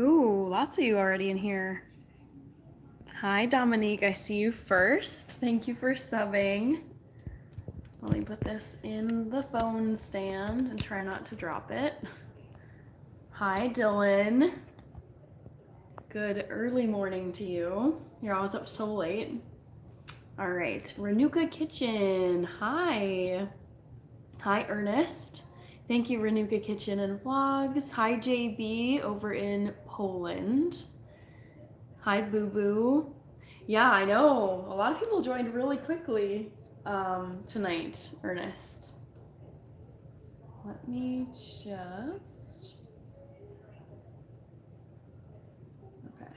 Ooh, lots of you already in here. Hi, Dominique. I see you first. Thank you for subbing. Let me put this in the phone stand and try not to drop it. Hi, Dylan. Good early morning to you. You're always up so late. All right, Renuka Kitchen. Hi. Hi, Ernest. Thank you, Renuka Kitchen and Vlogs. Hi, JB over in Poland. Hi, Boo Boo. Yeah, I know. A lot of people joined really quickly tonight, Ernest. Let me just. Okay.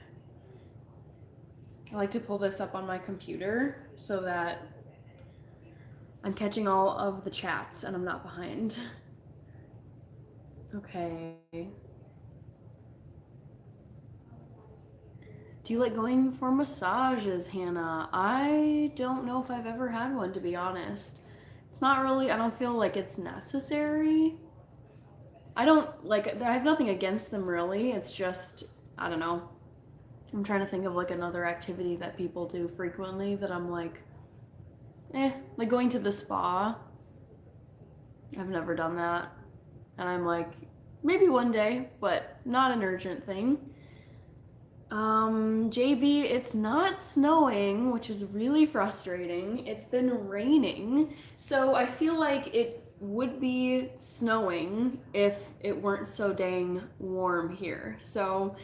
I like to pull this up on my computer so that I'm catching all of the chats and I'm not behind. Okay. Do you like going for massages, Hannah? I don't know if I've ever had one, to be honest. It's not really, I don't feel like it's necessary. I don't like, I have nothing against them really. It's just, I don't know. I'm trying to think of like another activity that people do frequently that I'm like, like going to the spa. I've never done that. And I'm like, maybe one day, but not an urgent thing. JB, it's not snowing, which is really frustrating. It's been raining. So I feel like it would be snowing if it weren't so dang warm here. So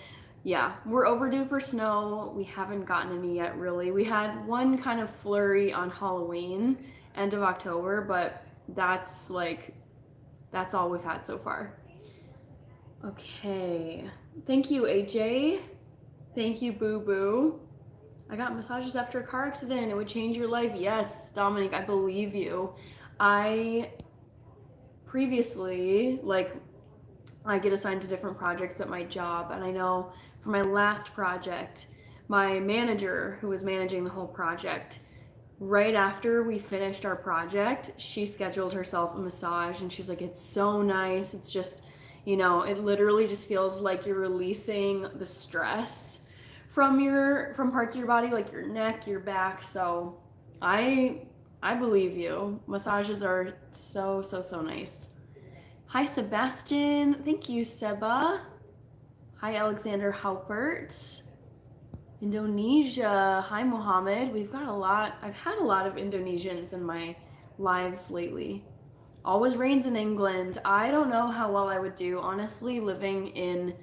yeah, we're overdue for snow. We haven't gotten any yet, really. We had one kind of flurry on Halloween, end of October, but that's all we've had so far. Okay. Thank you, AJ. Thank you, Boo Boo. I got massages after a car accident. It would change your life. Yes, Dominic, I believe you. I previously, I get assigned to different projects at my job, and I know for my last project, my manager, who was managing the whole project, right after we finished our project, she scheduled herself a massage, and she's like, it's so nice. It's just, it literally just feels like you're releasing the stress from parts of your body, like your neck, your back. So I believe you. Massages are so so so nice. Hi, Sebastian. Thank you, Seba. Hi, Alexander Haupert. Indonesia. Hi, Mohammed. We've got a lot. I've had a lot of Indonesians in my lives lately. Always rains in England. I don't know how well I would do, honestly, living in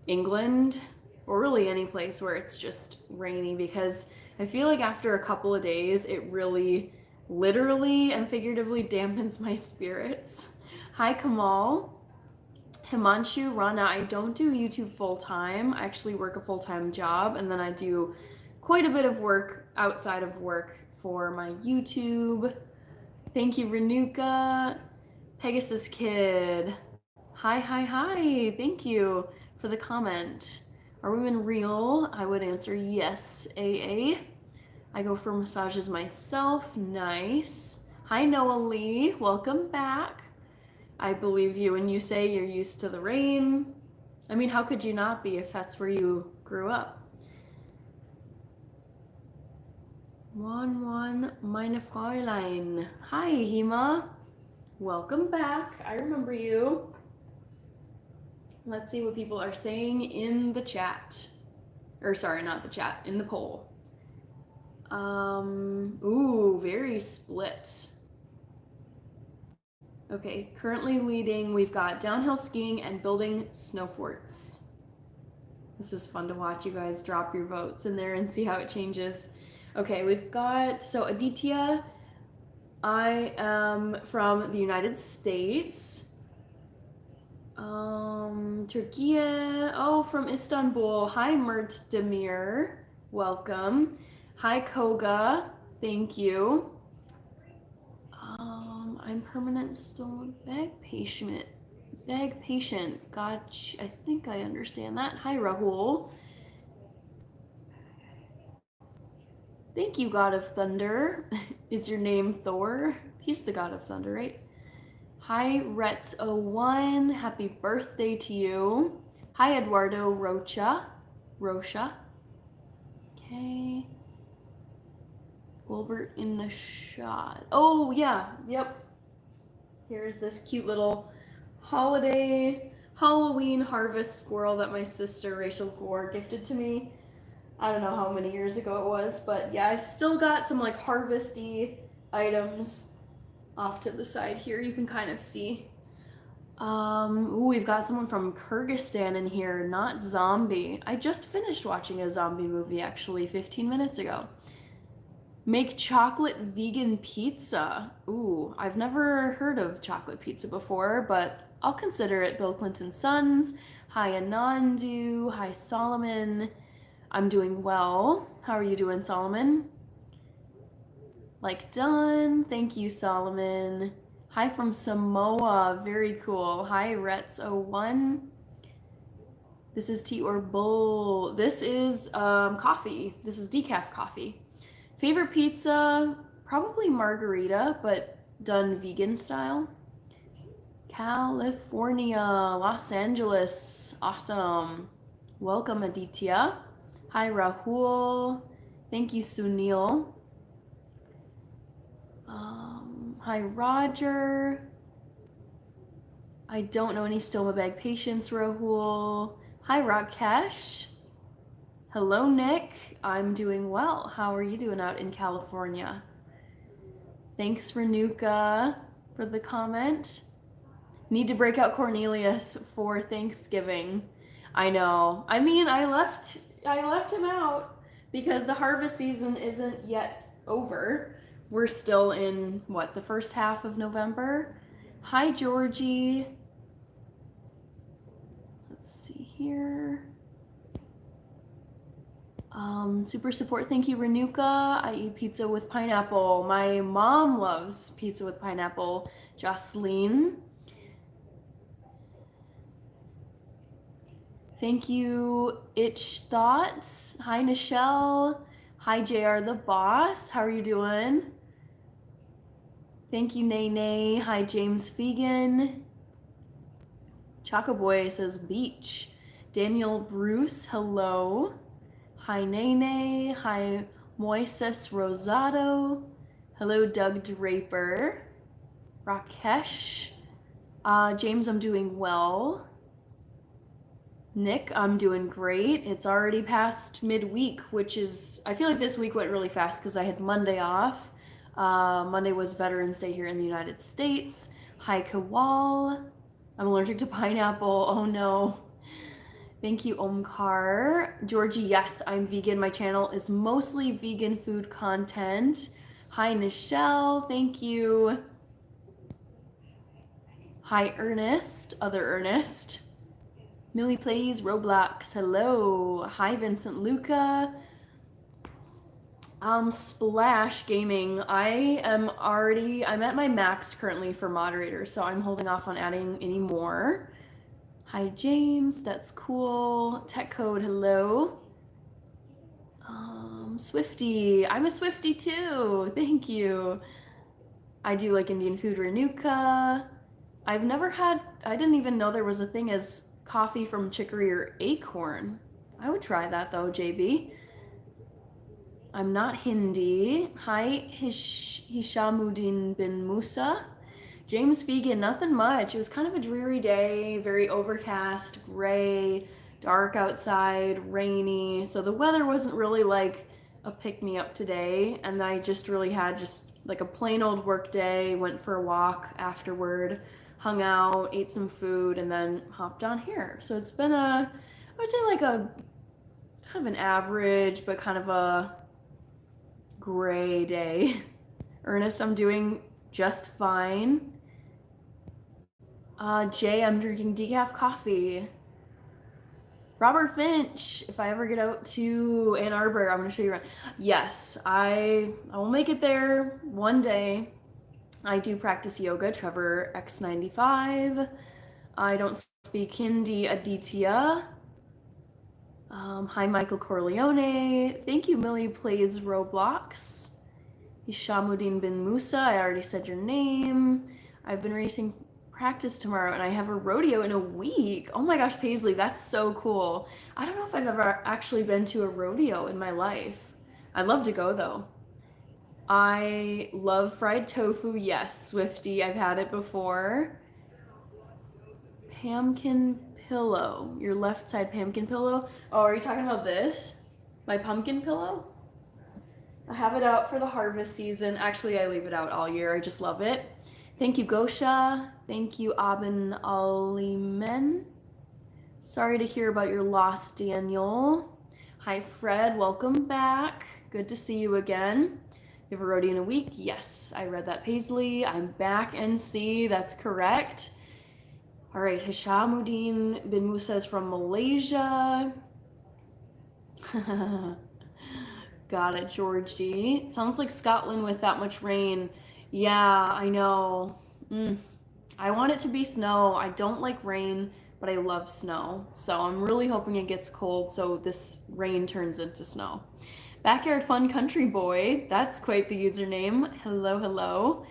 England or really any place where it's just rainy, because I feel like after a couple of days, it really literally and figuratively dampens my spirits. Hi, Kamal. Himanshu, Rana, I don't do YouTube full time. I actually work a full time job, and then I do quite a bit of work outside of work for my YouTube. Thank you, Renuka. Pegasus Kid. Hi, hi, hi. Thank you for the comment. Are women real? I would answer yes, AA. I go for massages myself. Nice. Hi, Noah Lee. Welcome back. I believe you when you say you're used to the rain. I mean, how could you not be if that's where you grew up? 1-1, meine Fräulein. Hi, Hima. Welcome back. I remember you. Let's see what people are saying in the chat. Or sorry, not the chat, in the poll. Ooh, very split. Okay, currently leading, we've got downhill skiing and building snow forts. This is fun to watch you guys drop your votes in there and see how it changes. Okay, we've got, so Aditya, I am from the United States. Turkey, oh, from Istanbul. Hi, Mert Demir. Welcome. Hi, Koga. Thank you. I'm permanent stolen bag patient. Bag patient. Gotcha. I think I understand that. Hi, Rahul. Thank you, God of Thunder. Is your name Thor? He's the God of Thunder, right? Hi, Rets01. Happy birthday to you. Hi, Eduardo Rocha. Okay. Wilbert in the shot. Oh, yeah. Yep. Here's this cute little Halloween harvest squirrel that my sister Rachel Gore gifted to me. I don't know how many years ago it was, but yeah, I've still got some like harvesty items off to the side here. You can kind of see. Ooh, we've got someone from Kyrgyzstan in here, not zombie. I just finished watching a zombie movie actually 15 minutes ago. Make chocolate vegan pizza. Ooh, I've never heard of chocolate pizza before, but I'll consider it. Bill Clinton's Sons. Hi, Anandu. Hi, Solomon. I'm doing well. How are you doing, Solomon? Like done. Thank you, Solomon. Hi from Samoa. Very cool. Hi, Rets01. This is tea or bull. This is coffee. This is decaf coffee. Favorite pizza, probably margarita, but done vegan style. California, Los Angeles, awesome. Welcome, Aditya. Hi, Rahul. Thank you, Sunil. Hi, Roger. I don't know any stoma bag patients, Rahul. Hi, Rakesh. Hello, Nick. I'm doing well. How are you doing out in California? Thanks, Renuka, for the comment. Need to break out Cornelius for Thanksgiving. I know. I mean, I left him out because the harvest season isn't yet over. We're still in, what, the first half of November? Hi, Georgie. Let's see here. Super support. Thank you, Renuka. I eat pizza with pineapple. My mom loves pizza with pineapple. Jocelyn. Thank you, Itch Thoughts. Hi, Nichelle. Hi, JR the Boss. How are you doing? Thank you, Nene. Hi, James Vegan. Choco Boy says beach. Daniel Bruce, hello. Hi, Nene. Hi, Moises Rosado. Hello, Doug Draper. Rakesh. James, I'm doing well. Nick, I'm doing great. It's already past midweek, which is, I feel like this week went really fast because I had Monday off. Monday was Veterans Day here in the United States. Hi, Kawal. I'm allergic to pineapple. Oh no. Thank you, Omkar. Georgie, yes, I'm vegan. My channel is mostly vegan food content. Hi, Nichelle. Thank you. Hi, Ernest. Other Ernest. Millie Plays Roblox. Hello. Hi, Vincent Luca. Splash Gaming. I'm at my max currently for moderators, so I'm holding off on adding any more. Hi, James. That's cool. Tech Code. Hello. Swifty. I'm a Swifty too. Thank you. I do like Indian food. Renuka. I didn't even know there was a thing as coffee from chicory or acorn. I would try that though, JB. I'm not Hindi. Hi, Hishamuddin bin Musa. James Vegan, nothing much. It was kind of a dreary day, very overcast, gray, dark outside, rainy. So the weather wasn't really like a pick-me-up today. And I just really had just like a plain old work day, went for a walk afterward, hung out, ate some food, and then hopped on here. So it's been I would say like a kind of an average, but kind of a gray day. Ernest, I'm doing just fine. Jay, I'm drinking decaf coffee. Robert Finch, if I ever get out to Ann Arbor, I'm gonna show you around. Yes, I will make it there one day. I do practice yoga, Trevor X95. I don't speak Hindi, Aditya. Hi, Michael Corleone. Thank you, Millie Plays Roblox. Hishamuddin bin Musa, I already said your name. I've been racing practice tomorrow and I have a rodeo in a week. Oh my gosh, Paisley, that's so cool. I don't know if I've ever actually been to a rodeo in my life. I'd love to go though. I love fried tofu. Yes, Swifty, I've had it before. Pumpkin pillow. Your left side pumpkin pillow. Oh, are you talking about this? My pumpkin pillow? I have it out for the harvest season. Actually, I leave it out all year. I just love it. Thank you, Gosha. Thank you, Aben Alimen. Sorry to hear about your loss, Daniel. Hi, Fred. Welcome back. Good to see you again. You have a rodeo in a week? Yes, I read that, Paisley. I'm back, NC. That's correct. All right, Hishamuddin bin Musa is from Malaysia. Got it, Georgie. Sounds like Scotland with that much rain. Yeah, I know. I want it to be snow. I don't like rain, but I love snow. So I'm really hoping it gets cold so this rain turns into snow. Backyard Fun Country Boy. That's quite the username. Hello, hello.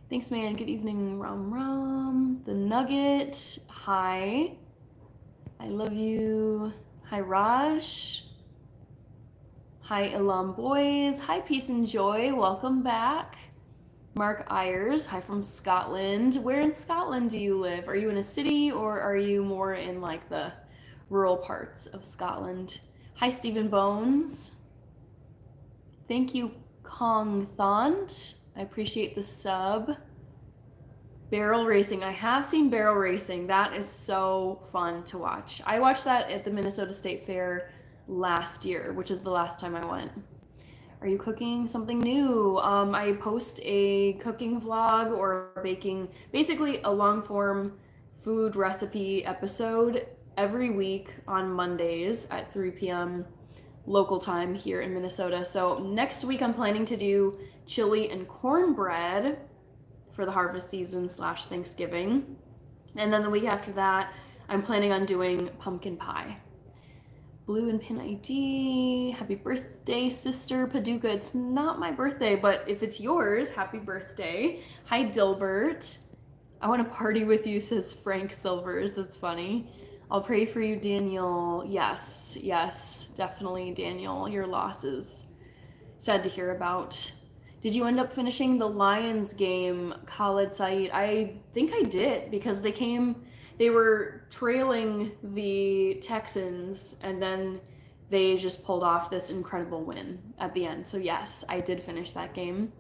Thanks, man. Good evening, Ram Ram. The Nugget. Hi. I love you. Hi, Raj. Hi, Elam Boys. Hi, Peace and Joy. Welcome back. Mark Ayers. Hi from Scotland. Where in Scotland do you live? Are you in a city or are you more in like the rural parts of Scotland? Hi, Stephen Bones. Thank you, Kong Thont. I appreciate the sub. Barrel racing. I have seen barrel racing. That is so fun to watch. I watched that at the Minnesota State Fair last year, which is the last time I went. Are you cooking something new? I post a cooking vlog or baking, basically a long form food recipe episode every week on Mondays at 3 p.m. local time here in Minnesota. So next week I'm planning to do chili and cornbread for the harvest season / Thanksgiving. And then the week after that, I'm planning on doing pumpkin pie. Blue and Pin ID. Happy birthday, Sister Paducah. It's not my birthday, but if it's yours, happy birthday. Hi, Dilbert. I want to party with you, says Frank Silvers. That's funny. I'll pray for you, Daniel. Yes, yes, definitely, Daniel. Your loss is sad to hear about. Did you end up finishing the Lions game, Khalid Saeed? I think I did because they were trailing the Texans and then they just pulled off this incredible win at the end. So yes, I did finish that game.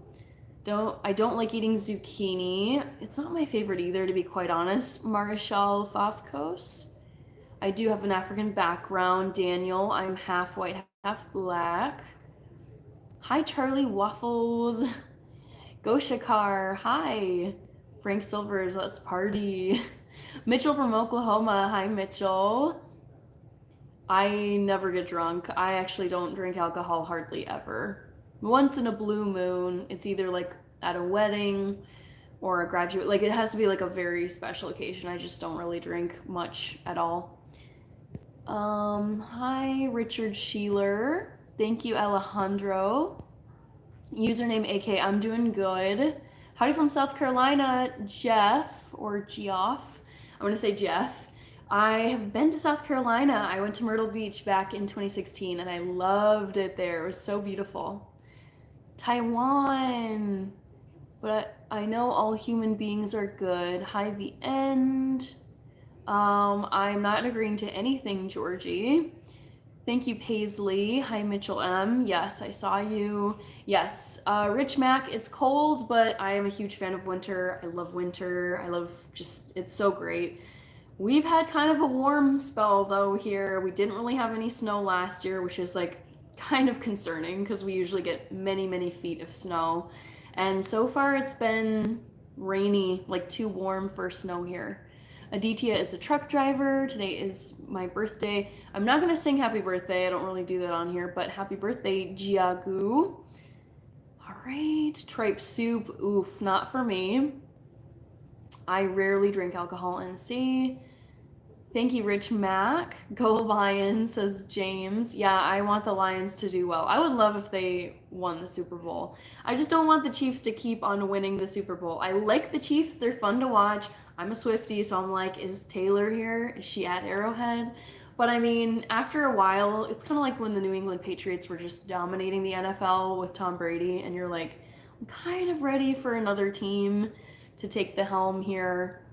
I don't like eating zucchini. It's not my favorite either, to be quite honest. Marshall Fafkos. I do have an African background. Daniel, I'm half white, half black. Hi, Charlie Waffles. Go Shakar. Hi. Frank Silvers, let's party. Mitchell from Oklahoma. Hi, Mitchell. I never get drunk. I actually don't drink alcohol hardly ever. Once in a blue moon, it's either like at a wedding or a graduate, like it has to be like a very special occasion. I just don't really drink much at all. Hi, Richard Sheeler. Thank you, Alejandro. Username AK, I'm doing good. Howdy from South Carolina, Jeff, or Geoff. I'm gonna say Jeff. I have been to South Carolina. I went to Myrtle Beach back in 2016 and I loved it there. It was so beautiful. Taiwan. But I know all human beings are good. Hi, the end. I'm not agreeing to anything, Georgie. Thank you, Paisley. Hi, Mitchell M. Yes, I saw you. Yes, Rich Mac, it's cold, but I am a huge fan of winter. I love winter. I love it's so great. We've had kind of a warm spell though here. We didn't really have any snow last year, which is like kind of concerning because we usually get many, many feet of snow. And so far it's been rainy, like too warm for snow here. Aditya is a truck driver. Today is my birthday. I'm not gonna sing happy birthday. I don't really do that on here, but happy birthday, Jiagu. All right, tripe soup. Oof, not for me. I rarely drink alcohol, NC. Thank you, Rich Mac. Go Lions, says James. Yeah, I want the Lions to do well. I would love if they won the Super Bowl. I just don't want the Chiefs to keep on winning the Super Bowl. I like the Chiefs. They're fun to watch. I'm a Swiftie, so I'm like, is Taylor here? Is she at Arrowhead? But I mean, after a while, it's kind of like when the New England Patriots were just dominating the NFL with Tom Brady, and you're like, I'm kind of ready for another team to take the helm here.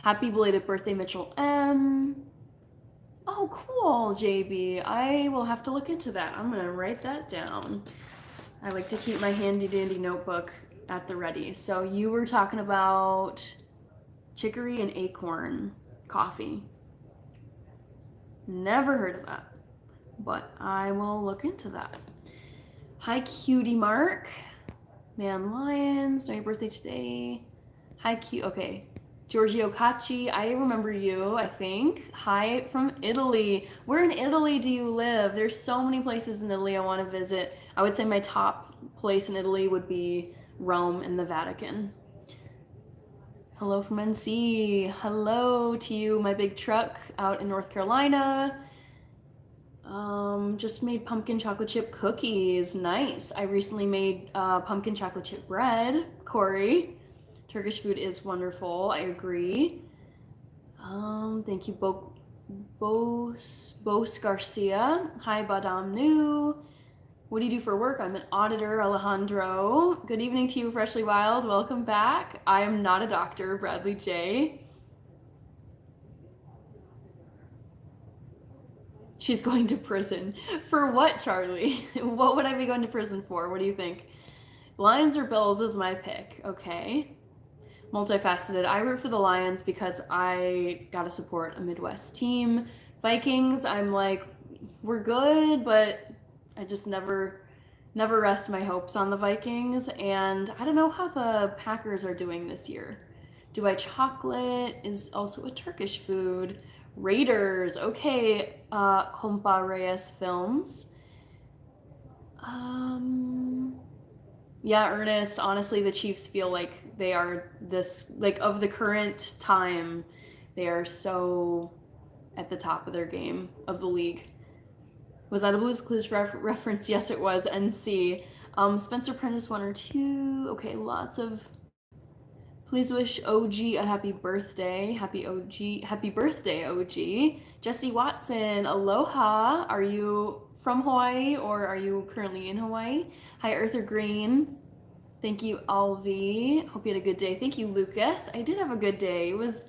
Happy belated birthday, Mitchell M. Oh, cool, JB. I will have to look into that. I'm going to write that down. I like to keep my handy dandy notebook at the ready. So you were talking about chicory and acorn coffee. Never heard of that, but I will look into that. Hi, Cutie Mark. Man Lions, no, your birthday today. Hi, cute. Okay. Giorgio Cacci, I remember you, I think. Hi from Italy. Where in Italy do you live? There's so many places in Italy I want to visit. I would say my top place in Italy would be Rome and the Vatican. Hello from NC. Hello to you, my big truck out in North Carolina. Just made pumpkin chocolate chip cookies. Nice. I recently made pumpkin chocolate chip bread. Corey. Turkish food is wonderful. I agree. Thank you, Bos Garcia. Hi, Badam Nu. What do you do for work? I'm an auditor, Alejandro. Good evening to you, Freshly Wild. Welcome back. I am not a doctor, Bradley J. She's going to prison. For what, Charlie? What would I be going to prison for? What do you think? Lions or Bills is my pick. Okay. Multifaceted. I root for the Lions because I gotta support a Midwest team. Vikings, I'm like, we're good, but I just never rest my hopes on the Vikings. And I don't know how the Packers are doing this year. Dubai chocolate is also a Turkish food. Raiders, okay. Compa Reyes Films. Yeah, Ernest, honestly, the Chiefs feel like they are this, like, of the current time, they are so at the top of their game of the league. Was that a Blue's Clues reference? Yes, it was. NC. Spencer Prentice 1 or 2. Okay, lots of. Please wish OG a happy birthday. Happy birthday, OG. Jesse Watson, aloha. Are you from Hawaii or are you currently in Hawaii? Hi, Arthur Green. Thank you, Alvi. Hope you had a good day. Thank you, Lucas. I did have a good day. It was,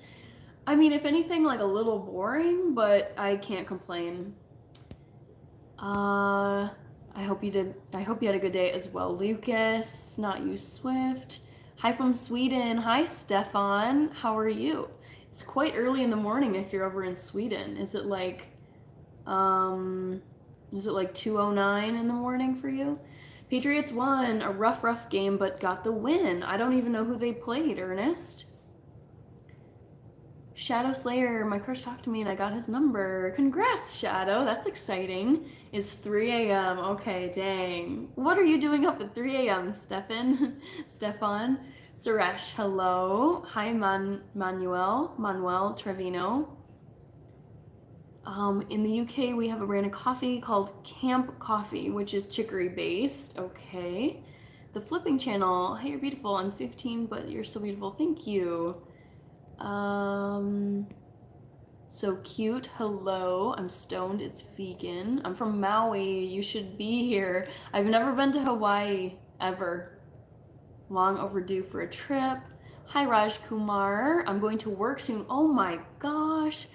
I mean, if anything, like a little boring, but I can't complain. I hope you did. I hope you had a good day as well, Lucas. Not you, Swift. Hi from Sweden. Hi, Stefan. How are you? It's quite early in the morning if you're over in Sweden. Is it like 2:09 in the morning for you? Patriots won a rough game, but got the win. I don't even know who they played, Ernest. Shadow Slayer, my crush talked to me and I got his number. Congrats, Shadow. That's exciting. It's 3 a.m. Okay, dang. What are you doing up at 3 a.m., Stefan? Suresh, hello. Hi, Manuel Trevino. In the UK, we have a brand of coffee called Camp Coffee, which is chicory based. Okay. The Flipping Channel. Hey, you're beautiful. I'm 15, but you're so beautiful. Thank you. So cute. Hello. I'm stoned. It's vegan. I'm from Maui. You should be here. I've never been to Hawaii ever. Long overdue for a trip. Hi, Raj Kumar. I'm going to work soon. Oh my gosh.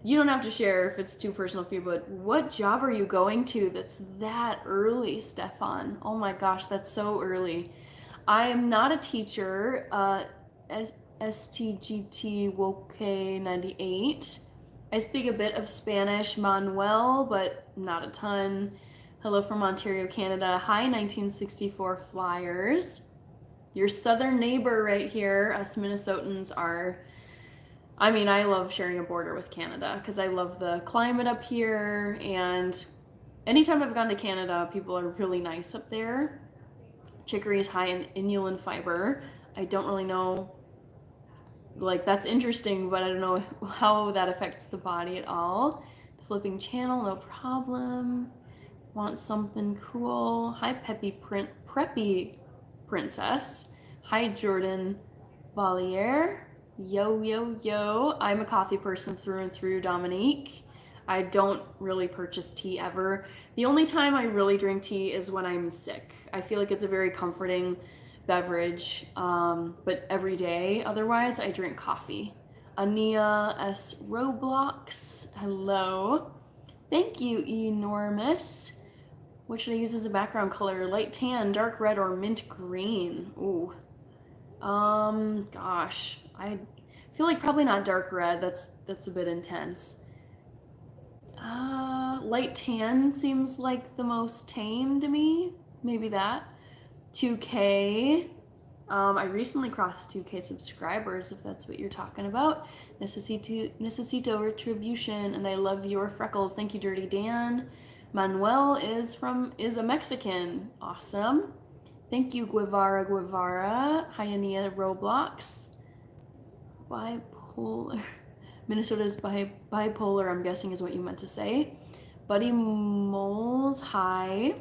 You don't have to share if it's too personal for you, but what job are you going to that's that early, Stefan? Oh my gosh, that's so early. I am not a teacher. STGT Woke 98. I speak a bit of Spanish, Manuel, but not a ton. Hello from Ontario, Canada. Hi, 1964 Flyers. Your southern neighbor right here. Us Minnesotans are, I mean, I love sharing a border with Canada because I love the climate up here. And anytime I've gone to Canada, people are really nice up there. Chicory is high in inulin fiber. I don't really know, like, that's interesting, but I don't know how that affects the body at all. The Flipping Channel, no problem. Want something cool. Hi, Preppy Princess. Hi, Jordan Valier. Yo, yo, yo. I'm a coffee person through and through, Dominique. I don't really purchase tea ever. The only time I really drink tea is when I'm sick. I feel like it's a very comforting beverage, but every day, otherwise, I drink coffee. Ania S. Roblox, hello. Thank you, Enormous. What should I use as a background color? Light tan, dark red, or mint green? Ooh. Gosh, I feel like probably not dark red. That's a bit intense. Light tan seems like the most tame to me. Maybe that. 2K. I recently crossed 2K subscribers, if that's what you're talking about. Necesito retribution, and I love your freckles. Thank you, Dirty Dan. Manuel is a Mexican. Awesome. Thank you, Guevara. Hyania Roblox. Bipolar. Minnesota's bipolar, I'm guessing is what you meant to say. Buddy Moles, hi.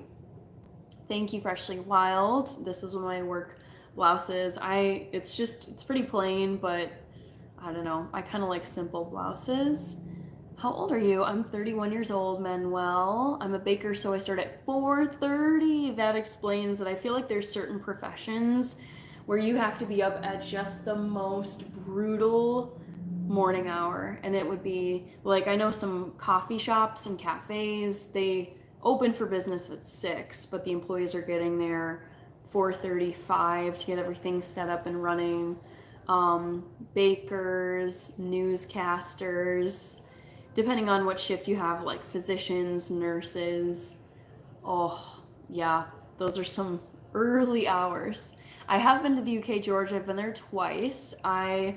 Thank you, Freshly Wild. This is one of my work blouses. It's pretty plain, but I don't know. I kind of like simple blouses. How old are you? I'm 31 years old, Manuel. I'm a baker, so I start at 4:30. That explains that I feel like there's certain professions where you have to be up at just the most brutal morning hour. And it would be like, I know some coffee shops and cafes, they open for business at 6, but the employees are getting there 4:35 to get everything set up and running. Bakers, newscasters, depending on what shift you have, like physicians, nurses. Oh, yeah, those are some early hours. I have been to the UK, Georgia. I've been there twice. Okay,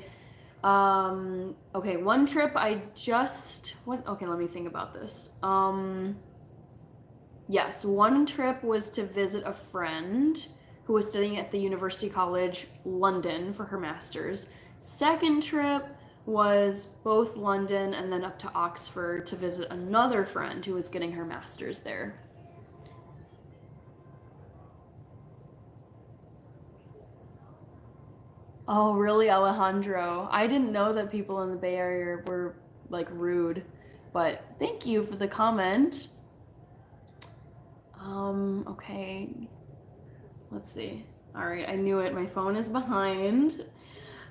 one trip okay, let me think about this. Yes, one trip was to visit a friend who was studying at the University College London for her master's. Second trip was both London and then up to Oxford to visit another friend who was getting her master's there. Oh, really, Alejandro? I didn't know that people in the Bay Area were like rude, but thank you for the comment. Okay. Let's see. All right, I knew it. My phone is behind.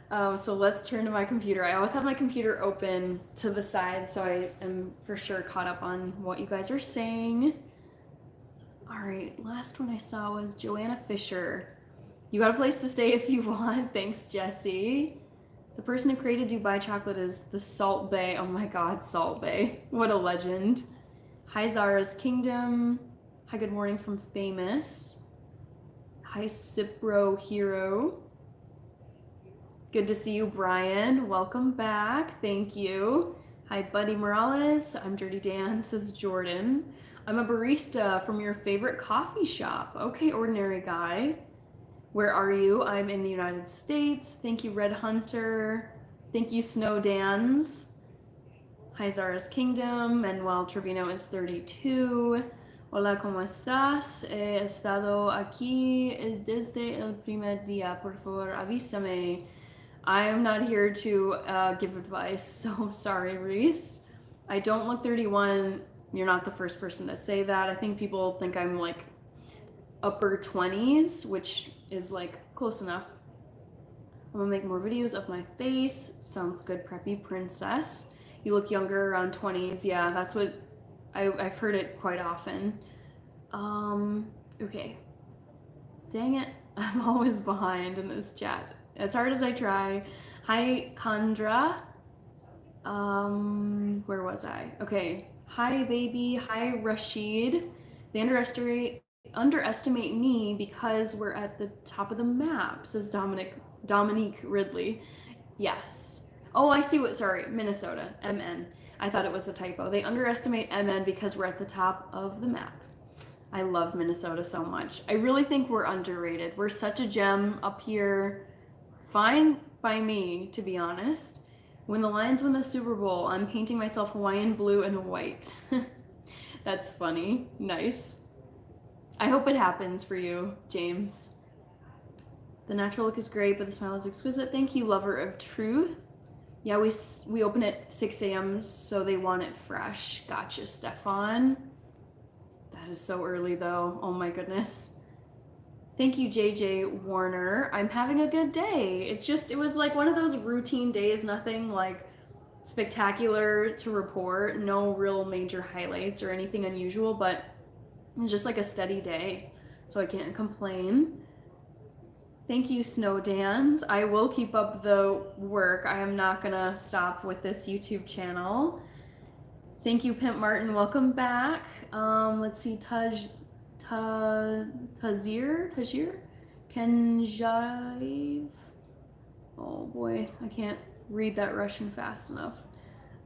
So let's turn to my computer. I always have my computer open to the side, so I am for sure caught up on what you guys are saying. All right, last one I saw was Joanna Fisher. You got a place to stay if you want. Thanks, Jesse. The person who created Dubai chocolate is the Salt Bay. Oh my God, Salt Bay. What a legend. Hi, Zara's Kingdom. Hi, good morning from Famous. Hi, Cipro Hero. Good to see you, Brian. Welcome back. Thank you. Hi, Buddy Morales. I'm Dirty Dan, says Jordan. I'm a barista from your favorite coffee shop. Okay, ordinary guy. Where are you? I'm in the United States. Thank you, Red Hunter. Thank you, Snow Dans. Hi, Zara's Kingdom. Manuel Trevino is 32. Hola, ¿cómo estás? He estado aquí desde el primer día. Por favor, avísame. I am not here to give advice, so sorry, Reese. I don't look 31. You're not the first person to say that. I think people think I'm like upper 20s, which is like close enough. I'm gonna make more videos of my face. Sounds good, preppy princess. You look younger, around 20s. Yeah, that's what I've heard it quite often. Okay. Dang it, I'm always behind in this chat. As hard as I try. Hi, Kandra. Where was I? Okay. Hi, baby. Hi, Rashid. They underestimate me because we're at the top of the map, says Dominique Ridley. Yes. Oh, I see sorry, Minnesota, MN. I thought it was a typo. They underestimate MN because we're at the top of the map. I love Minnesota so much. I really think we're underrated. We're such a gem up here. Fine by me, to be honest. When the Lions win the Super Bowl, I'm painting myself Hawaiian blue and white. That's funny. Nice. I hope it happens for you, James. The natural look is great, but the smile is exquisite. Thank you, lover of truth. Yeah, we open at 6 a.m., so they want it fresh. Gotcha, Stefan. That is so early, though. Oh my goodness. Thank you, JJ Warner. I'm having a good day. It was like one of those routine days, nothing like spectacular to report, no real major highlights or anything unusual, but it's just like a steady day, so I can't complain. Thank you, Snow Dans. I will keep up the work. I am not gonna stop with this YouTube channel. Thank you, Pimp Martin. Welcome back. Let's see, Tajir, Kenjaev. Oh boy, I can't read that Russian fast enough.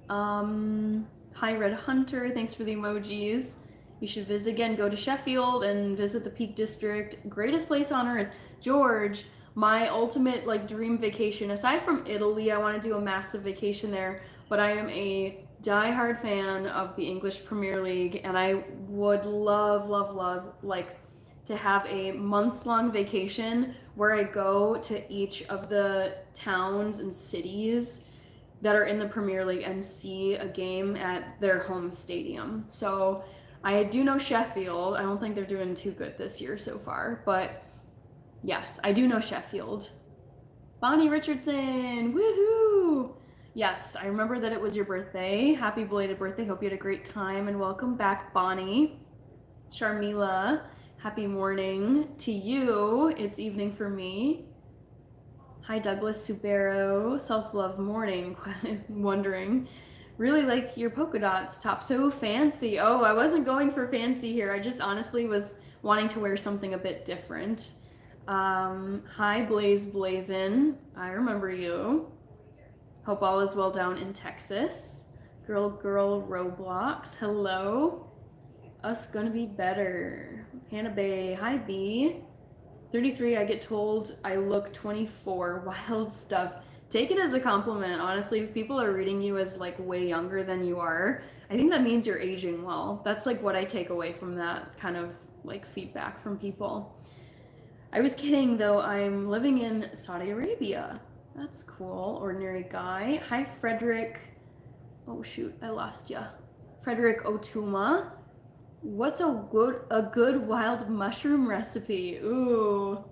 Hi, Red Hunter. Thanks for the emojis. You should visit again. Go to Sheffield and visit the Peak District. Greatest place on earth. George, my ultimate like dream vacation. Aside from Italy, I want to do a massive vacation there, but I am a diehard fan of the English Premier League, and I would love, love, love like to have a months-long vacation where I go to each of the towns and cities that are in the Premier League and see a game at their home stadium. So I do know Sheffield. I don't think they're doing too good this year so far, but yes, I do know Sheffield. Bonnie Richardson, woohoo! Yes, I remember that it was your birthday. Happy belated birthday. Hope you had a great time, and welcome back, Bonnie. Sharmila, happy morning to you. It's evening for me. Hi, Douglas Subero. Self-love morning. Wondering. Really like your polka dots top. So fancy. Oh, I wasn't going for fancy here. I just honestly was wanting to wear something a bit different. Hi, Blaze Blazin. I remember you. Hope all is well down in Texas. Girl Roblox. Hello. Us gonna be better. Hannah Bay. Hi, B. 33, I get told I look 24. Wild stuff. Take it as a compliment. Honestly, if people are reading you as like way younger than you are, I think that means you're aging well. That's like what I take away from that kind of like feedback from people. I was kidding though. I'm living in Saudi Arabia. That's cool. Ordinary guy. Hi, Frederick. Oh shoot, I lost ya. Frederick Otuma. What's a good wild mushroom recipe? Ooh,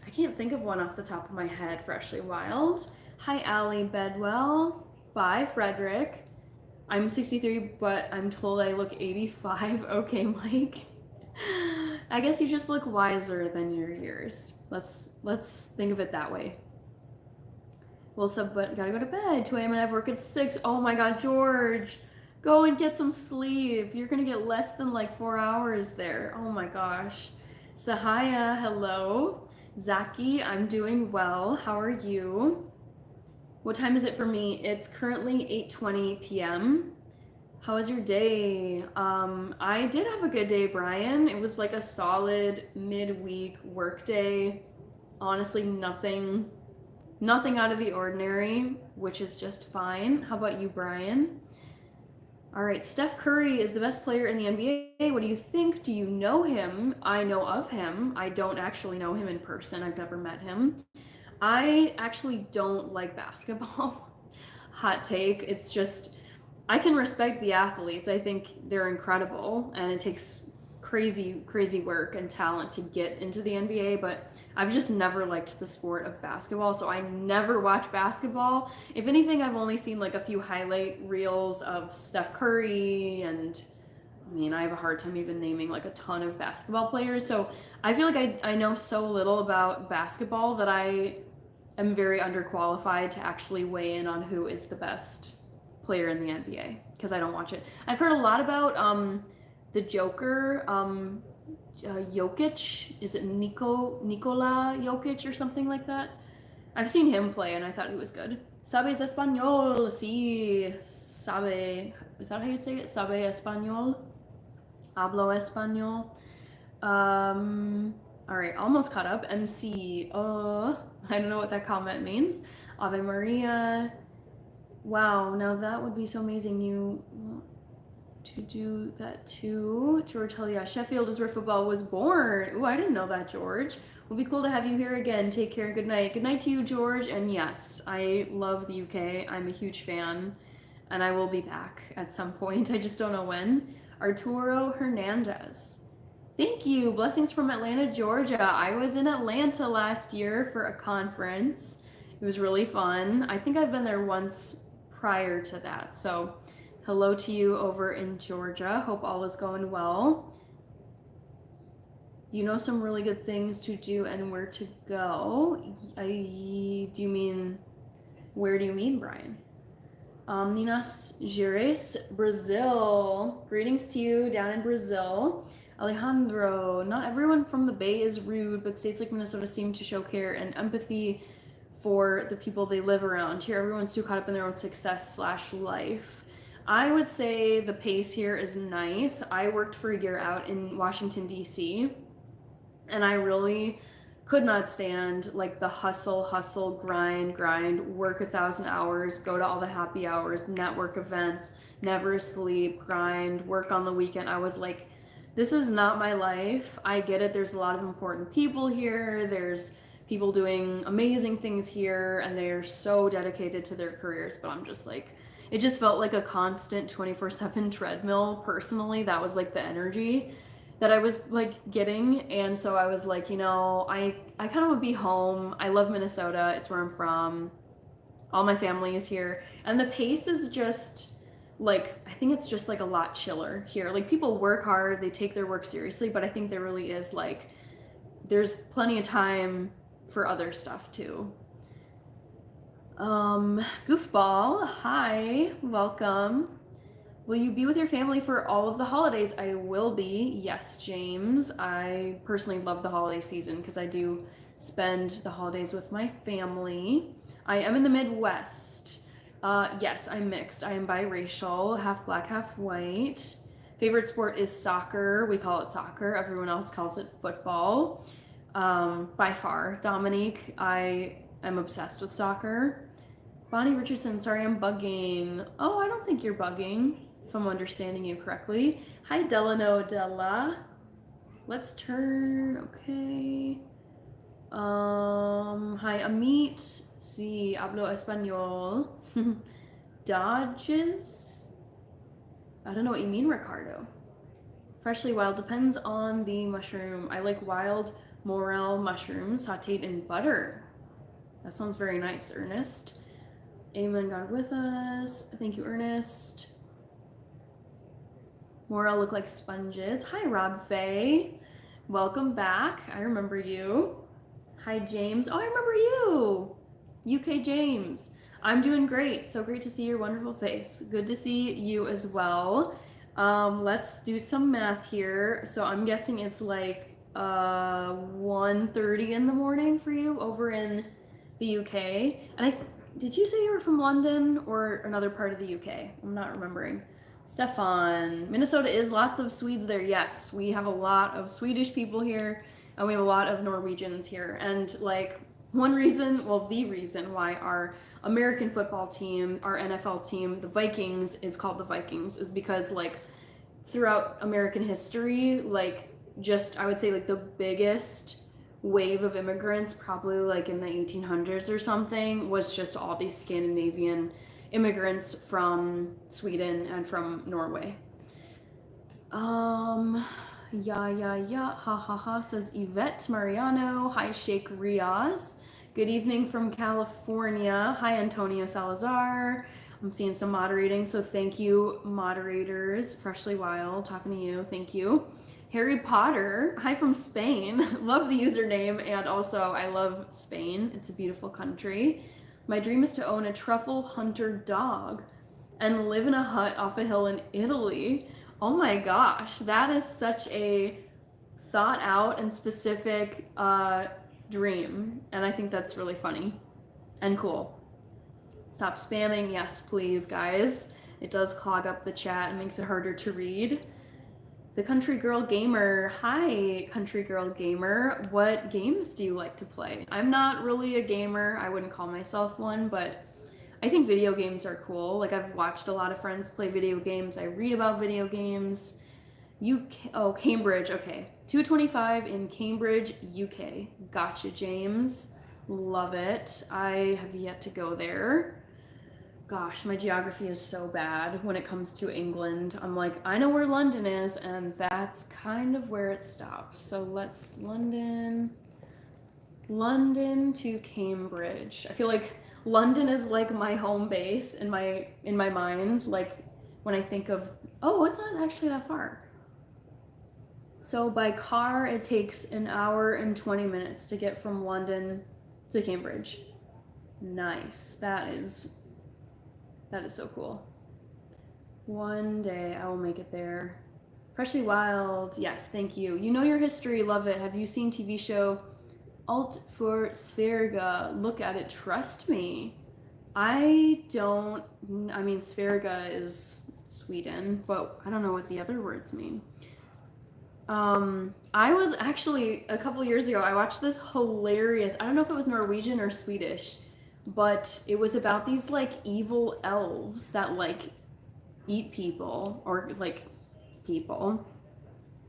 I can't think of one off the top of my head. Freshly wild. Hi, Allie Bedwell. Bye, Frederick. I'm 63, but I'm told I look 85. Okay, Mike. I guess you just look wiser than your years. Let's think of it that way. Well, but gotta go to bed. 2 a.m. and I have work at 6. Oh my God, George. Go and get some sleep. You're gonna get less than like 4 hours there. Oh my gosh. Sahaya, hello. Zaki, I'm doing well. How are you? What time is it for me? It's currently 8:20 p.m. How was your day? I did have a good day, Brian. It was like a solid midweek work day. Honestly, nothing out of the ordinary, which is just fine. How about you, Brian? All right, Steph Curry is the best player in the NBA. What do you think? Do you know him? I know of him. I don't actually know him in person. I've never met him. I actually don't like basketball. Hot take. It's just, I can respect the athletes. I think they're incredible, and it takes crazy, crazy work and talent to get into the NBA, but I've just never liked the sport of basketball, so I never watch basketball. If anything, I've only seen like a few highlight reels of Steph Curry, and I mean, I have a hard time even naming like a ton of basketball players, so I feel like I know so little about basketball that I am very underqualified to actually weigh in on who is the best player in the NBA, because I don't watch it. I've heard a lot about the Joker, Jokic. Is it Nikola Jokic or something like that? I've seen him play and I thought he was good. Sabes español? Sí, sabe. Is that how you'd say it? Sabe español? Hablo español. All right, almost caught up. MC. I don't know what that comment means. Ave Maria. Wow, now that would be so amazing. You to do that too. George, hell yeah. Sheffield is where football was born. Ooh, I didn't know that, George. Would be cool to have you here again. Take care. Good night. Good night to you, George. And yes, I love the UK. I'm a huge fan, and I will be back at some point. I just don't know when. Arturo Hernandez. Thank you. Blessings from Atlanta, Georgia. I was in Atlanta last year for a conference. It was really fun. I think I've been there once prior to that. So hello to you over in Georgia. Hope all is going well. You know some really good things to do and where to go. Where do you mean, Brian? Minas Gerais, Brazil. Greetings to you down in Brazil. Alejandro, not everyone from the Bay is rude, but states like Minnesota seem to show care and empathy for the people they live around. Here, everyone's too caught up in their own success/life. I would say the pace here is nice. I worked for a year out in Washington, D.C., and I really could not stand like the hustle, grind, work 1,000 hours, go to all the happy hours, network events, never sleep, grind, work on the weekend. I was like, this is not my life. I get it. There's a lot of important people here. There's people doing amazing things here, and they're so dedicated to their careers. But I'm just like, it just felt like a constant 24/7 treadmill. Personally, that was like the energy that I was like getting. And so I was like, I kind of would be home. I love Minnesota. It's where I'm from. All my family is here. And the pace is just like, I think it's just like a lot chiller here. Like people work hard, they take their work seriously, but I think there really is like, there's plenty of time for other stuff too. Goofball, hi, welcome. Will you be with your family for all of the holidays? I will be. Yes, James. I personally love the holiday season because I do spend the holidays with my family. I am in the Midwest. Yes, I'm mixed. I am biracial, half black, half white. Favorite sport is soccer. We call it soccer. Everyone else calls it football. By far. Dominique, I am obsessed with soccer. Bonnie Richardson, sorry I'm bugging. Oh, I don't think you're bugging, if I'm understanding you correctly. Hi, Delano Della. Let's turn, okay. Hi, Amit. Sí, hablo español. Dodges? I don't know what you mean, Ricardo. Freshly wild, depends on the mushroom. I like wild morel mushrooms sauteed in butter. That sounds very nice, Ernest. Amen, God with us. Thank you, Ernest. Morel look like sponges. Hi, Rob Faye. Welcome back. I remember you. Hi, James. Oh, I remember you. UK James. I'm doing great. So great to see your wonderful face. Good to see you as well. Let's do some math here. So I'm guessing it's like 1:30 in the morning for you over in the UK. And did you say you were from London or another part of the UK? I'm not remembering. Stefan, Minnesota is lots of Swedes there. Yes, we have a lot of Swedish people here, and we have a lot of Norwegians here. And like the reason why our American football team, our NFL team, the Vikings, is called the Vikings is because like throughout American history, like just I would say like the biggest wave of immigrants, probably like in the 1800s or something, was just all these Scandinavian immigrants from Sweden and from Norway. Ha, says Yvette Mariano. Hi, Sheikh Riaz. Good evening from California. Hi, Antonio Salazar. I'm seeing some moderating, so thank you, moderators. Freshly Wild, talking to you, thank you. Harry Potter, hi from Spain. Love the username, and also I love Spain. It's a beautiful country. My dream is to own a truffle hunter dog and live in a hut off a hill in Italy. Oh my gosh, that is such a thought out and specific dream, and I think that's really funny and cool. Stop spamming, yes please guys. It does clog up the chat and makes it harder to read. The Country Girl Gamer. Hi, Country Girl Gamer. What games do you like to play? I'm not really a gamer. I wouldn't call myself one, but I think video games are cool. Like I've watched a lot of friends play video games. I read about video games. UK, oh, Cambridge, okay. 225 in Cambridge, UK. Gotcha, James. Love it. I have yet to go there. Gosh, my geography is so bad when it comes to England. I'm like, I know where London is, and that's kind of where it stops. So let's London to Cambridge. I feel like London is like my home base in my mind. Like when I think of, oh, it's not actually that far. So by car, it takes an hour and 20 minutes to get from London to Cambridge. Nice. That is so cool. One day I will make it there. Freshly Wild, yes, thank you. You know your history, love it. Have you seen TV show Alt for Sverige? Look at it, trust me. I mean, Sverige is Sweden, but I don't know what the other words mean. I was actually, a couple years ago, I watched this hilarious, I don't know if it was Norwegian or Swedish, but it was about these like evil elves that like eat people, or like people.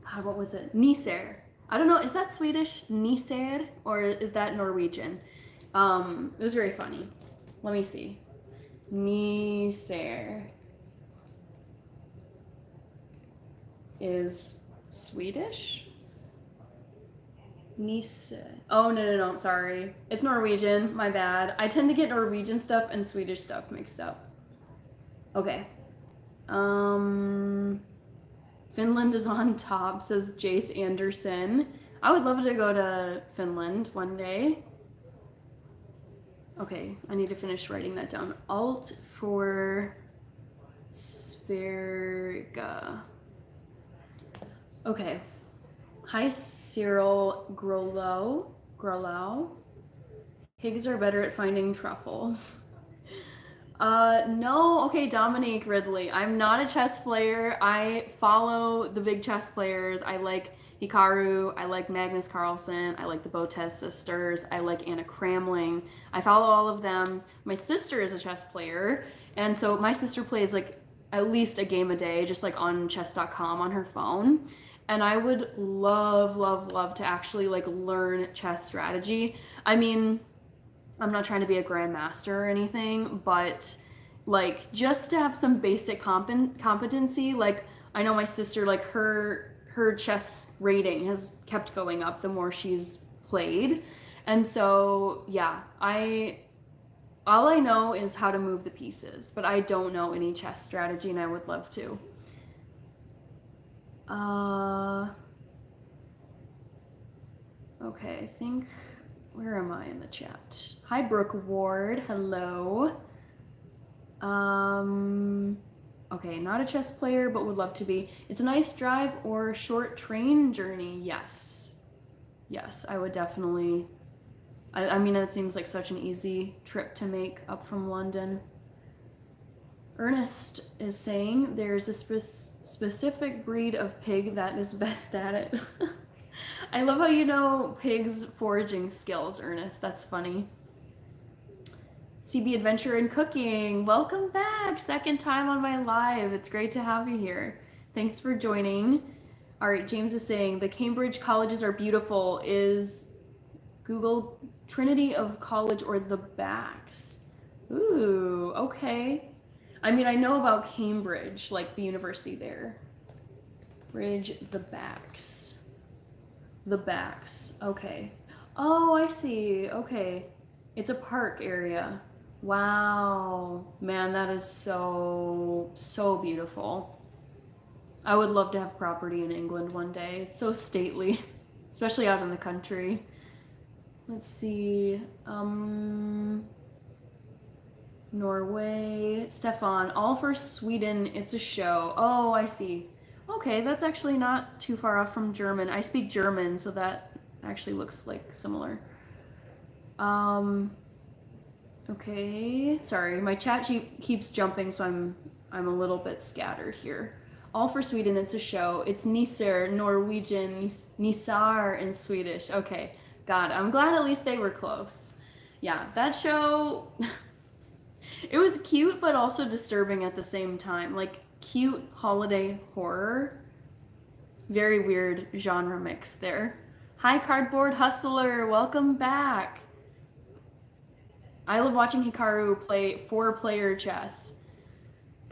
God, what was it? Niser. I don't know, is that Swedish, Niser, or is that Norwegian? It was very funny. Let me see. Niser is Swedish? Nice. Oh, no, sorry. It's Norwegian, my bad. I tend to get Norwegian stuff and Swedish stuff mixed up. Okay. Finland is on top, says Jace Anderson. I would love to go to Finland one day. Okay, I need to finish writing that down. Alt for Sverige. Okay. Hi, Cyril Grollau. Pigs are better at finding truffles. No. Okay, Dominique Ridley. I'm not a chess player. I follow the big chess players. I like Hikaru. I like Magnus Carlsen. I like the Botez sisters. I like Anna Kramling. I follow all of them. My sister is a chess player, and so my sister plays like at least a game a day, just like on chess.com on her phone. And I would love to actually like learn chess strategy. I mean, I'm not trying to be a grandmaster or anything, but like just to have some basic competency. Like I know my sister, like her chess rating has kept going up the more she's played. And so yeah, all I know is how to move the pieces, but I don't know any chess strategy, and I would love to. Okay, I think, where am I in the chat? Hi, Brooke Ward, hello. Okay, not a chess player, but would love to be. It's a nice drive or short train journey, yes. Yes, I would definitely, I mean, it seems like such an easy trip to make up from London. Ernest is saying there's a specific breed of pig that is best at it. I love how you know pigs' foraging skills, Ernest. That's funny. CB Adventure and Cooking, welcome back. Second time on my live. It's great to have you here. Thanks for joining. All right, James is saying the Cambridge colleges are beautiful. Is Google Trinity of College or the Backs? Ooh, okay. I mean, I know about Cambridge, like the university there. Bridge, the Backs. The Backs, okay. Oh, I see, okay. It's a park area. Wow, man, that is so beautiful. I would love to have property in England one day. It's so stately, especially out in the country. Let's see, Norway, Stefan, all for Sweden, it's a show. Oh, I see. Okay, that's actually not too far off from German. I speak German, so that actually looks like similar. Okay, sorry, my chat keeps jumping, so I'm a little bit scattered here. All for Sweden, it's a show. It's Nisar, Norwegian, Nisar in Swedish. Okay, God, I'm glad at least they were close. Yeah, that show, it was cute, but also disturbing at the same time. Like, cute holiday horror. Very weird genre mix there. Hi, Cardboard Hustler. Welcome back. I love watching Hikaru play 4-player chess.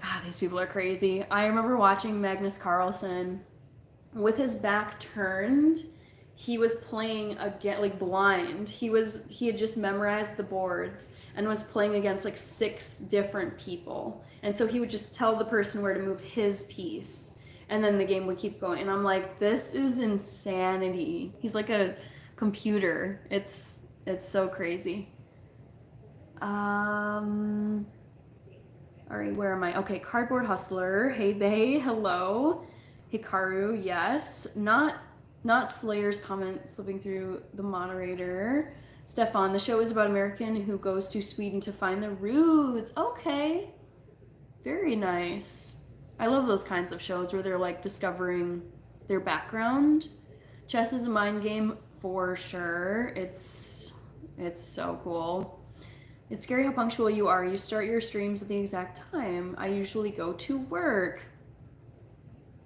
God, these people are crazy. I remember watching Magnus Carlsen with his back turned. He was playing again like blind. He had just memorized the boards and was playing against like 6 different people. And so he would just tell the person where to move his piece, and then the game would keep going. And I'm like, this is insanity. He's like a computer. It's so crazy. All right, where am I? Okay, Cardboard Hustler. Hey, Bay. Hello. Hikaru. Yes. Not Slayer's comment slipping through the moderator. Stefan, the show is about an American who goes to Sweden to find the roots. Okay. Very nice. I love those kinds of shows where they're like discovering their background. Chess is a mind game for sure. It's so cool. It's scary how punctual you are. You start your streams at the exact time. I usually go to work.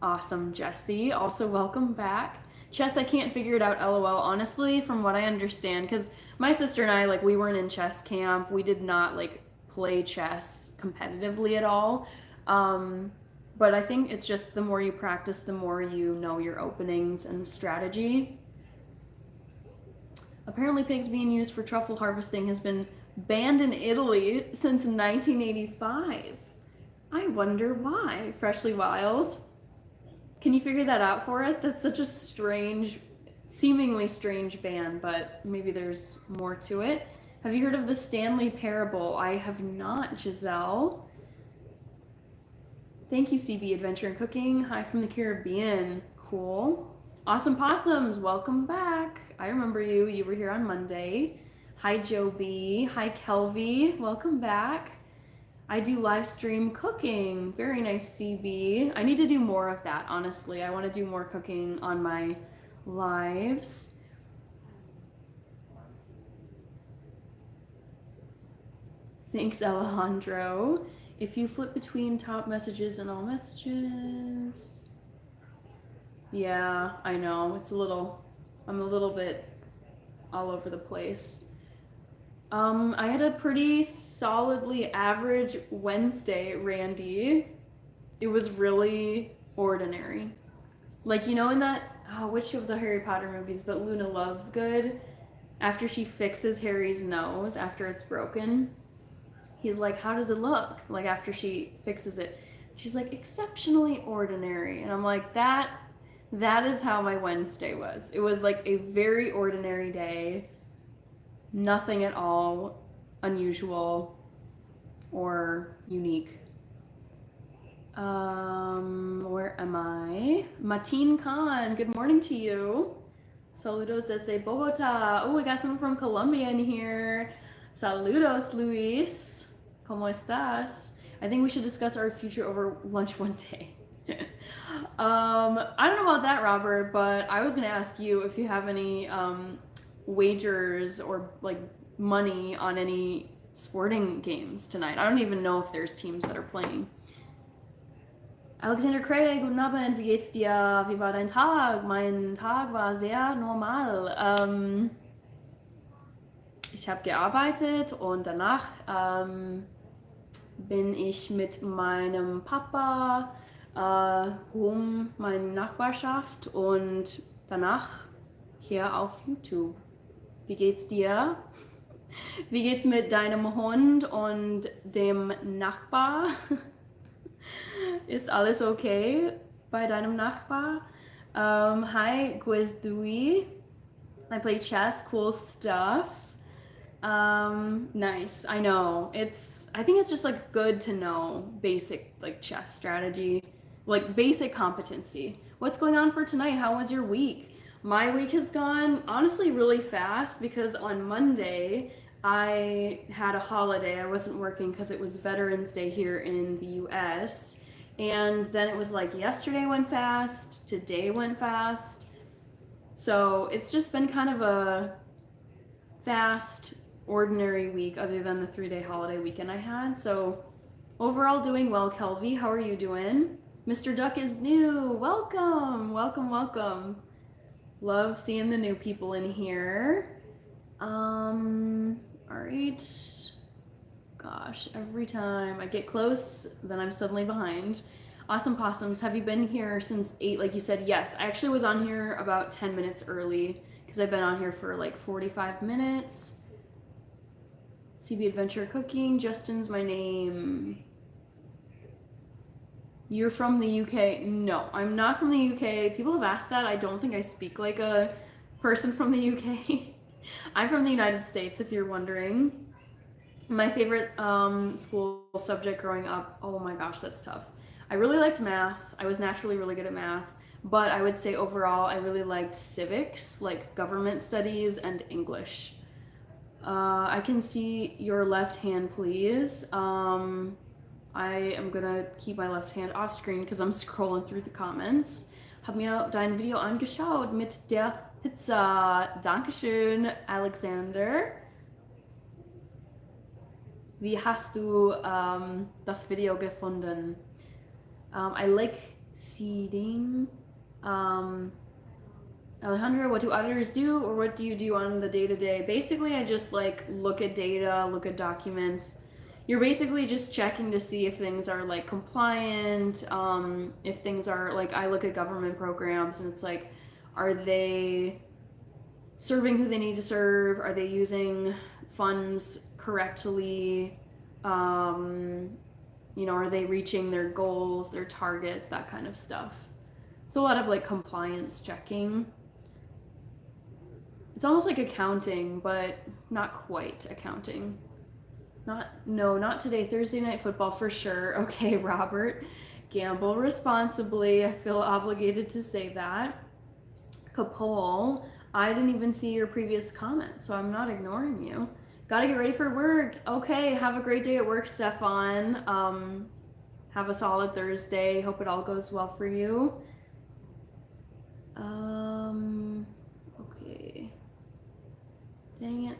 Awesome, Jesse. Also, welcome back. Chess, I can't figure it out, lol. Honestly, from what I understand, because my sister and I, like, we weren't in chess camp. We did not, like, play chess competitively at all. But I think it's just the more you practice, the more you know your openings and strategy. Apparently, pigs being used for truffle harvesting has been banned in Italy since 1985. I wonder why. Freshly Wild. Can you figure that out for us? That's such a strange, seemingly strange ban, but maybe there's more to it. Have you heard of the Stanley Parable? I have not, Giselle. Thank you, CB Adventure and Cooking. Hi from the Caribbean. Cool. Awesome Possums, welcome back. I remember you. You were here on Monday. Hi, Joby. Hi, Kelvy. Welcome back. I do live stream cooking. Very nice, CB. I need to do more of that, honestly. I want to do more cooking on my lives. Thanks, Alejandro. If you flip between top messages and all messages... Yeah, I know. I'm a little bit all over the place. I had a pretty solidly average Wednesday, Randy. It was really ordinary. Like, you know, in that, which of the Harry Potter movies, but Luna Lovegood, after she fixes Harry's nose after it's broken, he's like, how does it look? Like, after she fixes it. She's like, exceptionally ordinary. And I'm like, that is how my Wednesday was. It was like a very ordinary day. Nothing at all unusual or unique. Where am I? Mateen Khan, good morning to you. Saludos desde Bogota. Oh, we got someone from Colombia in here. Saludos, Luis. ¿Cómo estás? I think we should discuss our future over lunch one day. I don't know about that, Robert, but I was gonna ask you if you have any wagers or like money on any sporting games tonight. I don't even know if there's teams that are playing. Alexander Craig, guten Abend, wie geht's dir? Wie war dein Tag? Mein Tag war sehr normal. Ich habe gearbeitet und danach bin ich mit meinem Papa rum meine Nachbarschaft und danach hier auf YouTube. Wie geht's dir? Wie geht's mit deinem Hund und dem Nachbar? Ist alles okay bei deinem Nachbar? Hi, Gwizdui. I play chess, cool stuff. Nice. I know. I think it's just like good to know basic like chess strategy, like basic competency. What's going on for tonight? How was your week? My week has gone honestly really fast because on Monday I had a holiday. I wasn't working because it was Veterans Day here in the US. And then it was like yesterday went fast, today went fast. So it's just been kind of a fast, ordinary week other than the 3-day holiday weekend I had. So overall doing well. Kelvy, how are you doing? Mr. Duck is new. Welcome, welcome, welcome. Love seeing the new people in here. All right. Gosh, every time I get close, then I'm suddenly behind. Awesome Possums, have you been here since 8? Like you said, yes. I actually was on here about 10 minutes early because I've been on here for like 45 minutes. CB Adventure Cooking, Justin's my name. You're from the UK? No, I'm not from the UK. People have asked that. I don't think I speak like a person from the UK. I'm from the United States, if you're wondering. My favorite school subject growing up, oh my gosh, that's tough. I really liked math. I was naturally really good at math, but I would say overall I really liked civics, like government studies, and English. I can see your left hand, please. I am gonna keep my left hand off screen because I'm scrolling through the comments. Hab mir dein Video angeschaut mit der Pizza. Dankeschön, Alexander. Wie hast du das Video gefunden? I like seeding. Alejandra, what do auditors do, or what do you do on the day-to-day? Basically, I just like look at data, look at documents. You're basically just checking to see if things are like compliant, if things are like, I look at government programs and it's like, are they serving who they need to serve? Are they using funds correctly? Are they reaching their goals, their targets, that kind of stuff. So a lot of like compliance checking. It's almost like accounting, but not quite accounting. Not today. Thursday night football for sure. Okay, Robert. Gamble responsibly. I feel obligated to say that. Kapol, I didn't even see your previous comment, so I'm not ignoring you. Gotta get ready for work. Okay, have a great day at work, Stefan. Have a solid Thursday. Hope it all goes well for you. Okay. Dang it.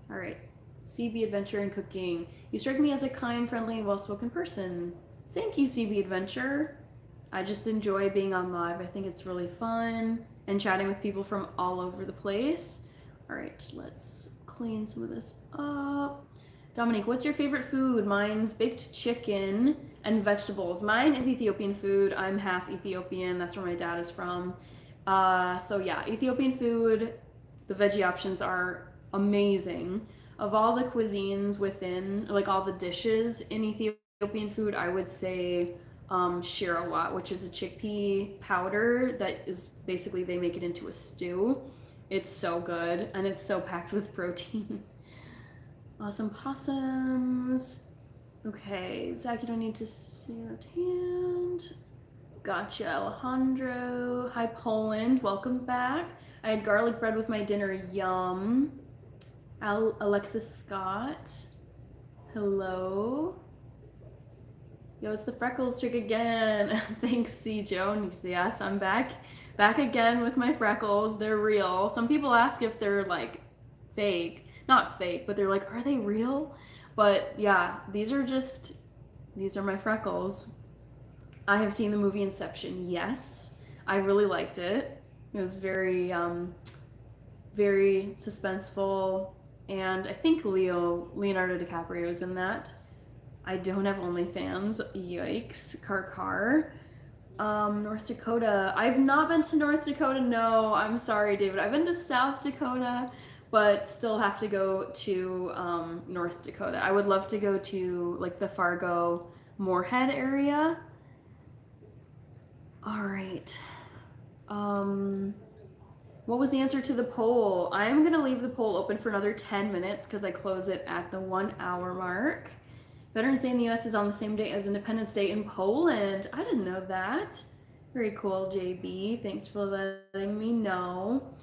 All right. CB Adventure and Cooking. You strike me as a kind, friendly, and well-spoken person. Thank you, CB Adventure. I just enjoy being on live. I think it's really fun and chatting with people from all over the place. All right, let's clean some of this up. Dominique, what's your favorite food? Mine's baked chicken and vegetables. Mine is Ethiopian food. I'm half Ethiopian. That's where my dad is from. So yeah, Ethiopian food. The veggie options are amazing. Of all the cuisines within, like all the dishes in Ethiopian food, I would say shirawat, which is a chickpea powder that is basically they make it into a stew. It's so good and it's so packed with protein. Awesome possums. Okay, Zach, you don't need to see that hand. Gotcha, Alejandro. Hi, Poland. Welcome back. I had garlic bread with my dinner. Yum. Alexis Scott. Hello. Yo, it's the freckles trick again. Thanks, C. Jones. Yes, I'm back. Back again with my freckles. They're real. Some people ask if they're like fake. Not fake, but they're like, are they real? But yeah, these are my freckles. I have seen the movie Inception. Yes, I really liked it. It was very, very suspenseful. And I think Leonardo DiCaprio is in that. I don't have OnlyFans. Yikes. Car. North Dakota. I've not been to North Dakota. No, I'm sorry, David. I've been to South Dakota, but still have to go to North Dakota. I would love to go to like the Fargo, Moorhead area. All right. What was the answer to the poll? I'm gonna leave the poll open for another 10 minutes because I close it at the 1 hour mark. Veterans Day in the US is on the same day as Independence Day in Poland. I didn't know that. Very cool, JB. Thanks for letting me know.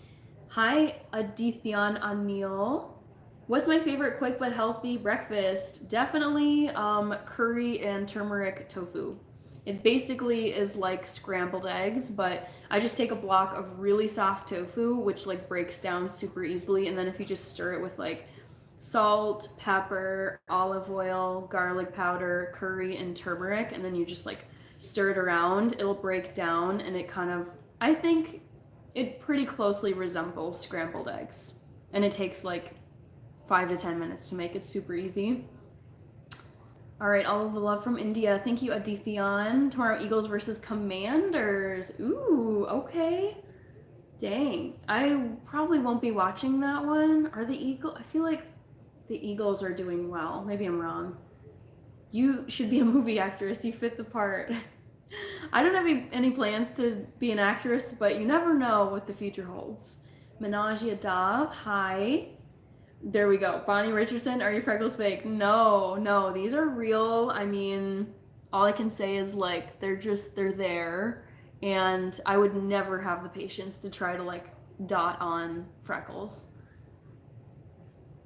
Hi, Adityan Anil. What's my favorite quick but healthy breakfast? Definitely curry and turmeric tofu. It basically is like scrambled eggs, but I just take a block of really soft tofu, which like breaks down super easily. And then if you just stir it with like salt, pepper, olive oil, garlic powder, curry, and turmeric, and then you just like stir it around, it'll break down, and it kind of, I think it pretty closely resembles scrambled eggs. And it takes like 5 to 10 minutes to make. It's super easy. All right, all of the love from India. Thank you, Adithian. Tomorrow, Eagles versus Commanders. Ooh, okay. Dang. I probably won't be watching that one. Are the Eagles? I feel like the Eagles are doing well. Maybe I'm wrong. You should be a movie actress. You fit the part. I don't have any plans to be an actress, but you never know what the future holds. Menage a Dove. Hi. There we go. Bonnie Richardson, are your freckles fake? No, these are real. I mean, all I can say is like they're there, and I would never have the patience to try to like dot on freckles.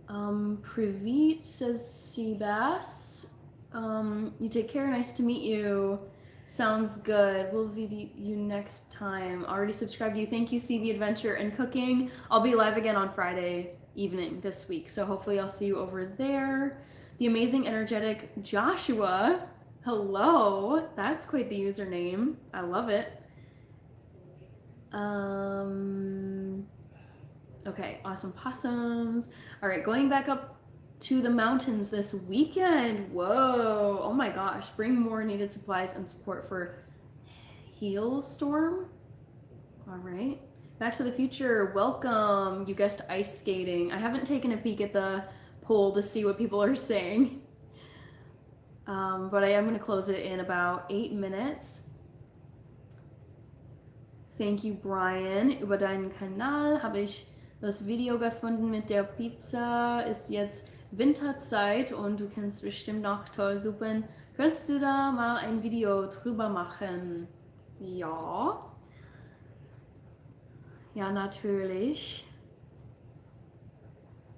Privit says Seabass. You take care. Nice to meet you. Sounds good. We'll video you next time. Already subscribed to you. Thank you, See the Adventure and Cooking. I'll be live again on Friday evening this week, so hopefully I'll see you over there. The amazing, energetic Joshua. Hello. That's quite the username. I love it. Okay, awesome possums. All right, going back up to the mountains this weekend. Whoa, oh my gosh, bring more needed supplies and support for Hailstorm. All right, Back to the Future, welcome. You guessed ice skating. I haven't taken a peek at the poll to see what people are saying, but I am going to close it in about 8 minutes. Thank you, Brian. Über deinen Kanal habe ich das Video gefunden mit der Pizza. Ist jetzt Winterzeit und du kennst bestimmt noch toll Suppen. Könntest du da mal ein Video drüber machen? Ja. Ja, natürlich.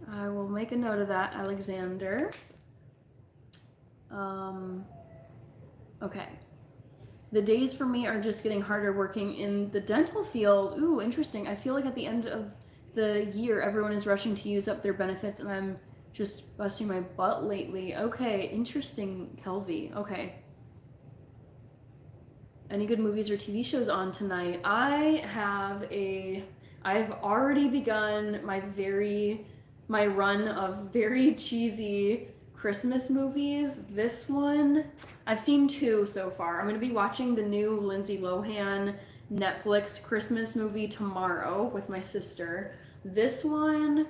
I will make a note of that, Alexander. Okay. The days for me are just getting harder working in the dental field. Ooh, interesting. I feel like at the end of the year, everyone is rushing to use up their benefits, and I'm just busting my butt lately. Okay, interesting, Kelvy. Okay. Any good movies or TV shows on tonight? I've already begun my run of very cheesy Christmas movies. This one, I've seen 2 so far. I'm going to be watching the new Lindsay Lohan Netflix Christmas movie tomorrow with my sister. This one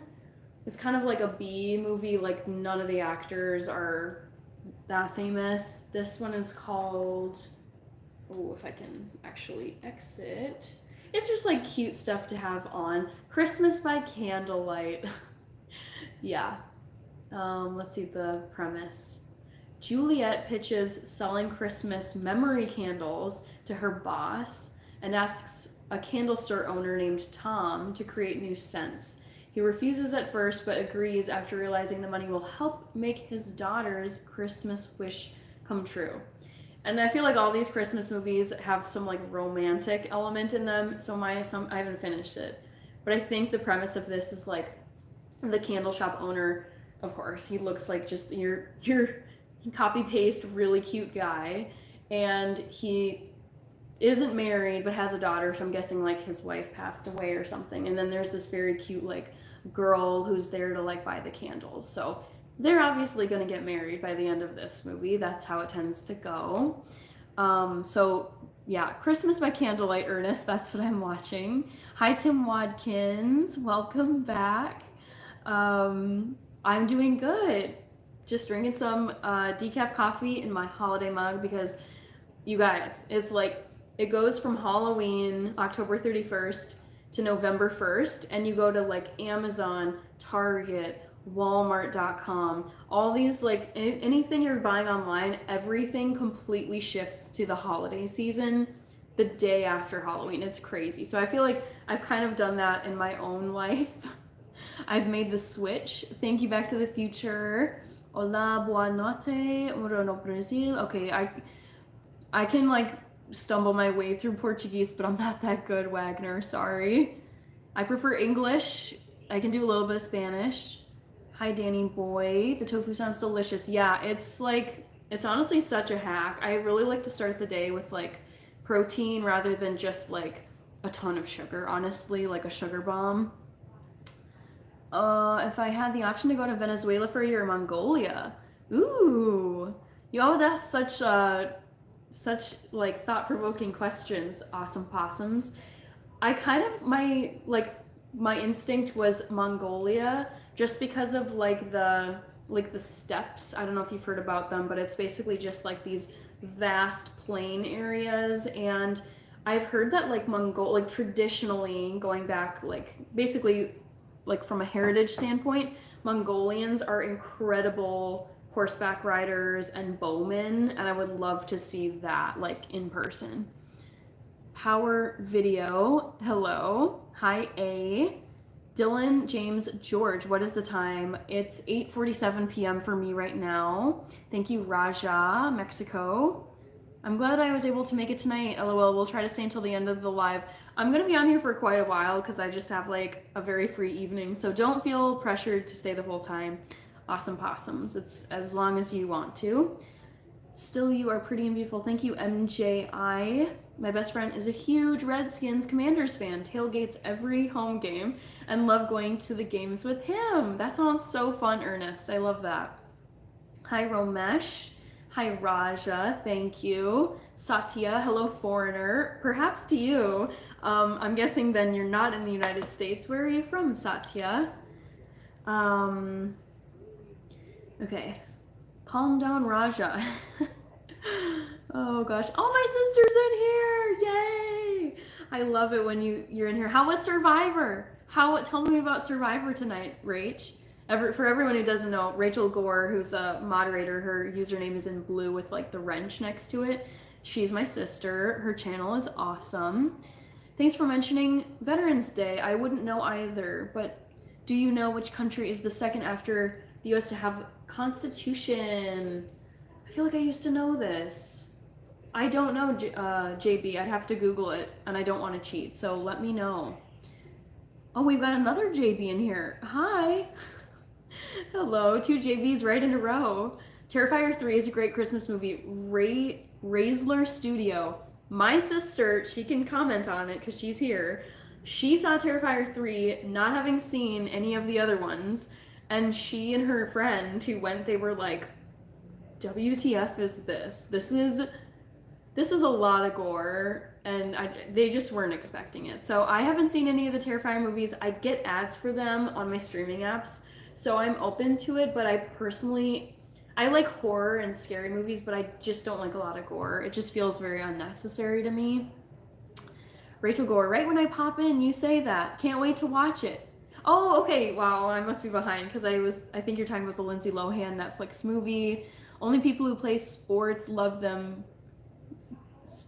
is kind of like a B movie, like none of the actors are that famous. This one is called, oh, if I can actually exit. It's just like cute stuff to have on. Christmas by Candlelight. Yeah. Let's see the premise. Juliet pitches selling Christmas memory candles to her boss and asks a candle store owner named Tom to create new scents. He refuses at first, but agrees after realizing the money will help make his daughter's Christmas wish come true. And I feel like all these Christmas movies have some like romantic element in them, so I haven't finished it. But I think the premise of this is like the candle shop owner, of course, he looks like just your copy paste really cute guy, and he isn't married but has a daughter, so I'm guessing like his wife passed away or something. And then there's this very cute like girl who's there to like buy the candles. So they're obviously going to get married by the end of this movie. That's how it tends to go. So yeah, Christmas by Candlelight, Ernest, that's what I'm watching. Hi, Tim Wadkins. Welcome back. I'm doing good. Just drinking some decaf coffee in my holiday mug because, you guys, it's like, it goes from Halloween, October 31st to November 1st, and you go to like Amazon, Target, Walmart.com, all these like anything you're buying online, everything completely shifts to the holiday season the day after Halloween. It's crazy. So I feel like I've kind of done that in my own life. I've made the switch. Thank you, Back to the Future. Olá, boa noite. Moro no Brasil. Okay, I can like stumble my way through Portuguese, but I'm not that good, Wagner. Sorry. I prefer English. I can do a little bit of Spanish. Hi, Danny boy. The tofu sounds delicious. Yeah, it's like It's honestly such a hack. I really like to start the day with like protein rather than just like a ton of sugar, honestly, like a sugar bomb. If I had the option to go to Venezuela for a year or Mongolia. Ooh. You always ask such like thought-provoking questions, awesome possums. I kind of my instinct was Mongolia just because of like the steppes. I don't know if you've heard about them, but it's basically just like these vast plain areas. And I've heard that like traditionally going back like basically like from a heritage standpoint, Mongolians are incredible horseback riders and bowmen, and I would love to see that like in person. Power Video, hello. Hi, A. Dylan, James, George, what is the time? It's 8:47 p.m. for me right now. Thank you, Raja, Mexico. I'm glad I was able to make it tonight. LOL, we'll try to stay until the end of the live. I'm gonna be on here for quite a while because I just have like a very free evening, so don't feel pressured to stay the whole time. Awesome possums. It's as long as you want to. Still, you are pretty and beautiful. Thank you, MJI. My best friend is a huge Redskins Commanders fan, tailgates every home game, and love going to the games with him. That sounds so fun, Ernest. I love that. Hi, Romesh. Hi, Raja. Thank you. Satya. Hello, foreigner. Perhaps to you. I'm guessing then you're not in the United States. Where are you from, Satya? Okay. Calm down, Raja. Oh gosh. Oh, my sister's in here! Yay! I love it when you're in here. How was Survivor? Tell me about Survivor tonight, Rach. For everyone who doesn't know, Rachel Gore, who's a moderator, her username is in blue with like the wrench next to it. She's my sister. Her channel is awesome. Thanks for mentioning Veterans Day. I wouldn't know either, but do you know which country is the second after the US to have Constitution? I feel like I used to know this. I don't know, JB. I'd have to Google it, and I don't want to cheat, so let me know. Oh, we've got another JB in here. Hi. Hello, 2 JBs right in a row. Terrifier 3 is a great Christmas movie. Raisler Studio. My sister, she can comment on it because she's here. She saw Terrifier 3, not having seen any of the other ones, and she and her friend who went, they were like, WTF is this? This is a lot of gore, and they just weren't expecting it. So I haven't seen any of the Terrifier movies. I get ads for them on my streaming apps, so I'm open to it, but I like horror and scary movies, but I just don't like a lot of gore. It just feels very unnecessary to me. Rachel Gore, right when I pop in, you say that. Can't wait to watch it. Oh, okay. Wow, I must be behind because I think you're talking about the Lindsay Lohan Netflix movie. Only people who play sports love them.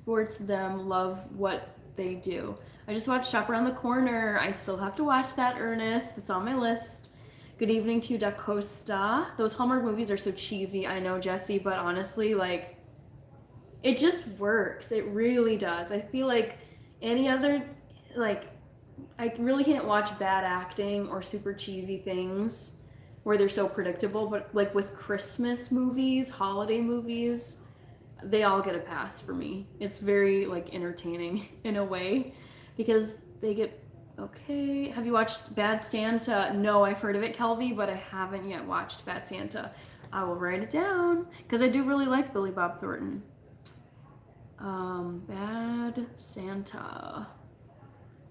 Love what they do. I just watched Shop Around the Corner. I still have to watch that, Ernest. It's on my list. Good evening to Da Costa. Those Hallmark movies are so cheesy, I know, Jesse, but honestly, like, it just works. It really does. I feel like any other, like, I really can't watch bad acting or super cheesy things where they're so predictable, but like with Christmas movies, holiday movies, they all get a pass for me. It's very like entertaining in a way because they get okay. Have you watched Bad Santa? No, I've heard of it, Kelvy, but I haven't yet watched Bad Santa. I will write it down because I do really like Billy Bob Thornton. Bad Santa.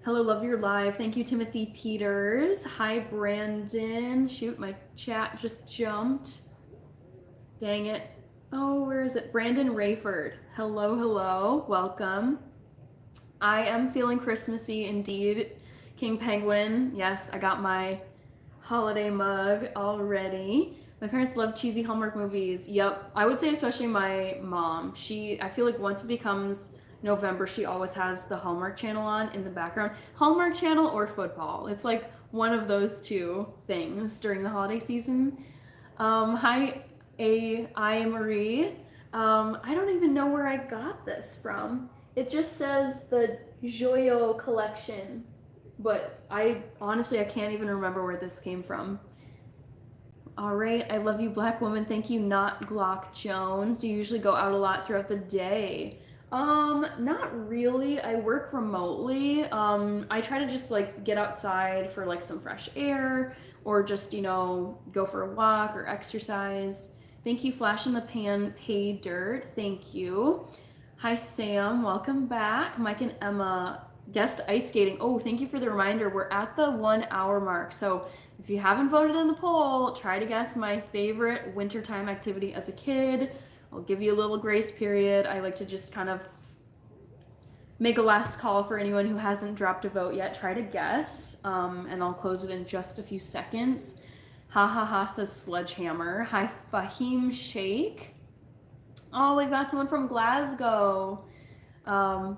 Hello, love your live. Thank you, Timothy Peters. Hi, Brandon. Shoot, my chat just jumped. Dang it. Oh, where is it? Brandon Rayford. Hello, hello. Welcome. I am feeling Christmassy indeed. King Penguin. Yes, I got my holiday mug already. My parents love cheesy Hallmark movies. Yep. I would say especially my mom. I feel like once it becomes November, she always has the Hallmark Channel on in the background. Hallmark Channel or football. It's like one of those two things during the holiday season. Hi, I Marie. I don't even know where I got this from. It just says the Joyo collection, but I honestly can't even remember where this came from. All right, I love you, Black woman. Thank you, not Glock Jones. Do you usually go out a lot throughout the day? Not really. I work remotely. I try to just like get outside for like some fresh air or just, go for a walk or exercise. Thank you, Flash in the Pan, Pay Dirt. Thank you. Hi, Sam. Welcome back. Mike and Emma, guest ice skating. Oh, thank you for the reminder. We're at the 1 hour mark. So if you haven't voted in the poll, try to guess my favorite wintertime activity as a kid. I'll give you a little grace period. I like to just kind of make a last call for anyone who hasn't dropped a vote yet. Try to guess, and I'll close it in just a few seconds. Ha ha ha says Sledgehammer. Hi, Fahim Sheikh. Oh, we've got someone from Glasgow.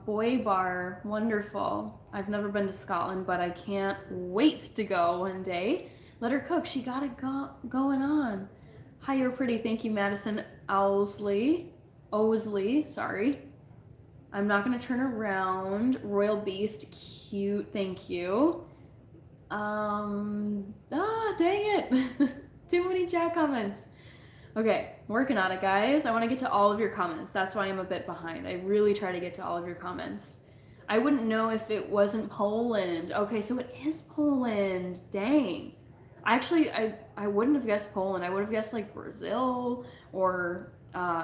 Boy Bar, wonderful. I've never been to Scotland, but I can't wait to go one day. Let her cook. She got it going on. Hi, you're pretty. Thank you, Madison Owsley. Sorry. I'm not going to turn around. Royal Beast, cute. Thank you. Dang it. Too many chat comments. Okay, working on it, guys. I want to get to all of your comments. That's why I'm a bit behind. I really try to get to all of your comments. I wouldn't know if it wasn't Poland. Okay, so it is Poland. Dang. I wouldn't have guessed Poland. I would have guessed like Brazil or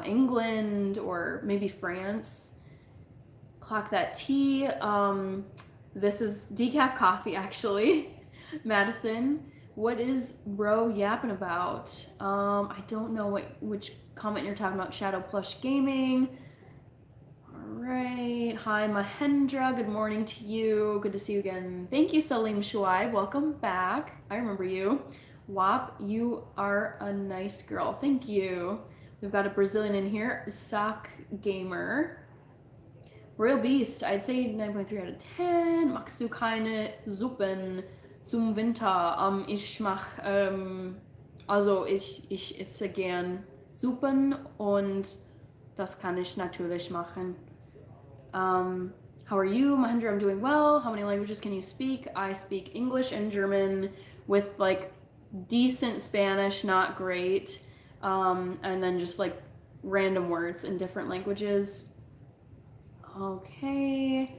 England or maybe France. Clock that tea. This is decaf coffee, actually. Madison. What is bro yapping about? I don't know which comment you're talking about. Shadow Plush Gaming. All right. Hi, Mahendra. Good morning to you. Good to see you again. Thank you, Salim Shuaib. Welcome back. I remember you. Wap, you are a nice girl. Thank you. We've got a Brazilian in here. Sock Gamer. Royal Beast. I'd say 9.3 out of 10. Magst du keine Suppen zum Winter? Ich esse gern Suppen und das kann ich natürlich machen. How are you? Mahendra, I'm doing well. How many languages can you speak? I speak English and German with like decent Spanish, not great. And then just like random words in different languages. Okay.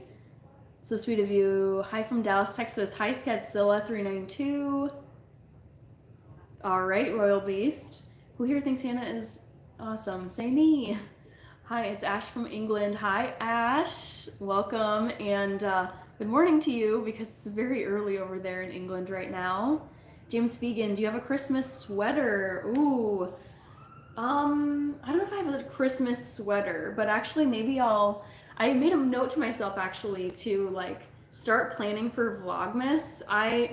So sweet of you. Hi from Dallas, Texas. Hi, Scatzilla392. All right, Royal Beast. Who here thinks Hannah is awesome? Say me. Hi, it's Ash from England. Hi, Ash. Welcome and good morning to you because it's very early over there in England right now. James Vegan, do you have a Christmas sweater? Ooh. I don't know if I have a Christmas sweater, but actually maybe I made a note to myself actually to like start planning for Vlogmas.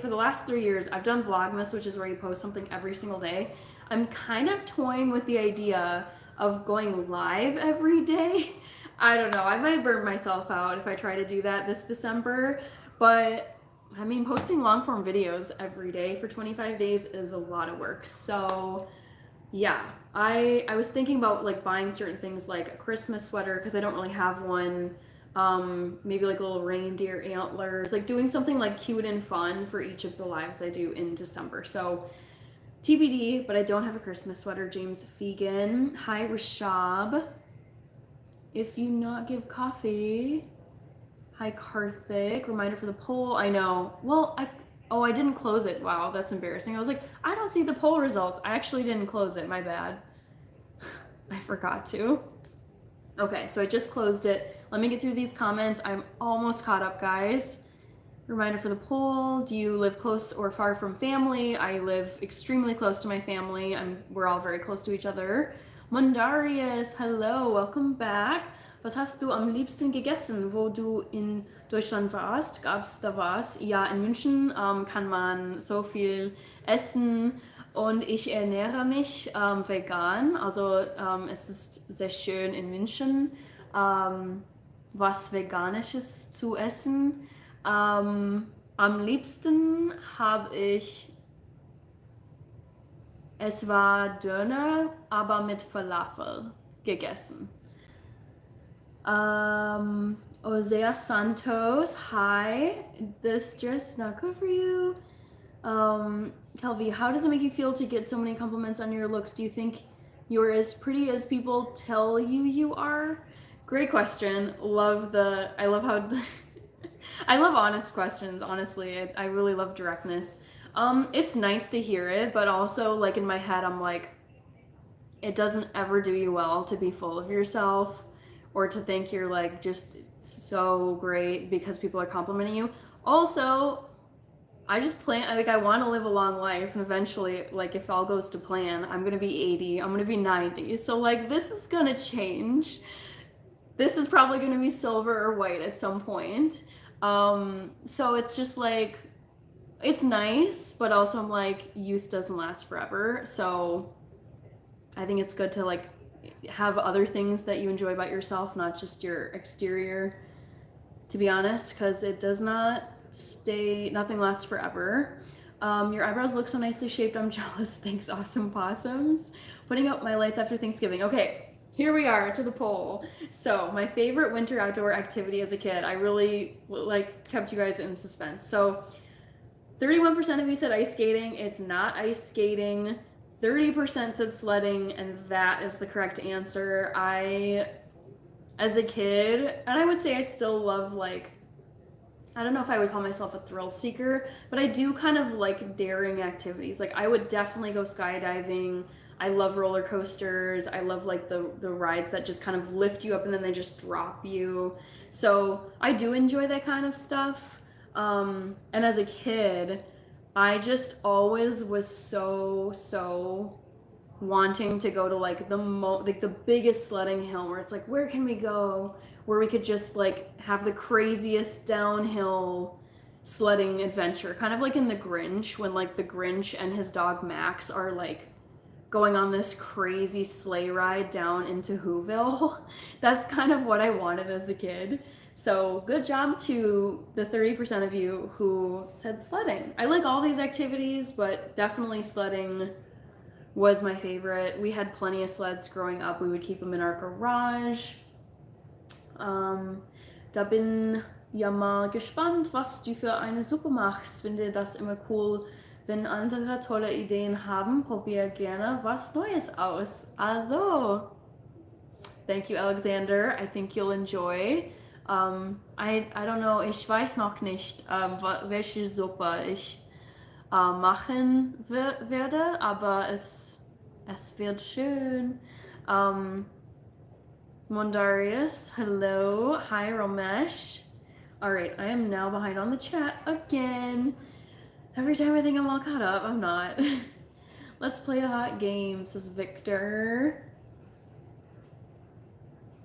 For the last 3 years, I've done Vlogmas, which is where you post something every single day. I'm kind of toying with the idea of going live every day. I don't know, I might burn myself out if I try to do that this December, but I mean, posting long form videos every day for 25 days is a lot of work. So yeah, I was thinking about like buying certain things like a Christmas sweater because I don't really have one. Maybe like little reindeer antlers, like doing something like cute and fun for each of the lives I do in December. So TBD, but I don't have a Christmas sweater. James Fegan. Hi, Rashab. If you not give coffee. Hi, Karthik. Reminder for the poll. I know. Well, I didn't close it. Wow, that's embarrassing. I was like, I don't see the poll results. I actually didn't close it. My bad. I forgot to. Okay, so I just closed it. Let me get through these comments. I'm almost caught up, guys. Reminder for the poll. Do you live close or far from family? I live extremely close to my family. We're all very close to each other. Mondarius, hello, welcome back. Was hast du am liebsten gegessen, wo du in Deutschland warst? Gab's da was? Ja, in München kann man so viel essen und ich ernähre mich vegan. Also es ist sehr schön in München was Veganisches zu essen. Am liebsten habe ich, es war Döner, aber mit Falafel gegessen. Osea Santos, hi, this dress is not good for you. Kelvy, how does it make you feel to get so many compliments on your looks? Do you think you're as pretty as people tell you are? Great question. I love how, I love honest questions, honestly. I really love directness. It's nice to hear it, but also, like, in my head, I'm like, it doesn't ever do you well to be full of yourself or to think you're, like, just so great because people are complimenting you. Also, I just plan, like, I want to live a long life, and eventually, like, if all goes to plan, I'm gonna be 80, I'm gonna be 90. So, like, this is gonna change. This is probably gonna be silver or white at some point. So it's just like, it's nice, but also I'm like, youth doesn't last forever. So I think it's good to, like, have other things that you enjoy about yourself, not just your exterior, to be honest, because it does not stay, nothing lasts forever. Your eyebrows look so nicely shaped. I'm jealous. Thanks, awesome possums. Putting up my lights after Thanksgiving. Okay, here we are to the poll. So my favorite winter outdoor activity as a kid, I really, like, kept you guys in suspense. So 31% of you said ice skating. It's not ice skating. 30% said sledding, and that is the correct answer. As a kid, and I would say I still love, like, I don't know if I would call myself a thrill seeker, but I do kind of like daring activities. Like, I would definitely go skydiving. I love roller coasters. I love, like, the rides that just kind of lift you up and then they just drop you. So I do enjoy that kind of stuff. And as a kid, I just always was so wanting to go to, like, the biggest sledding hill where it's like, where can we go where we could just, like, have the craziest downhill sledding adventure, kind of like in The Grinch, when, like, the Grinch and his dog Max are, like, going on this crazy sleigh ride down into Whoville. That's kind of what I wanted as a kid. So good job to the 30% of you who said sledding. I like all these activities, but definitely sledding was my favorite. We had plenty of sleds growing up. We would keep them in our garage. Da bin ja mal gespannt, was du für eine Suppe machst. Finde das immer cool. Wenn andere tolle Ideen haben, probier gerne was Neues aus. Also, thank you, Alexander. I think you'll enjoy. I don't know, ich weiß noch nicht, welche Suppe ich machen werde, aber es wird schön. Mondarius, hello. Hi, Ramesh. All right, I am now behind on the chat again. Every time I think I'm all caught up, I'm not. Let's play a hot game, says Victor.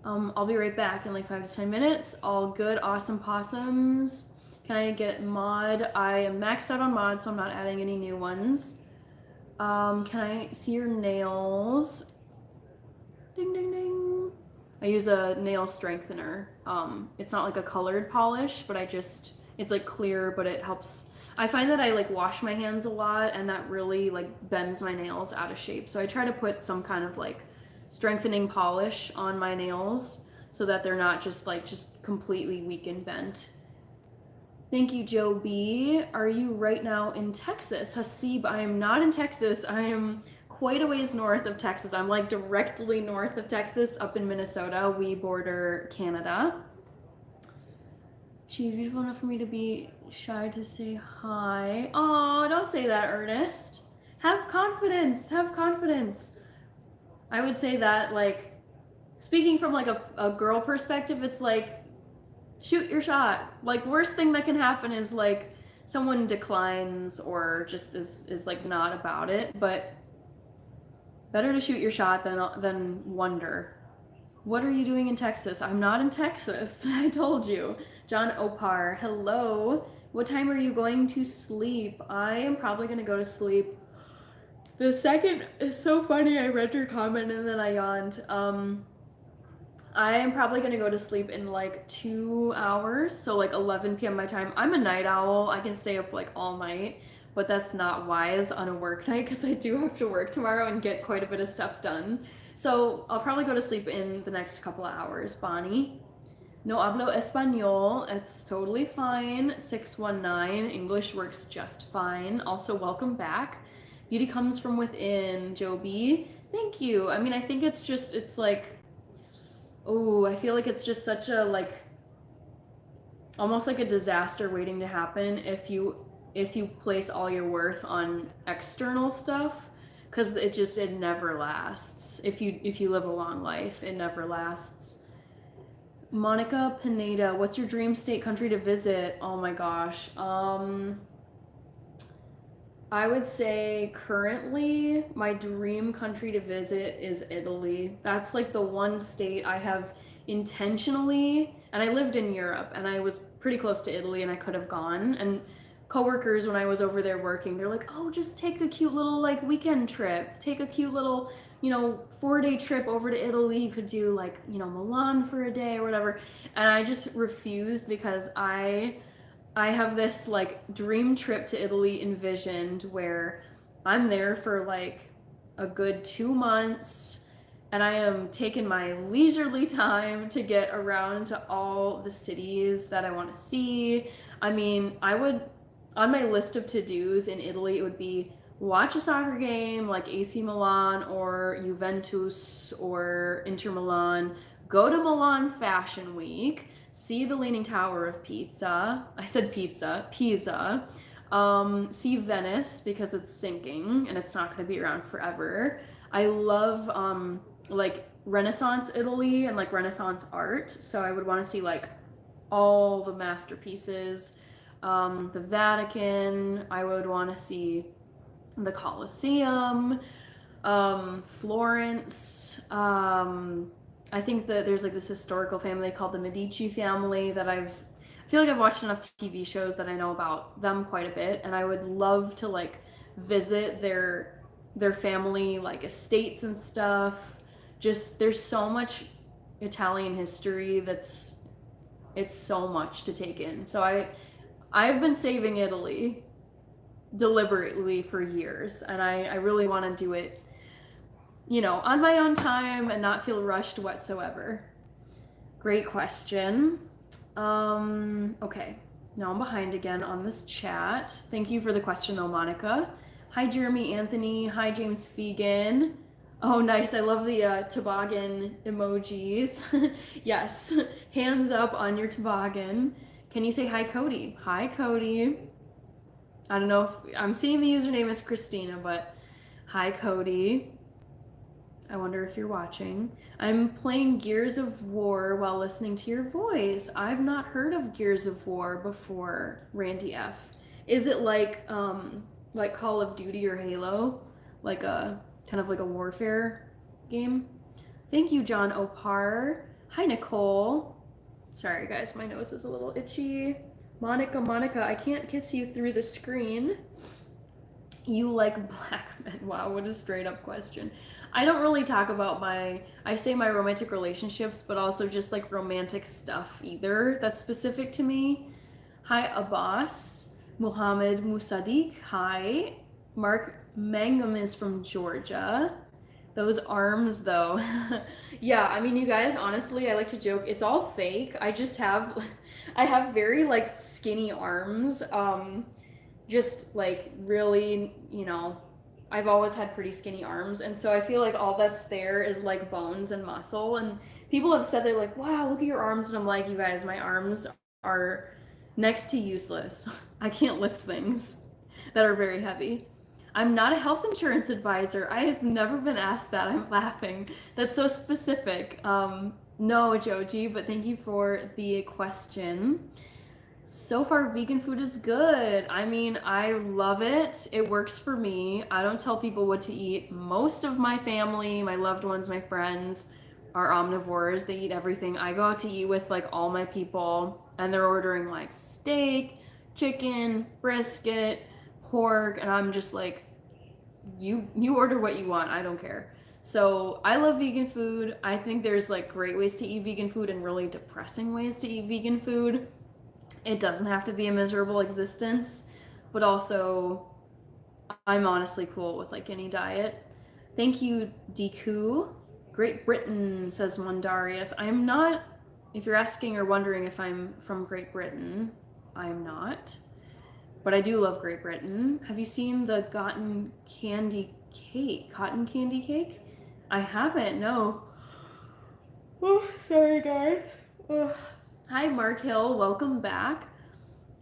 I'll be right back in like 5 to 10 minutes. All good, awesome possums. Can I get mod? I am maxed out on mod, so I'm not adding any new ones. Can I see your nails? Ding, ding, ding. I use a nail strengthener. It's not like a colored polish, but it's like clear, but it helps. I find that I like wash my hands a lot, and that really like bends my nails out of shape. So I try to put some kind of like strengthening polish on my nails so that they're not just completely weak and bent. Thank you, Joe B. Are you right now in Texas? Hasib, I am not in Texas. I am quite a ways north of Texas. I'm like directly north of Texas, up in Minnesota. We border Canada. She's beautiful enough for me to be shy to say hi. Oh, don't say that, Ernest. Have confidence. Have confidence. I would say that, like, speaking from like a girl perspective, it's like, shoot your shot. Like, worst thing that can happen is like someone declines or just is like not about it, but better to shoot your shot than wonder. What are you doing in Texas? I'm not in Texas. I told you. John Opar, hello. What time are you going to sleep? I am probably going to go to sleep. The second, it's so funny, I read your comment and then I yawned. I am probably going to go to sleep in like 2 hours, so like 11 p.m. my time. I'm a night owl. I can stay up like all night, but that's not wise on a work night because I do have to work tomorrow and get quite a bit of stuff done. So I'll probably go to sleep in the next couple of hours. Bonnie. No hablo español. It's totally fine. 619. English works just fine. Also, welcome back. Beauty comes from within, Joby. Thank you. I mean, I think it's just, it's like, oh, I feel like it's just such a, like, almost like a disaster waiting to happen if you place all your worth on external stuff, because it never lasts. If you live a long life, it never lasts. Monica Pineda, what's your dream state country to visit? Oh my gosh. I would say currently my dream country to visit is Italy. That's like the one state I have intentionally, and I lived in Europe and I was pretty close to Italy and I could have gone. And coworkers when I was over there working, they're like, "Oh, just take a cute little like weekend trip. Take a cute little, 4-day trip over to Italy. You could do like, Milan for a day or whatever." And I just refused because I have this like dream trip to Italy envisioned where I'm there for like a good 2 months and I am taking my leisurely time to get around to all the cities that I want to see. I mean, on my list of to-dos in Italy, it would be watch a soccer game like AC Milan or Juventus or Inter Milan, go to Milan Fashion Week, see the Leaning Tower of Pizza. I said pizza, Pisa. See Venice because it's sinking and it's not going to be around forever. I love like Renaissance Italy and like Renaissance art, so I would want to see like all the masterpieces. The Vatican. I would want to see the Colosseum, Florence. I think that there's like this historical family called the Medici family that I feel like I've watched enough TV shows that I know about them quite a bit, and I would love to like visit their family like estates and stuff. Just there's so much Italian history it's so much to take in. So I've been saving Italy deliberately for years, and I really want to do it, on my own time and not feel rushed whatsoever. Great question. Okay, now I'm behind again on this chat. Thank you for the question though, Monica. Hi, Jeremy Anthony. Hi, James Fegan. Oh, nice. I love the toboggan emojis. Yes, hands up on your toboggan. Can you say hi, Cody? Hi, Cody. I don't know if I'm seeing the username as Christina, but hi, Cody. I wonder if you're watching. I'm playing Gears of War while listening to your voice. I've not heard of Gears of War before, Randy F. Is it like Call of Duty or Halo? Like a kind of like a warfare game? Thank you, John Opar. Hi, Nicole. Sorry, guys, my nose is a little itchy. Monica, I can't kiss you through the screen. You like black men? Wow, what a straight up question. I don't really talk about I say my romantic relationships, but also just like romantic stuff either that's specific to me. Hi, Abbas. Muhammad Musadik. Hi. Mark Mangum is from Georgia. Those arms though. Yeah, I mean, you guys, honestly, I like to joke, it's all fake. I have very like skinny arms. Just like really, I've always had pretty skinny arms, and so I feel like all that's there is like bones and muscle. And people have said, they're like, "Wow, look at your arms," and I'm like, you guys, my arms are next to useless. I can't lift things that are very heavy. I'm not a health insurance advisor. I have never been asked that. I'm laughing. That's so specific. No, Joji, but thank you for the question. So far, vegan food is good. I mean, I love it. It works for me. I don't tell people what to eat. Most of my family, my loved ones, my friends are omnivores. They eat everything. I go out to eat with like all my people, and they're ordering like steak, chicken, brisket, pork, and I'm just like, you order what you want. I don't care. So I love vegan food. I think there's like great ways to eat vegan food and really depressing ways to eat vegan food. It doesn't have to be a miserable existence, but also I'm honestly cool with like any diet. Thank you, Deku. Great Britain, says Mondarius. I'm not If you're asking or wondering if I'm from Great Britain, I'm not. But I do love Great Britain. Have you seen the cotton candy cake? Cotton candy cake? I haven't, no. Oh, sorry guys. Ugh. Hi Mark Hill, welcome back.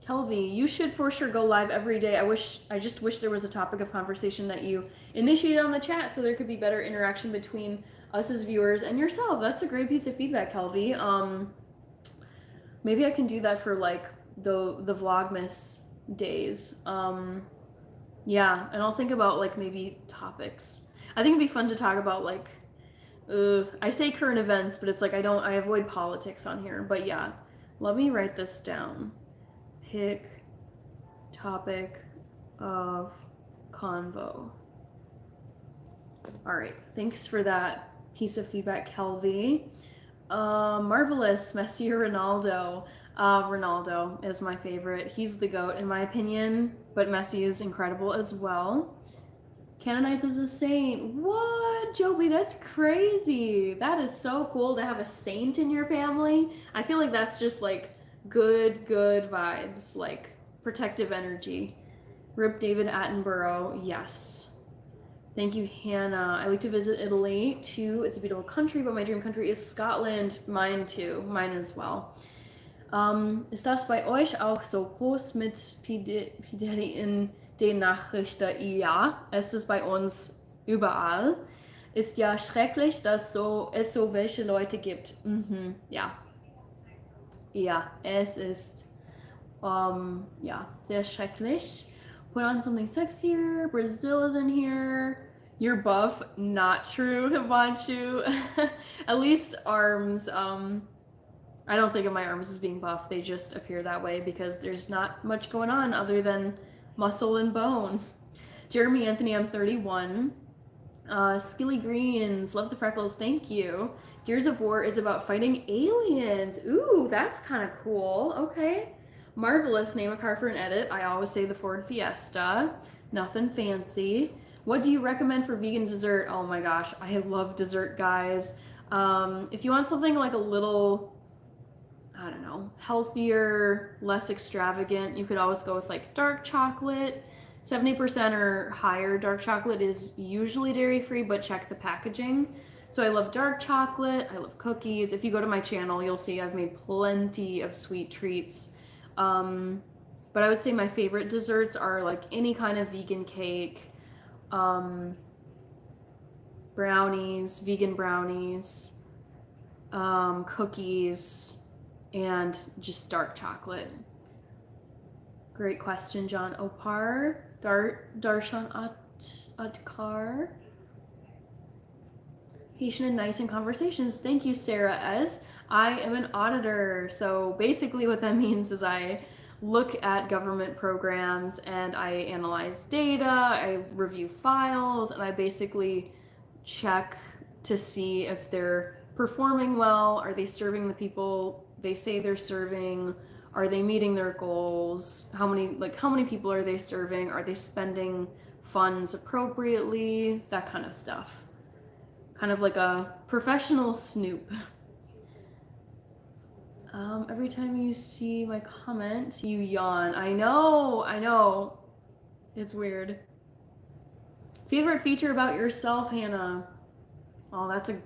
Kelvy, you should for sure go live every day. I just wish there was a topic of conversation that you initiated on the chat so there could be better interaction between us as viewers and yourself. That's a great piece of feedback, Kelvy. Maybe I can do that for like the Vlogmas days. Yeah, and I'll think about like maybe topics. I think it'd be fun to talk about like I say current events, but it's like I avoid politics on here. But yeah, let me write this down. Pick topic of convo. All right, thanks for that piece of feedback, Kelvy. Marvelous, Messi or Ronaldo? Ronaldo is my favorite. He's the GOAT in my opinion, but Messi is incredible as well. Canonized as a saint. What? Joby, that's crazy. That is so cool to have a saint in your family. I feel like that's just like good vibes, like protective energy. Rip David Attenborough, yes. Thank you, Hannah. I like to visit Italy too. It's a beautiful country, but my dream country is Scotland. Mine too. Mine as well. Ist das bei euch auch so groß mit Pideri in den Nachrichten? Ja, es ist bei uns überall. Ist ja schrecklich, dass es so welche Leute gibt. Mhm, ja. Ja, es ist ja, sehr schrecklich. Put on something sexier. Brazil is in here. You're buff. Not true, Hibanshu. At least arms. I don't think of my arms as being buff. They just appear that way because there's not much going on other than muscle and bone. Jeremy Anthony, I'm 31. Skilly Greens, love the freckles, thank you. Gears of War is about fighting aliens. Ooh, that's kind of cool. Okay. Marvelous, name a car for an edit. I always say the Ford Fiesta. Nothing fancy. What do you recommend for vegan dessert? Oh my gosh, I love dessert, guys. If you want something like a little, I don't know, healthier, less extravagant, you could always go with like dark chocolate. 70% or higher dark chocolate is usually dairy-free, but check the packaging. So I love dark chocolate, I love cookies. If you go to my channel, you'll see I've made plenty of sweet treats. But I would say my favorite desserts are like any kind of vegan cake, brownies, vegan brownies, cookies, and just dark chocolate. Great question, John Opar. Darshan Atkar. Patient and nice in conversations. Thank you, Sarah S. I am an auditor. So basically what that means is I look at government programs and I analyze data, I review files, and I basically check to see if they're performing well. Are they serving the people they say they're serving? Are they meeting their goals? How many people are they serving? Are they spending funds appropriately? That kind of stuff. Kind of like a professional snoop. Every time you see my comment, you yawn. I know. It's weird. Favorite feature about yourself, Hannah? Oh, that's a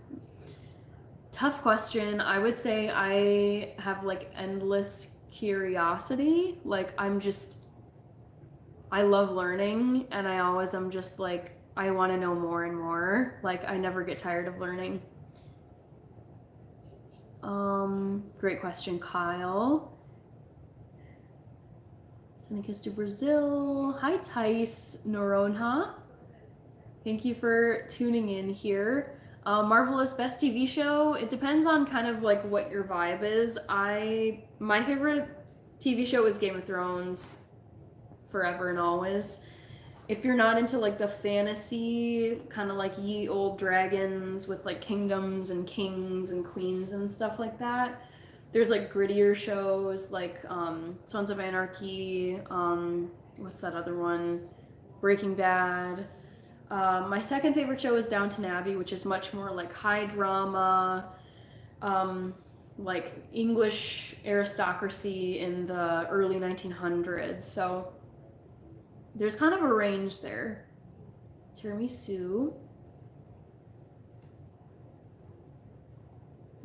tough question. I would say I have like endless curiosity. Like I love learning, and I always am just like, I want to know more and more. Like I never get tired of learning. Great question, Kyle. Send a kiss to Brazil. Hi, Thais Noronha. Thank you for tuning in here. Marvelous best TV show. It depends on kind of like what your vibe is. My favorite TV show is Game of Thrones, forever and always. If you're not into like the fantasy, kind of like ye old dragons with like kingdoms and kings and queens and stuff like that, there's like grittier shows like Sons of Anarchy, what's that other one? Breaking Bad. My second favorite show is Downton Abbey, which is much more like high drama, like English aristocracy in the early 1900s. So there's kind of a range there. Tiramisu.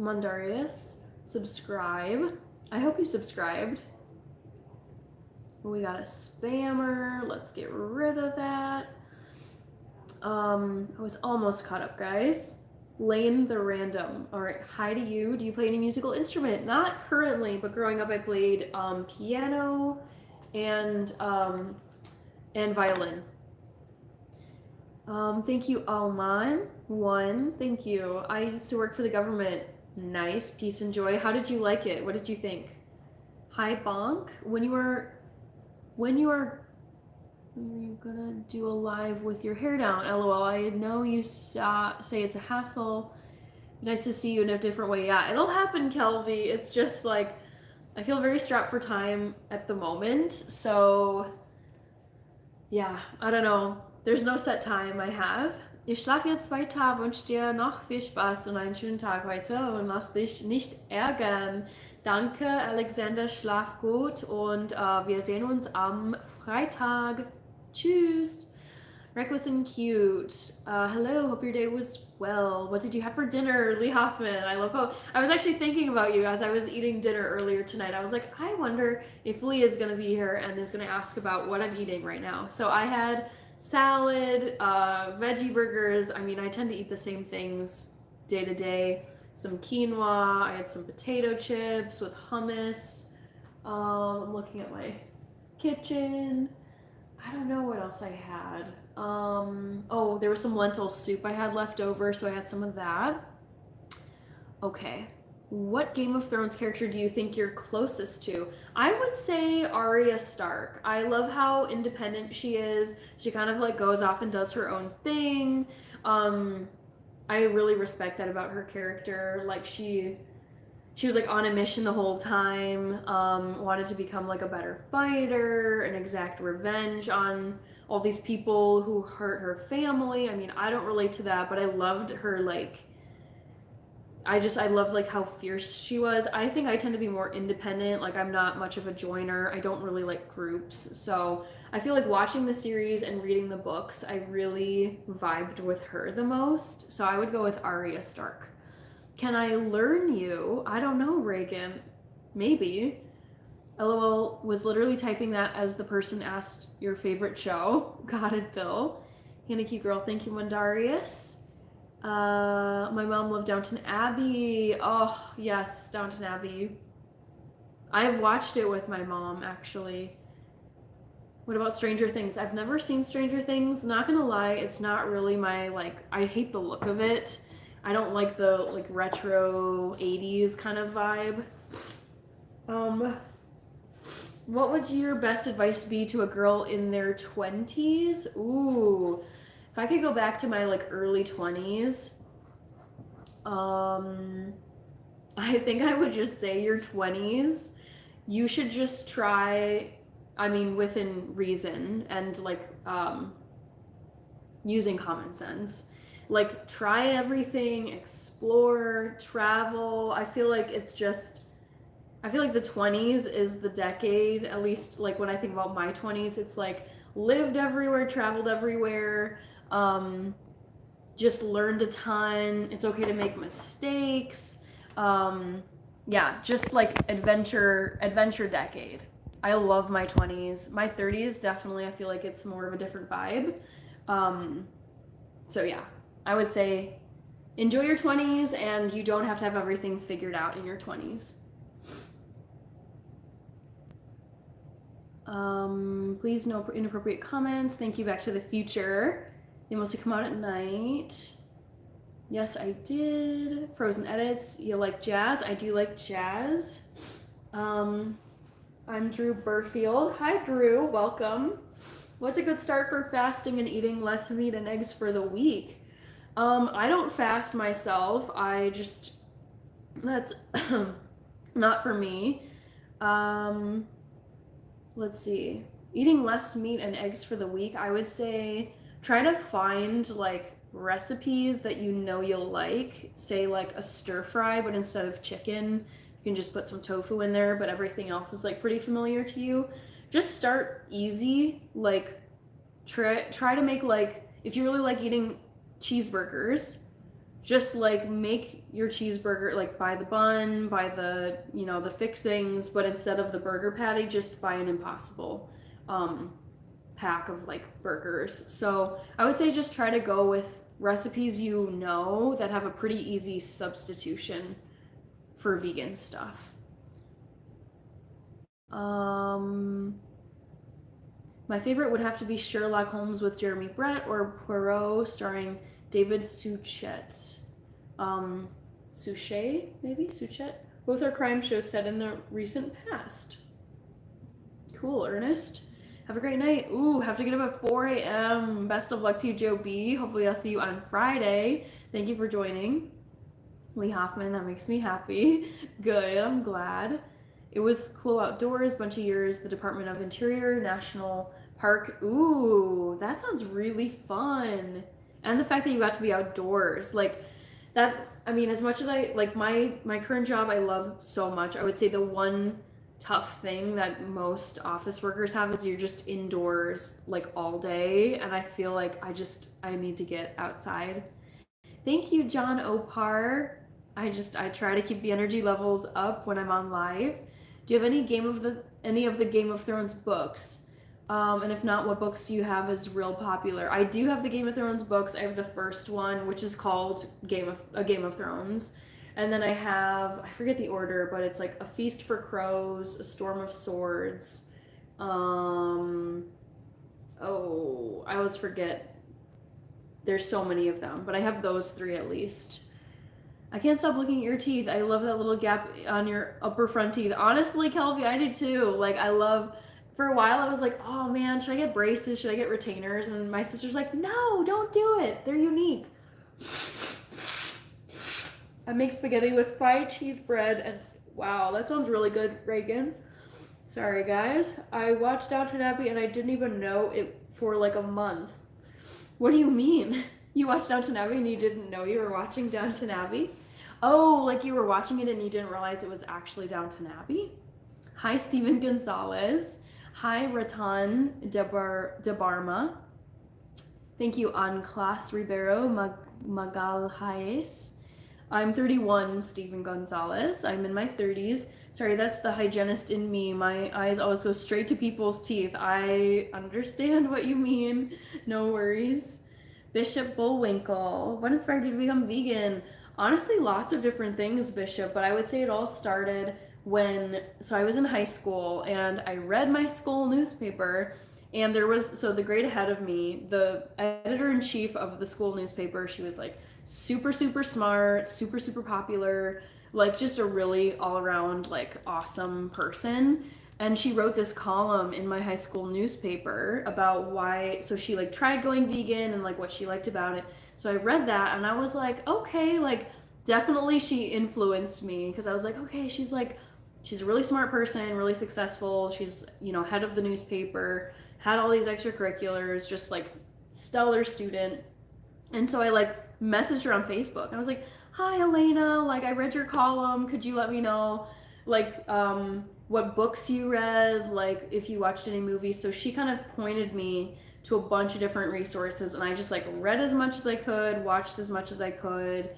Mondarius, subscribe. I hope you subscribed. We got a spammer. Let's get rid of that. I was almost caught up, guys. Lane the Random. All right, hi to you. Do you play any musical instrument? Not currently, but growing up I played piano and violin. Thank you, Alman. One, thank you. I used to work for the government. Nice, peace and joy. How did you like it? What did you think? Hi, Bonk. When you are gonna do a live with your hair down? LOL. I know you say it's a hassle. Nice to see you in a different way. Yeah, it'll happen, Kelvy. It's just like I feel very strapped for time at the moment. So yeah, I don't know. There's no set time I have. Ich schlafe jetzt weiter, wünsche dir noch viel Spaß und einen schönen Tag heute und lass dich nicht ärgern. Danke, Alexander, schlaf gut und wir sehen uns am Freitag. Tschüss. Reckless and cute. Hello, hope your day was well. What did you have for dinner, Lee Hoffman? I love how I was actually thinking about you as I was eating dinner earlier tonight. I was like, I wonder if Lee is gonna be here and is gonna ask about what I'm eating right now. So I had salad, veggie burgers. I mean, I tend to eat the same things day to day. Some quinoa. I had some potato chips with hummus. I'm looking at my kitchen. I don't know what else I had. Oh, there was some lentil soup I had left over, so I had some of that. Okay. What Game of Thrones character do you think you're closest to? I would say Arya Stark. I love how independent she is. She kind of like goes off and does her own thing. I really respect that about her character. Like she was like on a mission the whole time, wanted to become like a better fighter and exact revenge on all these people who hurt her family. I mean, I don't relate to that, but I loved her like I loved like how fierce she was. I think I tend to be more independent. Like I'm not much of a joiner. I don't really like groups. So I feel like watching the series and reading the books, I really vibed with her the most. So I would go with Arya Stark. Can I learn you? I don't know, Reagan. Maybe. LOL was literally typing that as the person asked your favorite show. Got it, Bill. Hannah Girl, thank you, Mondarius. My mom loved Downton Abbey. Oh, yes, Downton Abbey. I've watched it with my mom, actually. What about Stranger Things? I've never seen Stranger Things. Not gonna lie, it's not really my, like, I hate the look of it. I don't like the, like, retro 80s kind of vibe. What would your best advice be to a girl in their 20s? Ooh, if I could go back to my like early 20s, I think I would just say your 20s, you should just try, I mean, within reason and like using common sense. Like try everything, explore, travel. I feel like the 20s is the decade, at least like when I think about my 20s, it's like lived everywhere, traveled everywhere, just learned a ton. It's okay to make mistakes. Yeah, just like adventure decade. I love my 20s. My 30s, definitely, I feel like it's more of a different vibe. So yeah, I would say enjoy your 20s and you don't have to have everything figured out in your 20s. Please no inappropriate comments. Thank you, Back to the Future. They mostly come out at night. Yes, I did. Frozen edits. You like jazz? I do like jazz. I'm Drew Burfield. Hi, Drew. Welcome. What's a good start for fasting and eating less meat and eggs for the week? I don't fast myself. That's not for me. Let's see. Eating less meat and eggs for the week, I would say try to find like recipes that you know you'll like. Say like a stir fry, but instead of chicken, can just put some tofu in there, but everything else is like pretty familiar to you. Just start easy, like try to make, like, if you really like eating cheeseburgers, just like make your cheeseburger, like buy the bun, buy the, the fixings, but instead of the burger patty, just buy an Impossible pack of like burgers. So I would say just try to go with recipes that have a pretty easy substitution for vegan stuff. My favorite would have to be Sherlock Holmes with Jeremy Brett, or Poirot starring David Suchet. Suchet, maybe? Suchet? Both are crime shows set in the recent past. Cool, Ernest. Have a great night. Ooh, have to get up at 4 a.m. Best of luck to you, Joe B. Hopefully I'll see you on Friday. Thank you for joining. Lee Hoffman, that makes me happy. Good, I'm glad. It was cool outdoors, bunch of years, the Department of Interior, National Park. Ooh, that sounds really fun. And the fact that you got to be outdoors, like that, I mean, as much as I, like my current job, I love so much. I would say the one tough thing that most office workers have is you're just indoors like all day. And I feel like I need to get outside. Thank you, John Opar. I try to keep the energy levels up when I'm on live. Do you have any of the Game of Thrones books? And if not, what books do you have as real popular? I do have the Game of Thrones books. I have the first one, which is called Game of Thrones. And then I have, I forget the order, but it's like A Feast for Crows, A Storm of Swords. I always forget. There's so many of them, but I have those 3 at least. I can't stop looking at your teeth. I love that little gap on your upper front teeth. Honestly, Kelvy, I do too. Like, for a while I was like, oh man, should I get braces? Should I get retainers? And my sister's like, no, don't do it. They're unique. I make spaghetti with fried cheese bread and, wow, that sounds really good, Reagan. Sorry, guys. I watched Downton Abbey and I didn't even know it for like a month. What do you mean? You watched Downton Abbey and you didn't know you were watching Downton Abbey? Oh, like you were watching it and you didn't realize it was actually Downton Abbey? Hi, Steven Gonzalez. Hi, Ratan Debarma. Thank you, Anclas Ribeiro Magalhaes. I'm 31, Steven Gonzalez. I'm in my 30s. Sorry, that's the hygienist in me. My eyes always go straight to people's teeth. I understand what you mean. No worries. Bishop Bullwinkle. What inspired you to become vegan? Honestly, lots of different things, Bishop, but I would say it all started so I was in high school and I read my school newspaper, and the grade ahead of me, the editor-in-chief of the school newspaper, she was like super, super smart, super, super popular, like just a really all-around like awesome person. And she wrote this column in my high school newspaper about so she like tried going vegan and like what she liked about it. So I read that and I was like, okay, like definitely she influenced me, because I was like, okay, she's a really smart person, really successful. She's, head of the newspaper, had all these extracurriculars, just like stellar student. And so I like messaged her on Facebook. I was like, hi, Elena, like I read your column. Could you let me know like what books you read, like if you watched any movies? So she kind of pointed me to a bunch of different resources, and I just like read as much as I could, watched as much as I could,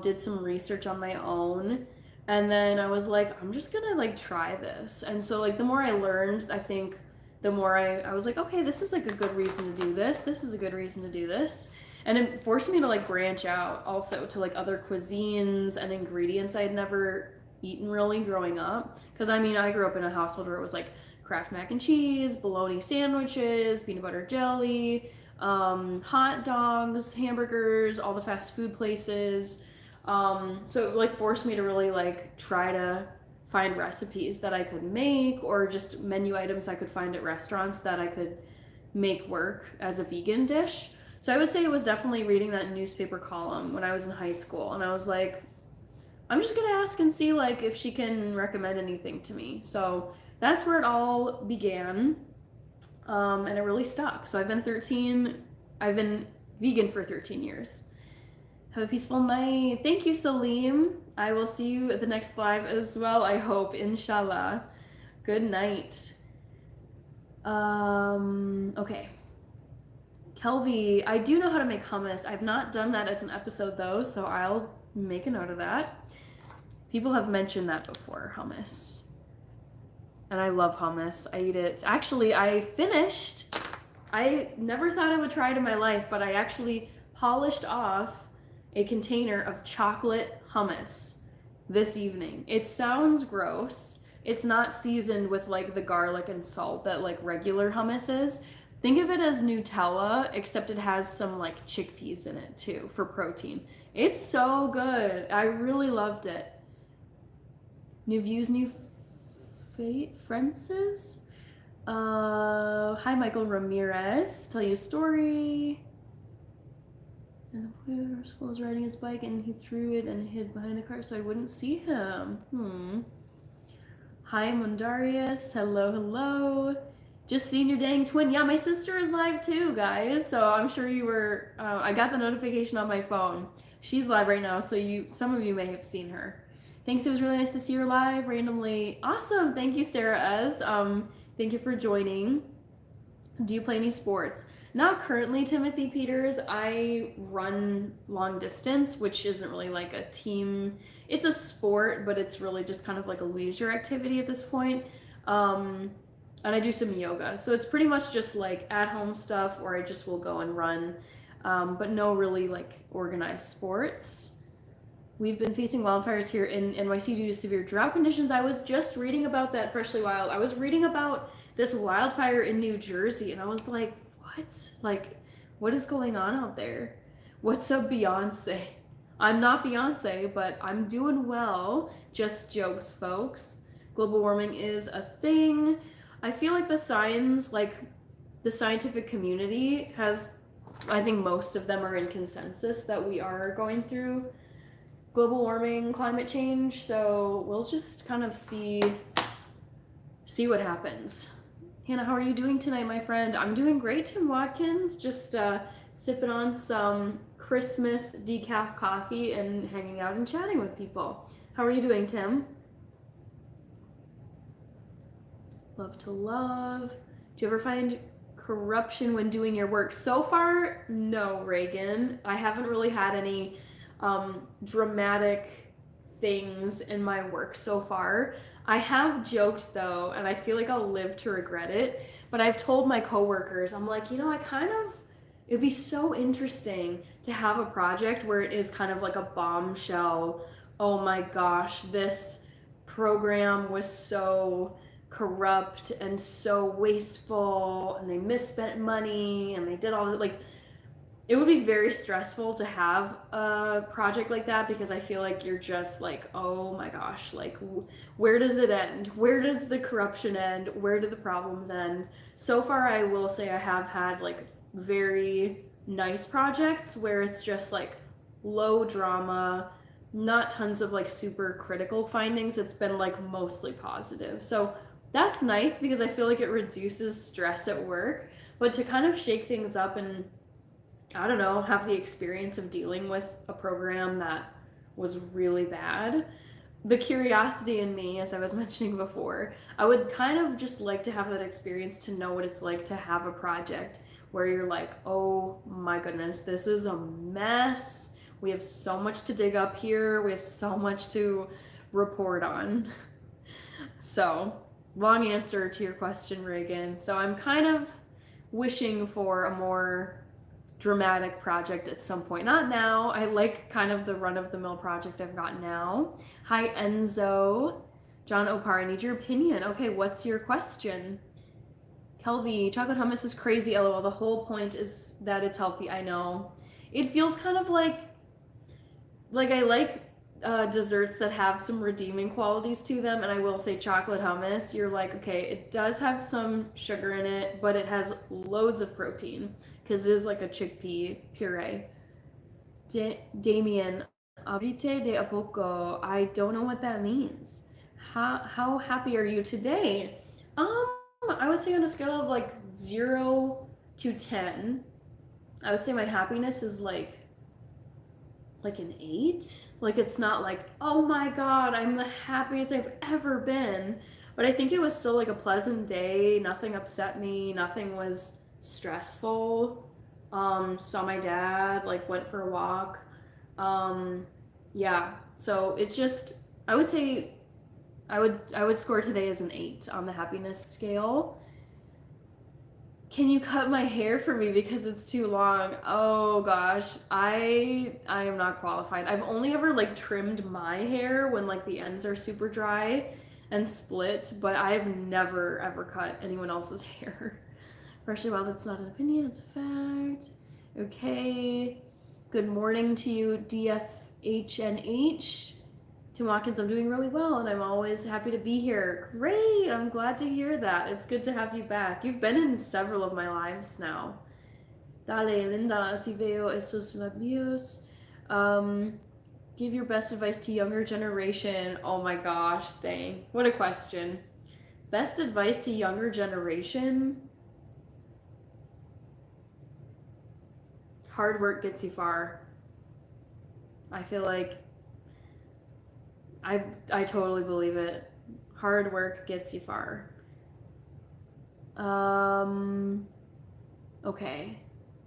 did some research on my own. And then I was like, I'm just gonna like try this. And so like the more I learned, I think the more I was like, okay, this is like a good reason to do this. This is a good reason to do this. And it forced me to like branch out also to like other cuisines and ingredients I had never eaten really growing up. Because I mean, I grew up in a household where it was like Kraft mac and cheese, bologna sandwiches, peanut butter jelly, hot dogs, hamburgers, all the fast food places. So it like forced me to really like try to find recipes that I could make, or just menu items I could find at restaurants that I could make work as a vegan dish. So I would say it was definitely reading that newspaper column when I was in high school, and I was like, I'm just gonna ask and see like if she can recommend anything to me. So that's where it all began, and it really stuck. So I've been vegan for 13 years. Have a peaceful night. Thank you, Salim. I will see you at the next live as well, I hope, inshallah. Good night. Okay. Kelvy, I do know how to make hummus. I've not done that as an episode though, so I'll make a note of that. People have mentioned that before, hummus. And I love hummus. I eat it. Actually, I never thought I would try it in my life, but I actually polished off a container of chocolate hummus this evening. It sounds gross. It's not seasoned with like the garlic and salt that like regular hummus is. Think of it as Nutella, except it has some like chickpeas in it too for protein. It's so good. I really loved it. New views, new Francis. Hi, Michael Ramirez. Tell you a story. And a school was riding his bike and he threw it and hid behind a car so I wouldn't see him. Hi, Mundarius. Hello, hello. Just seen your dang twin. Yeah, my sister is live too, guys. So I'm sure you were. I got the notification on my phone. She's live right now, so some of you may have seen her. Thanks. It was really nice to see her live randomly. Awesome. Thank you, Sarah Ez. Thank you for joining. Do you play any sports? Not currently, Timothy Peters. I run long distance, which isn't really like a team. It's a sport, but it's really just kind of like a leisure activity at this point. And I do some yoga. So it's pretty much just like at-home stuff, or I just will go and run, but no really like organized sports. We've been facing wildfires here in NYC due to severe drought conditions. I was just reading about that freshly wild. I was reading about this wildfire in New Jersey, and I was like, what? Like, what is going on out there? What's up, Beyonce? I'm not Beyonce, but I'm doing well. Just jokes, folks. Global warming is a thing. I feel like the scientific community has, I think most of them are in consensus that we are going through global warming, climate change, so we'll just kind of see what happens. Hannah, how are you doing tonight, my friend? I'm doing great, Tim Watkins. Just sipping on some Christmas decaf coffee and hanging out and chatting with people. How are you doing, Tim? Love to love. Do you ever find corruption when doing your work? So far, no, Reagan. I haven't really had any dramatic things in my work so far. I have joked though, and I feel like I'll live to regret it, but I've told my coworkers, I'm like, it'd be so interesting to have a project where it is kind of like a bombshell. Oh my gosh, this program was so corrupt and so wasteful, and they misspent money, and they did all that. Like, it would be very stressful to have a project like that, because I feel like you're just like, oh my gosh, like where does it end? Where does the corruption end? Where do the problems end? So far, I will say I have had like very nice projects where it's just like low drama, not tons of like super critical findings. It's been like mostly positive. So that's nice because I feel like it reduces stress at work. But to kind of shake things up and, I don't know, have the experience of dealing with a program that was really bad, the curiosity in me, as I was mentioning before, I would kind of just like to have that experience to know what it's like to have a project where you're like, oh my goodness, this is a mess. We have so much to dig up here. We have so much to report on. So, long answer to your question, Reagan. So I'm kind of wishing for a more dramatic project at some point. Not now. I like kind of the run-of-the-mill project I've got now. Hi, Enzo. John Opar, I need your opinion. Okay, what's your question? Kelvy, chocolate hummus is crazy, lol. The whole point is that it's healthy. I know. It feels kind of like I like desserts that have some redeeming qualities to them, and I will say chocolate hummus, you're like, okay, it does have some sugar in it, but it has loads of protein because it is like a chickpea puree. Damien, abrite de a poco. I don't know what that means. How happy are you today? I would say on a scale of like 0 to 10, I would say my happiness is like like an 8. Like it's not like, oh my God, I'm the happiest I've ever been. But I think it was still like a pleasant day. Nothing upset me. Nothing was stressful. Saw my dad, like went for a walk. Um, yeah. So it's just, I would say I would score today as an 8 on the happiness scale. Can you cut my hair for me because it's too long? Oh gosh, I am not qualified. I've only ever like trimmed my hair when like the ends are super dry and split, but I've never ever cut anyone else's hair. Especially while that's not an opinion, it's a fact. Okay. Good morning to you, DFHNH. Tim Watkins, I'm doing really well and I'm always happy to be here. Great, I'm glad to hear that. It's good to have you back. You've been in several of my lives now. Dale, Linda, así veo esos labios. Give your best advice to younger generation. Oh my gosh, dang. What a question. Best advice to younger generation? Hard work gets you far. I feel like I totally believe it. Hard work gets you far. Okay.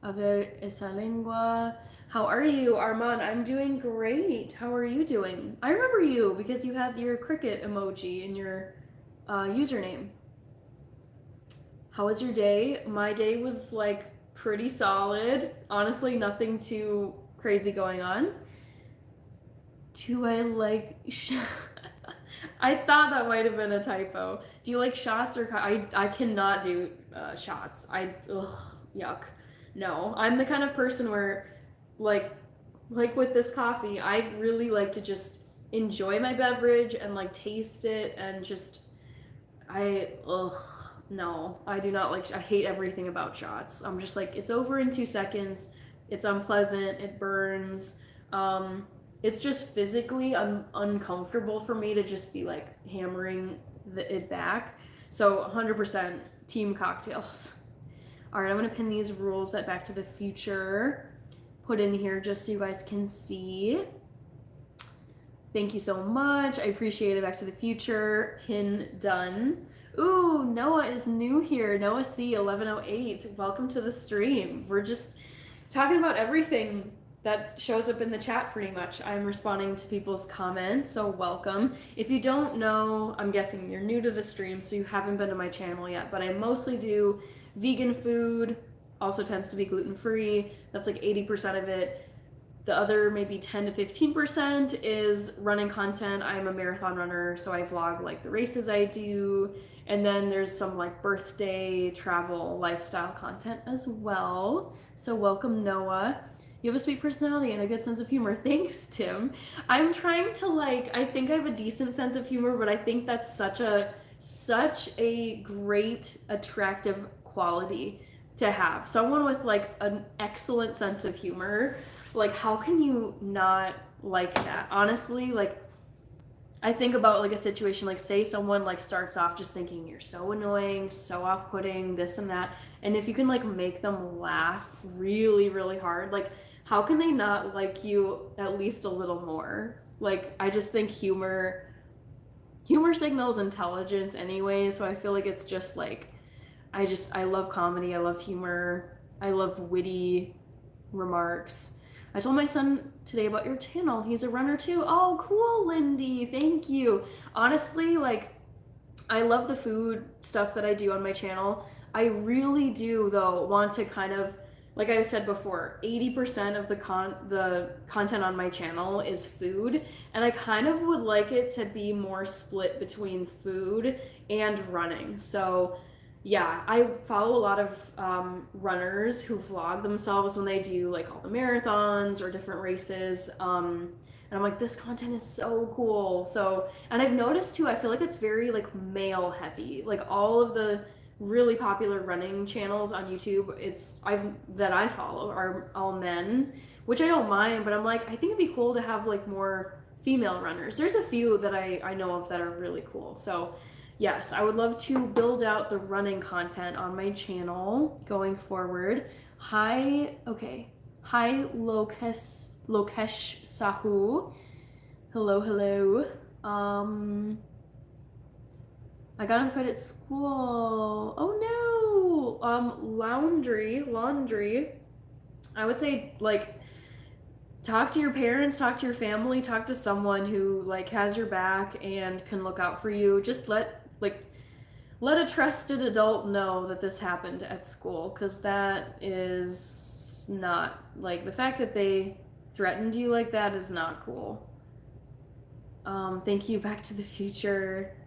A ver esa lengua. How are you, Armand? I'm doing great. How are you doing? I remember you because you had your cricket emoji in your username. How was your day? My day was like pretty solid. Honestly, nothing too crazy going on. Do I like I thought that might have been a typo. Do you like shots or I cannot do shots. Yuck. No, I'm the kind of person where like with this coffee, I really like to just enjoy my beverage and like taste it and just no, I do not like I hate everything about shots. I'm just like it's over in 2 seconds. It's unpleasant, it burns. It's just physically uncomfortable for me to just be like hammering it back. So 100% team cocktails. All right, I'm gonna pin these rules that Back to the Future put in here just so you guys can see. Thank you so much. I appreciate it. Back to the Future. Pin done. Ooh, Noah is new here. Noah C 1108. Welcome to the stream. We're just talking about everything that shows up in the chat pretty much. I'm responding to people's comments, so welcome. If you don't know, I'm guessing you're new to the stream, so you haven't been to my channel yet, but I mostly do vegan food, also tends to be gluten-free. That's like 80% of it. The other maybe 10 to 15% is running content. I'm a marathon runner, so I vlog like the races I do. And then there's some like birthday, travel, lifestyle content as well. So welcome, Noah. You have a sweet personality and a good sense of humor. Thanks, Tim. I'm trying to I think I have a decent sense of humor, but I think that's such a great, attractive quality to have. Someone with like an excellent sense of humor. Like, how can you not like that? Honestly, like, I think about like a situation, like say someone like starts off just thinking you're so annoying, so off-putting, this and that. And if you can like make them laugh really, really hard, like how can they not like you at least a little more? Like, I just think humor signals intelligence anyway. So I feel like it's just like, I love comedy. I love humor. I love witty remarks. I told my son today about your channel. He's a runner too. Oh, cool, Lindy. Thank you. Honestly, like, I love the food stuff that I do on my channel. I really do, though, want to kind of, like I said before, 80% of the content on my channel is food, and I kind of would like it to be more split between food and running. So yeah, I follow a lot of runners who vlog themselves when they do like all the marathons or different races. And I'm like, this content is so cool. So, and I've noticed too, I feel like it's very like male heavy. Like all of the really popular running channels on YouTube, that I follow are all men, which I don't mind, but I'm like, I think it'd be cool to have like more female runners. There's a few that I know of that are really cool. So yes, I would love to build out the running content on my channel going forward. Hi, okay. Hi, Lokesh Sahu. Hello, hello. I got in a fight at school. Oh no. Laundry. I would say like talk to your parents, talk to your family, talk to someone who like has your back and can look out for you. Just let a trusted adult know that this happened at school, because that is not like the fact that they threatened you like that is not cool. Thank you, Back to the Future.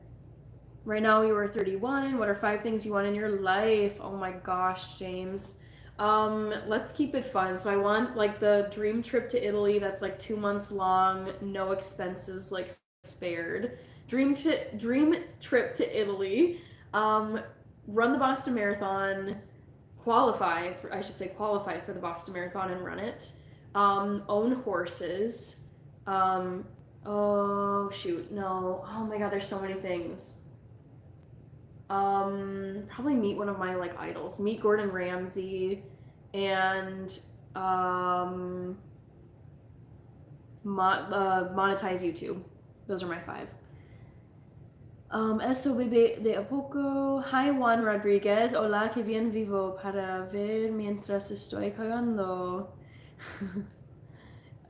Right now you are 31. What are 5 things you want in your life? Oh my gosh, James. Let's keep it fun. So I want like the dream trip to Italy that's like 2 months long, no expenses like spared. Dream trip to Italy. Um, Run the Boston Marathon, qualify for the Boston Marathon and run it. Own horses. Um, oh shoot, no. Oh my god, there's so many things. Probably meet one of my like idols. Meet Gordon Ramsay and monetize YouTube. Those are my 5. Eso bebé de a poco. Hi Juan Rodriguez. Hola, que bien vivo para ver mientras estoy cagando.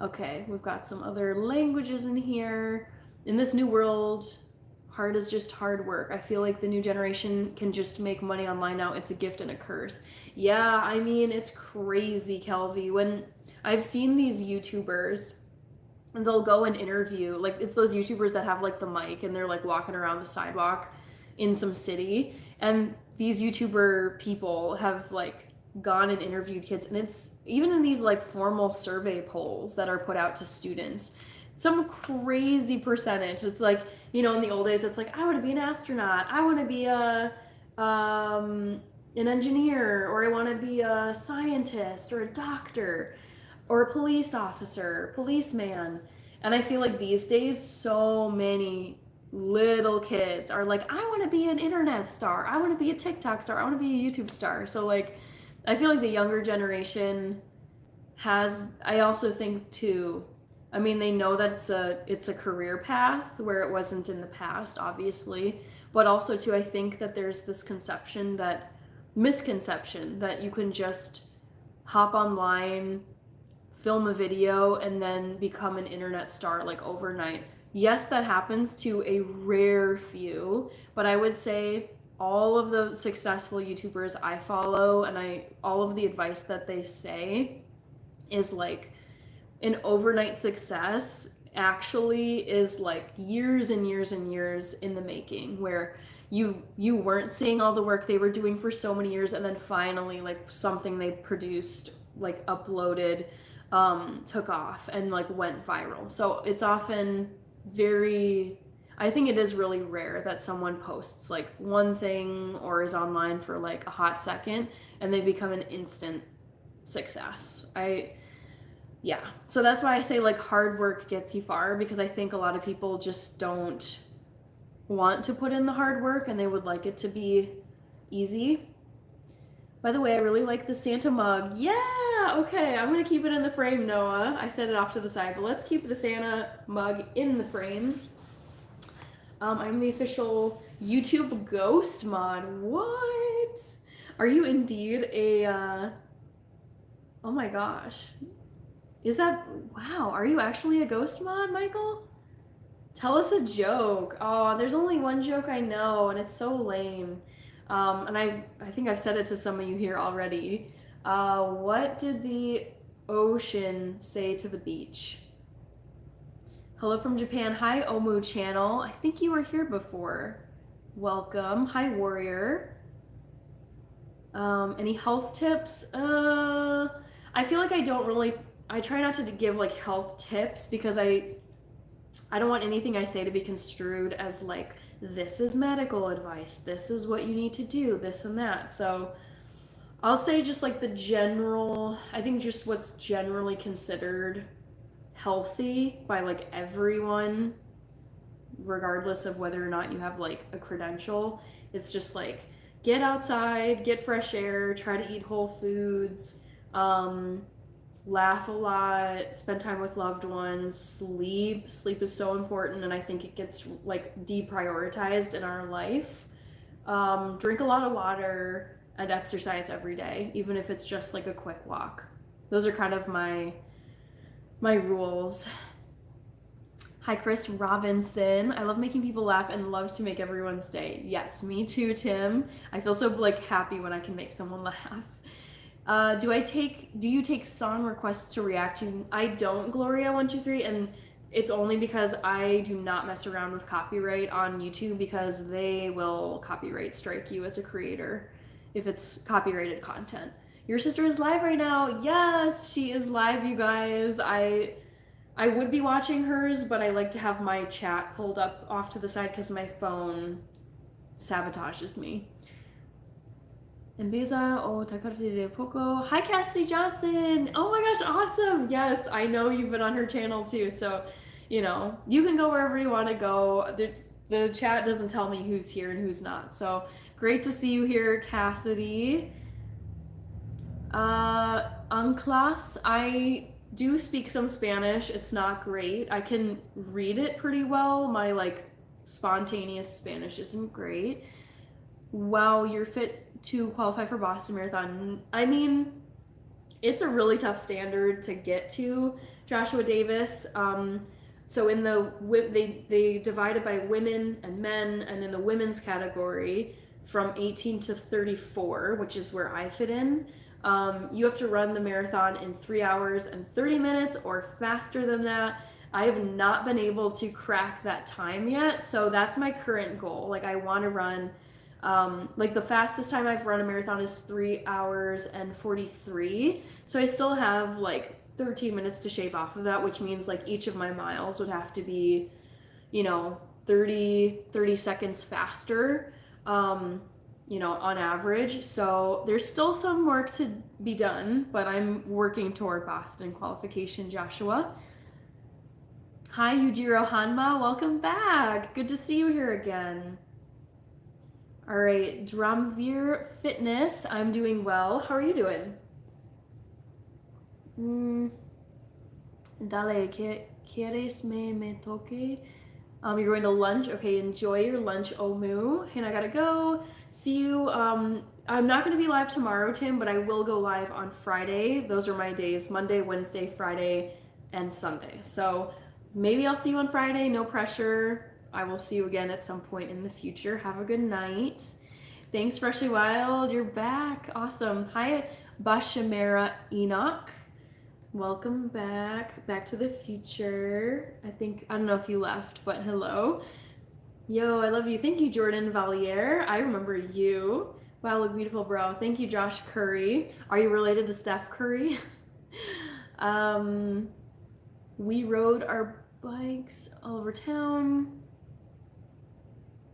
Okay, we've got some other languages in here. In this new world, hard is just hard work. I feel like the new generation can just make money online now. It's a gift and a curse. Yeah, I mean, it's crazy, Kelvy. When I've seen these YouTubers, and they'll go and interview, like, it's those YouTubers that have like the mic and they're like walking around the sidewalk in some city. And these YouTuber people have like gone and interviewed kids, and it's even in these like formal survey polls that are put out to students, some crazy percentage. It's like, you know, in the old days it's like, I want to be an astronaut, I want to be a an engineer, or I want to be a scientist or a doctor or a police officer, policeman. And I feel like these days so many little kids are like, I want to be an internet star, I want to be a TikTok star, I want to be a YouTube star. So like I feel like the younger generation has, I also think too, I mean, they know that it's a career path where it wasn't in the past, obviously, but also too, I think that there's this misconception that you can just hop online, film a video, and then become an internet star like overnight. Yes, that happens to a rare few, but I would say all of the successful YouTubers I follow and all of the advice that they say is like an overnight success actually is like years and years and years in the making, where you weren't seeing all the work they were doing for so many years, and then finally like something they produced, like uploaded, took off and like went viral. So it's often very, I think it is really rare that someone posts like one thing or is online for like a hot second and they become an instant success. Yeah. So that's why I say like hard work gets you far, because I think a lot of people just don't want to put in the hard work and they would like it to be easy. By the way, I really like the Santa mug. Yeah, okay, I'm gonna keep it in the frame, Noah. I set it off to the side, but let's keep the Santa mug in the frame. I'm the official YouTube ghost mod. What? Are you indeed a, oh my gosh. Is that, wow, are you actually a ghost mod, Michael? Tell us a joke. Oh, there's only one joke I know, and it's so lame. And I think I've said it to some of you here already. What did the ocean say to the beach? Hello from Japan. Hi, Omu channel. I think you were here before. Welcome. Hi, Warrior. Any health tips? I feel like I try not to give like health tips, because I don't want anything I say to be construed as like, this is medical advice, this is what you need to do, this and that. So I'll say just like the general, I think just what's generally considered healthy by like everyone, regardless of whether or not you have like a credential. It's just like, get outside, get fresh air, try to eat whole foods, laugh a lot, spend time with loved ones, sleep. Sleep is so important, and I think it gets like deprioritized in our life. Drink a lot of water and exercise every day, even if it's just like a quick walk. Those are kind of my rules. Hi, Chris Robinson. I love making people laugh and love to make everyone's day. Yes, me too, Tim. I feel so like happy when I can make someone laugh. Do you take song requests to react to? I don't, Gloria123, and it's only because I do not mess around with copyright on YouTube, because they will copyright strike you as a creator if it's copyrighted content. Your sister is live right now. Yes, she is live, you guys. I would be watching hers, but I like to have my chat pulled up off to the side because my phone sabotages me. Embeza o Takarte de Poco. Hi, Cassidy Johnson. Oh my gosh, awesome. Yes, I know you've been on her channel too. So, you know, you can go wherever you want to go. The chat doesn't tell me who's here and who's not. So great to see you here, Cassidy. Unclass, I do speak some Spanish. It's not great. I can read it pretty well. My like spontaneous Spanish isn't great. Wow, you're fit to qualify for Boston Marathon. I mean, it's a really tough standard to get to, Joshua Davis. So in the they divided by women and men, and in the women's category from 18 to 34, which is where I fit in. You have to run the marathon in 3 hours and 30 minutes or faster than that. I have not been able to crack that time yet, so that's my current goal. Like, I want to run, like the fastest time I've run a marathon is 3 hours and 43. So I still have like 13 minutes to shave off of that, which means like each of my miles would have to be, you know, 30 seconds faster. You know, on average. So there's still some work to be done, but I'm working toward Boston qualification, Joshua. Hi, Yujiro Hanma. Welcome back. Good to see you here again. All right, Drumveer Fitness. I'm doing well. How are you doing? Dale, ¿quieres me toque? You're going to lunch. Okay, enjoy your lunch, Omu. And I gotta go. See you. I'm not going to be live tomorrow, Tim, but I will go live on Friday. Those are my days: Monday, Wednesday, Friday, and Sunday. So maybe I'll see you on Friday. No pressure. I will see you again at some point in the future. Have a good night. Thanks, Freshly Wild. You're back. Awesome. Hi, Bashamera Enoch. Welcome back to the future. I don't know if you left, but hello. Yo, I love you. Thank you, Jordan Valier. I remember you. Wow, look beautiful, bro. Thank you, Josh Curry. Are you related to Steph Curry? We rode our bikes all over town.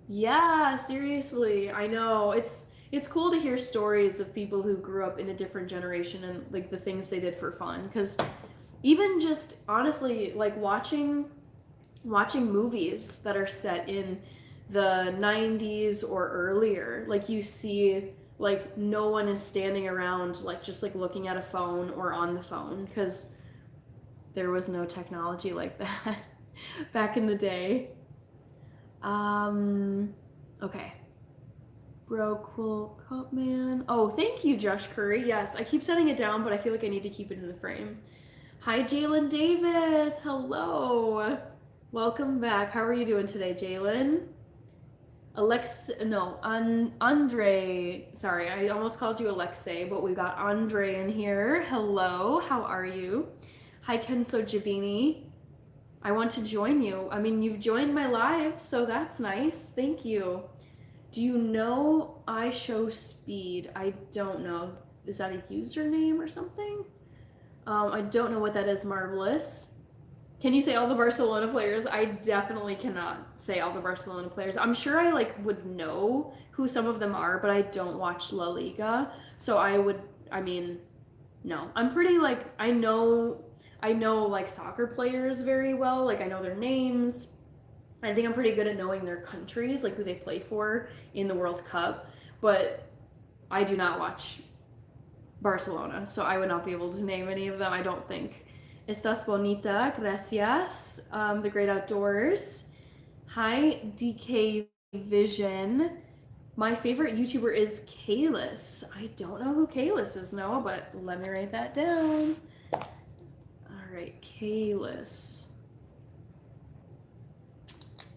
Yeah, seriously. I know. It's cool to hear stories of people who grew up in a different generation and like the things they did for fun, because even just honestly like watching movies that are set in the 90s or earlier, like you see like no one is standing around like just like looking at a phone or on the phone, because there was no technology like that back in the day. Okay. Bro, cool cup man. Oh, thank you, Josh Curry. Yes, I keep setting it down, but I feel like I need to keep it in the frame. Hi, Jalen Davis. Hello. Welcome back. How are you doing today, Jalen? Andre. Sorry, I almost called you Alexei, but we got Andre in here. Hello, how are you? Hi, Kenso Jabini. I want to join you. I mean, you've joined my live, so that's nice. Thank you. Do you know I Show Speed? I don't know. Is that a username or something? I don't know what that is, Marvelous. Can you say all the Barcelona players? I definitely cannot say all the Barcelona players. I'm sure I like would know who some of them are, but I don't watch La Liga. So no. I'm pretty like, I know like soccer players very well. Like I know their names. I think I'm pretty good at knowing their countries, like who they play for in the World Cup, but I do not watch Barcelona, so I would not be able to name any of them, I don't think. Estás bonita, gracias. The Great Outdoors. Hi, DK Vision. My favorite YouTuber is Kalis. I don't know who Kalis is, no, but let me write that down. All right, Kalis.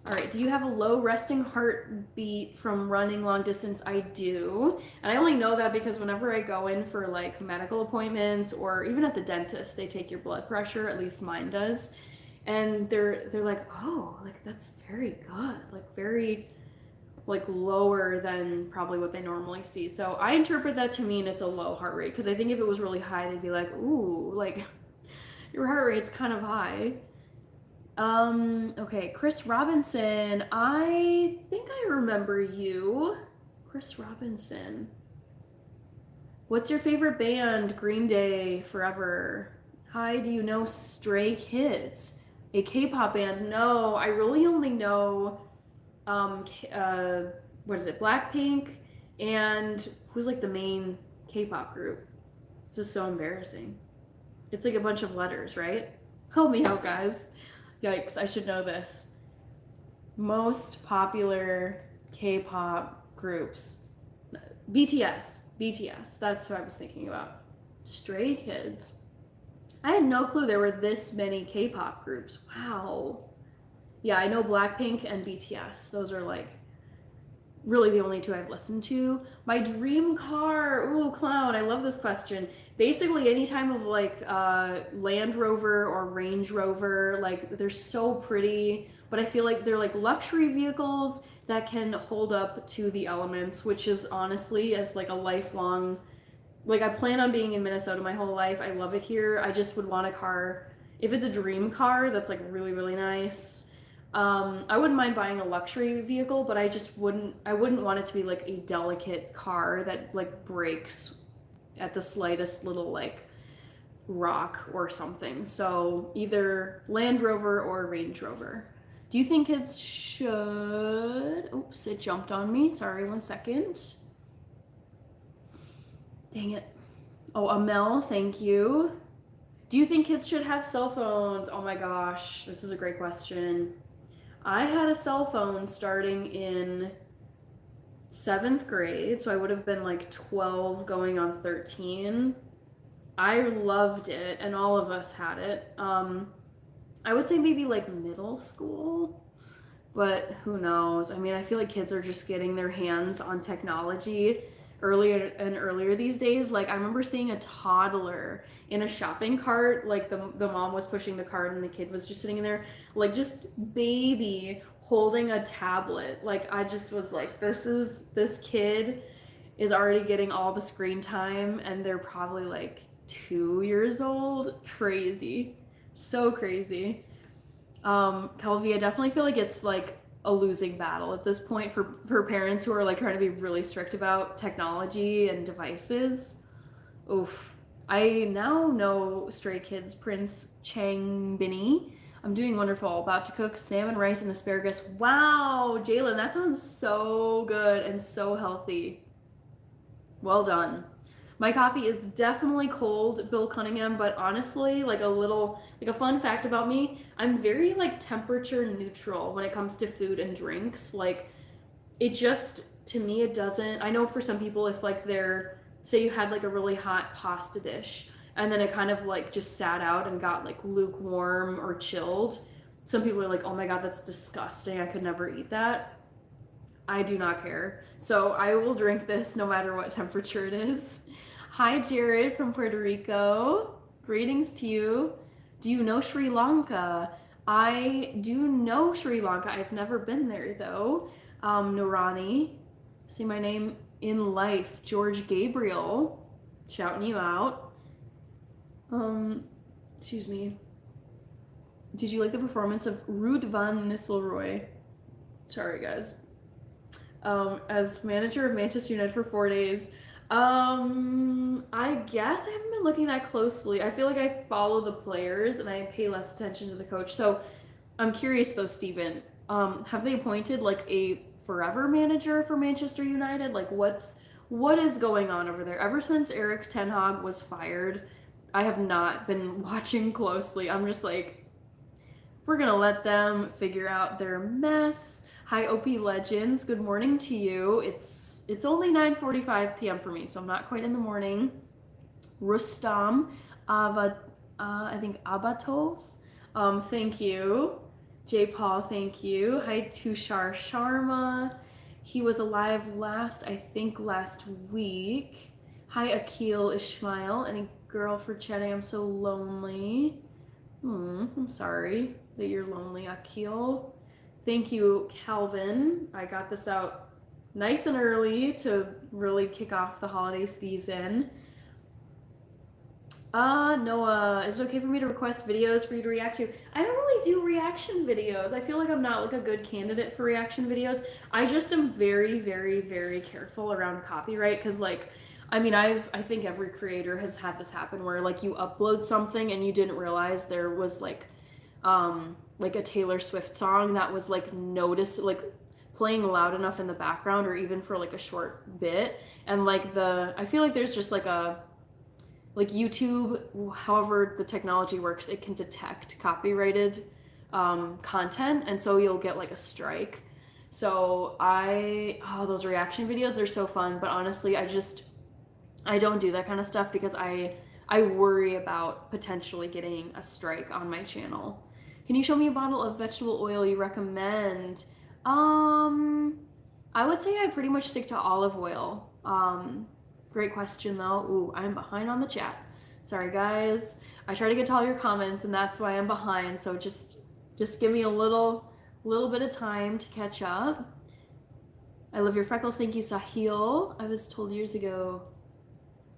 All right, do you have a low resting heartbeat from running long distance? I do. And I only know that because whenever I go in for like medical appointments or even at the dentist, they take your blood pressure, at least mine does. And they're like, "Oh, like that's very good. Like very like lower than probably what they normally see." So I interpret that to mean it's a low heart rate because I think if it was really high, they'd be like, "Ooh, like your heart rate's kind of high." Okay, Chris Robinson. I think I remember you. Chris Robinson. What's your favorite band? Green Day, Forever. Hi, do you know Stray Kids? A K-pop band? No, I really only know what is it? Blackpink and who's like the main K-pop group? This is so embarrassing. It's like a bunch of letters, right? Help me out, guys. Yikes, I should know this. Most popular K-pop groups. BTS, that's what I was thinking about. Stray Kids. I had no clue there were this many K-pop groups. Wow. Yeah, I know Blackpink and BTS. Those are like really the only two I've listened to. My dream car. Ooh, clown. I love this question. Basically, any time of like Land Rover or Range Rover, like they're so pretty, but I feel like they're like luxury vehicles that can hold up to the elements, which is honestly as like a lifelong, like I plan on being in Minnesota my whole life. I love it here. I just would want a car, if it's a dream car that's like really, really nice. I wouldn't mind buying a luxury vehicle, but I wouldn't want it to be like a delicate car that like breaks at the slightest little like rock or something. So either Land Rover or Range Rover. Do you think kids should? Oops, it jumped on me. Sorry, 1 second. Dang it. Oh, Amel, thank you. Do you think kids should have cell phones? Oh my gosh, this is a great question. I had a cell phone starting in 7th grade, so I would have been like 12 going on 13. I loved it, and all of us had it. I would say maybe like middle school, but who knows? I mean, I feel like kids are just getting their hands on technology earlier and earlier these days. Like I remember seeing a toddler in a shopping cart, like the mom was pushing the cart and the kid was just sitting in there, like just baby holding a tablet. Like I just was like, this kid is already getting all the screen time and they're probably like 2 years old. Crazy. So crazy. Kelvy, I definitely feel like it's like a losing battle at this point for parents who are like trying to be really strict about technology and devices. Oof. I now know Stray Kids Prince Chang Binny. I'm doing wonderful. About to cook salmon, rice, and asparagus. Wow, Jalen, that sounds so good and so healthy. Well done. My coffee is definitely cold, Bill Cunningham, but honestly, like a fun fact about me, I'm very like temperature neutral when it comes to food and drinks. Like it just, to me, it doesn't, I know for some people, if like say you had like a really hot pasta dish and then it kind of like just sat out and got like lukewarm or chilled, some people are like, oh my God, that's disgusting. I could never eat that. I do not care. So I will drink this no matter what temperature it is. Hi, Jared from Puerto Rico. Greetings to you. Do you know Sri Lanka? I do know Sri Lanka. I've never been there though. Nurani, see my name in life. George Gabriel, shouting you out. Excuse me. Did you like the performance of Ruud van Nistelrooy? Sorry, guys. As manager of Manchester United for 4 days. I guess I haven't been looking that closely. I feel like I follow the players and I pay less attention to the coach. So I'm curious though, Steven, have they appointed like a forever manager for Manchester United? Like what's What is going on over there? Ever since Eric Ten Hag was fired, I have not been watching closely. I'm just like, we're gonna let them figure out their mess. Hi OP Legends, good morning to you. It's only 9:45 p.m. for me, so I'm not quite in the morning. Rustam, I think Abatov. Thank you. J Paul, thank you. Hi Tushar Sharma. He was alive I think last week. Hi Akil Ishmael. Any girl for chatting? I'm so lonely. I'm sorry that you're lonely, Akil. Thank you, Calvin. I got this out nice and early to really kick off the holiday season. Noah, is it okay for me to request videos for you to react to? I don't really do reaction videos. I feel like I'm not like a good candidate for reaction videos. I just am very, very, very careful around copyright because like, I mean, I think every creator has had this happen where like you upload something and you didn't realize there was like a Taylor Swift song that was like like playing loud enough in the background or even for like a short bit. And like I feel like there's just like YouTube, however the technology works, it can detect copyrighted content, and so you'll get like a strike. So those reaction videos, they're so fun, but honestly, I don't do that kind of stuff because I worry about potentially getting a strike on my channel. Can you show me a bottle of vegetable oil you recommend? I would say I pretty much stick to olive oil. Great question though. Ooh, I'm behind on the chat. Sorry guys. I try to get to all your comments and that's why I'm behind. So just give me a little bit of time to catch up. I love your freckles. Thank you, Sahil. I was told years ago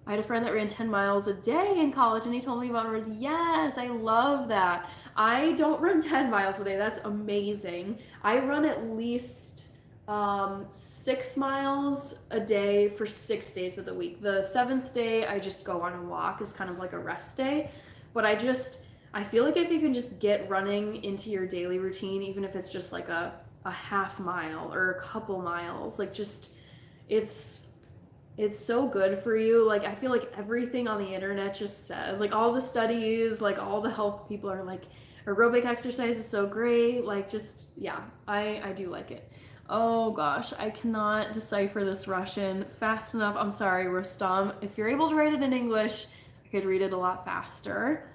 I had a friend that ran 10 miles a day in college and he told me about runs. Yes, I love that. I don't run 10 miles a day. That's amazing. I run at least 6 miles a day for 6 days of the week. The 7th day I just go on a walk is kind of like a rest day, but I feel like if you can just get running into your daily routine, even if it's just like a half mile or a couple miles, like just it's so good for you. Like I feel like everything on the internet just says, like all the studies, like all the health people are like aerobic exercise is so great. Like just yeah, I do like it. Oh gosh, I cannot decipher this Russian fast enough. I'm sorry, Rustam. If you're able to write it in English, I could read it a lot faster.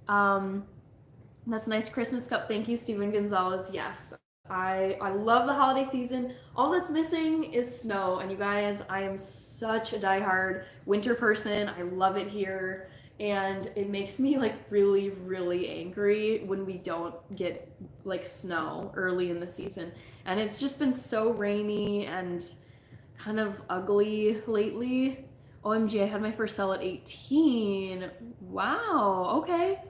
That's a nice Christmas cup. Thank you, Steven Gonzalez. Yes, I love the holiday season. All that's missing is snow. And you guys, I am such a diehard winter person. I love it here. And it makes me like really, really angry when we don't get like snow early in the season. And it's just been so rainy and kind of ugly lately. OMG, I had my first cell at 18. Wow, okay.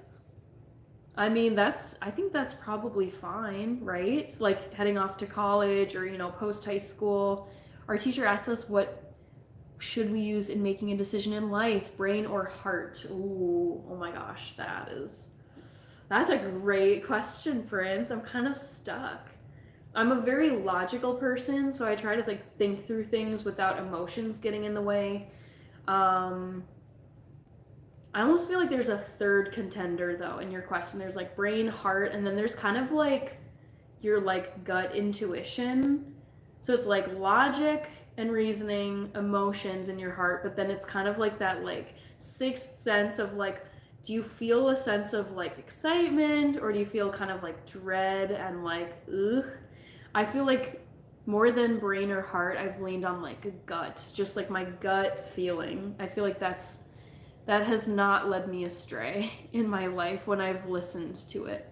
I mean, I think that's probably fine, right? Like heading off to college or, post high school. Our teacher asked us what should we use in making a decision in life, brain or heart? Ooh, oh my gosh, that's a great question, Prince. I'm kind of stuck. I'm a very logical person, so I try to like think through things without emotions getting in the way. I almost feel like there's a third contender though in your question. There's like brain, heart, and then there's kind of like your like gut intuition. So it's like logic and reasoning, emotions in your heart, but then it's kind of like that like sixth sense of like, do you feel a sense of like excitement or do you feel kind of like dread and like ugh? I feel like more than brain or heart, I've leaned on like a gut, just like my gut feeling. I feel like that has not led me astray in my life when I've listened to it.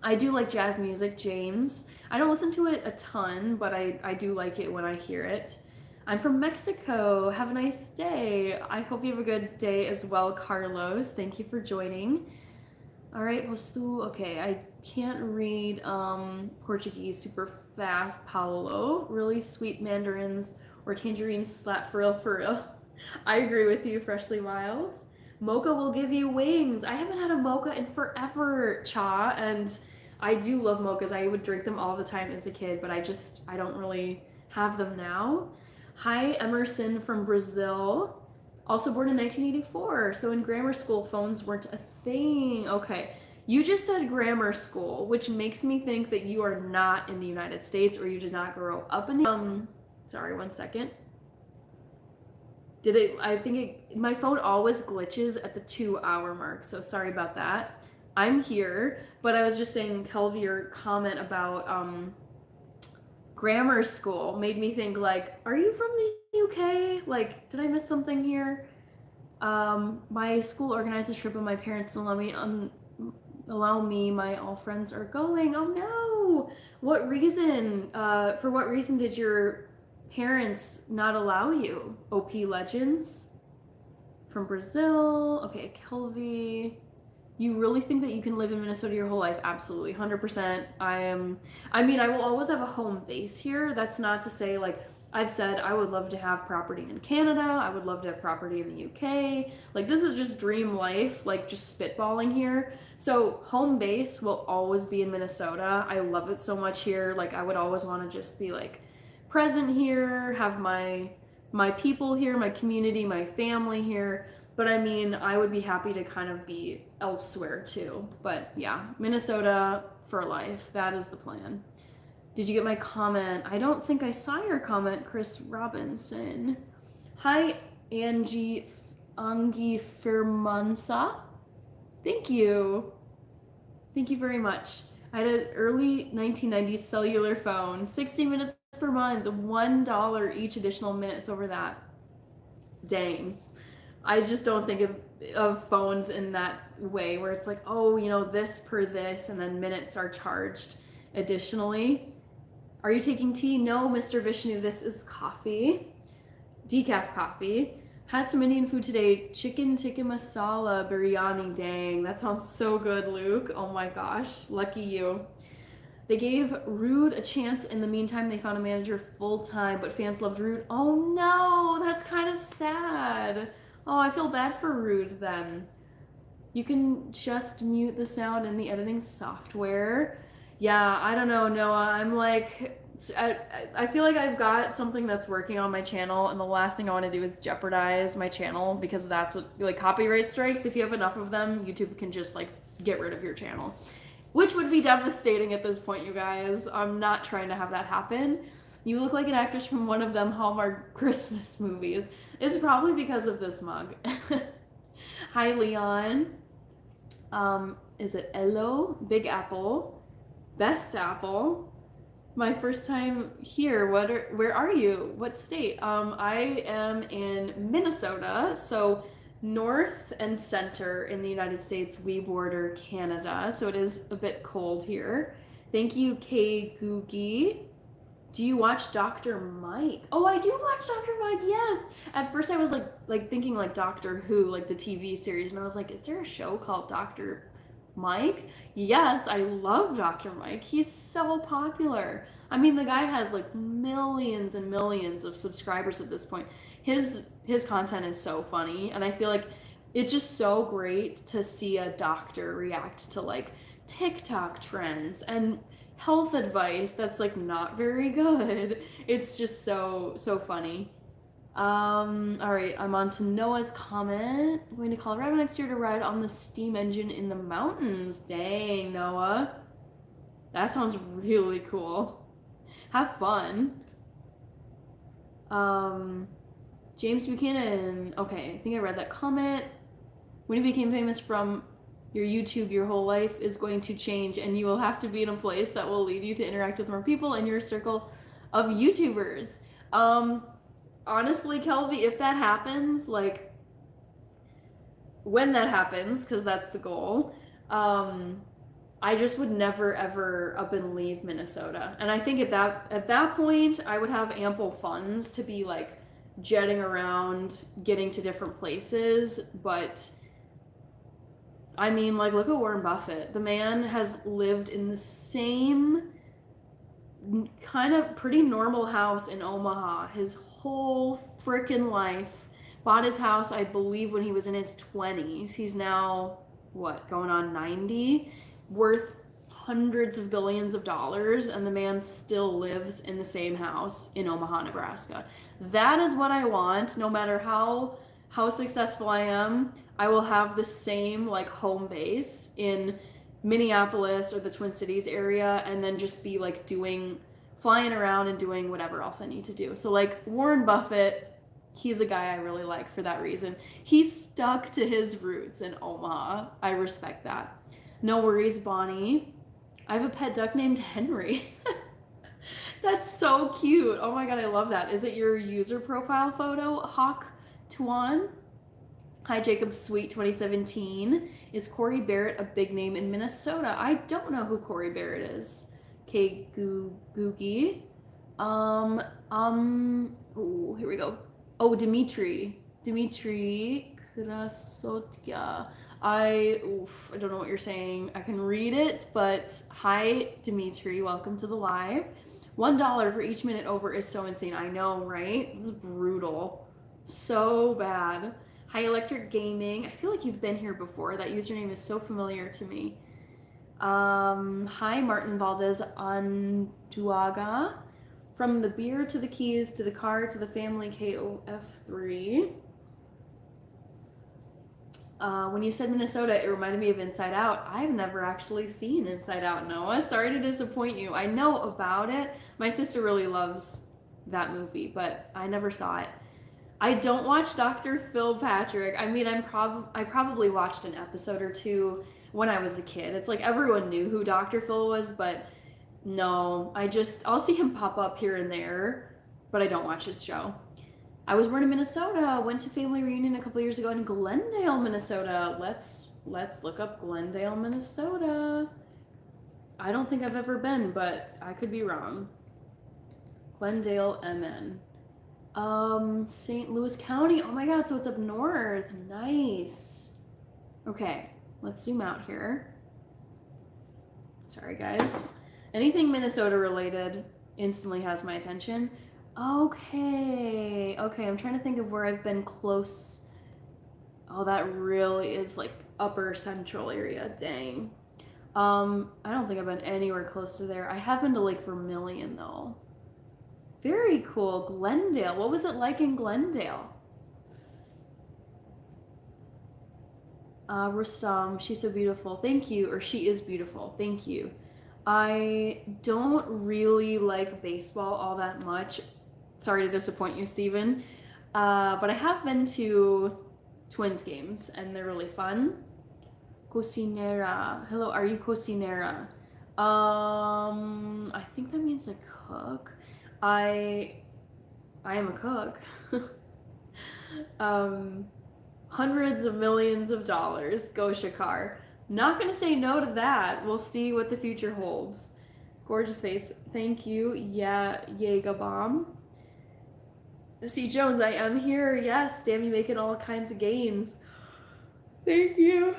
I do like jazz music, James. I don't listen to it a ton, but I do like it when I hear it. I'm from Mexico. Have a nice day. I hope you have a good day as well, Carlos. Thank you for joining. All right, okay, I can't read Portuguese super fast, Paulo. Really sweet mandarins or tangerines slap for real, for real. I agree with you, Freshly Wild. Mocha will give you wings. I haven't had a mocha in forever, Cha, and I do love mochas. I would drink them all the time as a kid, but I don't really have them now. Hi, Emerson from Brazil. Also born in 1984. So in grammar school, phones weren't a thing. Okay. You just said grammar school, which makes me think that you are not in the United States or you did not grow up in the sorry, one second. I think my phone always glitches at the 2 hour mark, so sorry about that. I'm here, but I was just saying, Kelvy, your comment about grammar school made me think, like, are you from the UK? Like, did I miss something here? My school organized a trip and my parents didn't allow me, my all friends are going. Oh no! What reason? For what reason did your parents not allow you? OP Legends from Brazil. Okay, Kelvy. You really think that you can live in Minnesota your whole life? Absolutely, 100%. I mean, I will always have a home base here. That's not to say, like, I've said I would love to have property in Canada. I would love to have property in the UK. Like, this is just dream life, like, just spitballing here. So, home base will always be in Minnesota. I love it so much here. Like, I would always want to just be, like, present here, have my people here, my community, my family here. But I mean, I would be happy to kind of be elsewhere too. But yeah, Minnesota for life. That is the plan. Did you get my comment? I don't think I saw your comment, Chris Robinson. Hi, Angie Firmansa. Thank you. Thank you very much. I had an early 1990s cellular phone, 60 minutes per month, $1 each additional minutes over that. Dang. I just don't think of phones in that way where it's like, oh, you know, this per this, and then minutes are charged additionally. Are you taking tea? No, Mr. Vishnu, this is coffee. Decaf coffee. Had some Indian food today. Chicken tikka masala biryani. Dang, that sounds so good, Luke. Oh my gosh, lucky you. They gave Rude a chance. In the meantime, they found a manager full-time, but fans loved Rude. Oh no, that's kind of sad. Oh, I feel bad for Rude then. You can just mute the sound in the editing software. Yeah, I don't know, Noah. I'm like, I feel like I've got something that's working on my channel, and the last thing I want to do is jeopardize my channel, because that's what, like, copyright strikes, if you have enough of them, YouTube can just, like, get rid of your channel. Which would be devastating at this point, you guys. I'm not trying to have that happen. You look like an actress from one of them Hallmark Christmas movies. It's probably because of this mug. Hi, Leon. Is it Elo? Big Apple. Best Apple. My first time here. Where are you? What state? I am in Minnesota, so north and center in the United States. We border Canada, so it is a bit cold here. Thank you, Kay Googie. Do you watch Dr. Mike? Oh, I do watch Dr. Mike, yes. At first I was like thinking like Doctor Who, like the TV series, and I was like, is there a show called Dr. Mike? Yes, I love Dr. Mike. He's so popular. I mean, the guy has like millions and millions of subscribers at this point. His content is so funny, and I feel like it's just so great to see a doctor react to like TikTok trends and health advice that's like not very good. It's just so funny. All right, I'm on to Noah's comment. I'm going to Colorado next year to ride on the steam engine in the mountains. Dang, Noah. That sounds really cool. Have fun. James Buchanan. Okay, I think I read that comment. When you became famous from your YouTube, your whole life is going to change, and you will have to be in a place that will lead you to interact with more people in your circle of YouTubers. Honestly, Kelvy, if that happens, like, when that happens, because that's the goal, I just would never ever up and leave Minnesota. And I think at that point, I would have ample funds to be like jetting around, getting to different places. But I mean, like, look at Warren Buffett. The man has lived in the same kind of pretty normal house in Omaha his whole freaking life. Bought his house, I believe, when he was in his 20s. He's now, what, going on 90? Worth hundreds of billions of dollars, and the man still lives in the same house in Omaha, Nebraska. That is what I want. No matter how successful I am, I will have the same like home base in Minneapolis or the Twin Cities area, and then just be like flying around and doing whatever else I need to do. So like Warren Buffett, he's a guy I really like for that reason. He stuck to his roots in Omaha. I respect that. No worries, Bonnie. I have a pet duck named Henry. That's so cute. Oh my god, I love that. Is it your user profile photo, Hawk Tuan? Hi, Jacob Sweet 2017. Is Corey Barrett a big name in Minnesota? I don't know who Corey Barrett is. Okay, Googie. Oh, here we go. Oh, Dmitry Krasotya. I don't know what you're saying. I can read it, but hi, Dimitri. Welcome to the live. $1 for each minute over is so insane. I know, right? It's brutal. So bad. Hi, Electric Gaming. I feel like you've been here before. That username is so familiar to me. Hi, Martin Valdez Anduaga. From the beer to the keys to the car to the family, KOF3. When you said Minnesota, it reminded me of Inside Out. I've never actually seen Inside Out, Noah. Sorry to disappoint you. I know about it. My sister really loves that movie, but I never saw it. I don't watch Dr. Phil Patrick. I mean, I probably watched an episode or two when I was a kid. It's like everyone knew who Dr. Phil was, but no, I'll see him pop up here and there, but I don't watch his show. I was born in Minnesota, went to family reunion a couple years ago in Glendale, Minnesota. Let's look up Glendale, Minnesota. I don't think I've ever been, but I could be wrong. Glendale, MN. St. Louis County. Oh my god, so it's up north. Nice. Okay, let's zoom out here. Sorry, guys. Anything Minnesota related instantly has my attention. Okay, I'm trying to think of where I've been close. Oh, that really is like upper central area. Dang. I don't think I've been anywhere close to there. I have been to Lake Vermilion though. Very cool. Glendale. What was it like in Glendale? Rustam, she's so beautiful. Thank you. Or she is beautiful. Thank you. I don't really like baseball all that much. Sorry to disappoint you, Steven. But I have been to Twins games, and they're really fun. Cocinera. Hello, are you cocinera? I think that means a cook. I am a cook. Hundreds of millions of dollars. Go Shakar. Not gonna say no to that. We'll see what the future holds. Gorgeous face. Thank you. Yeah, Jaeger Bomb. C. Jones, I am here. Yes, damn, you making all kinds of gains. Thank you.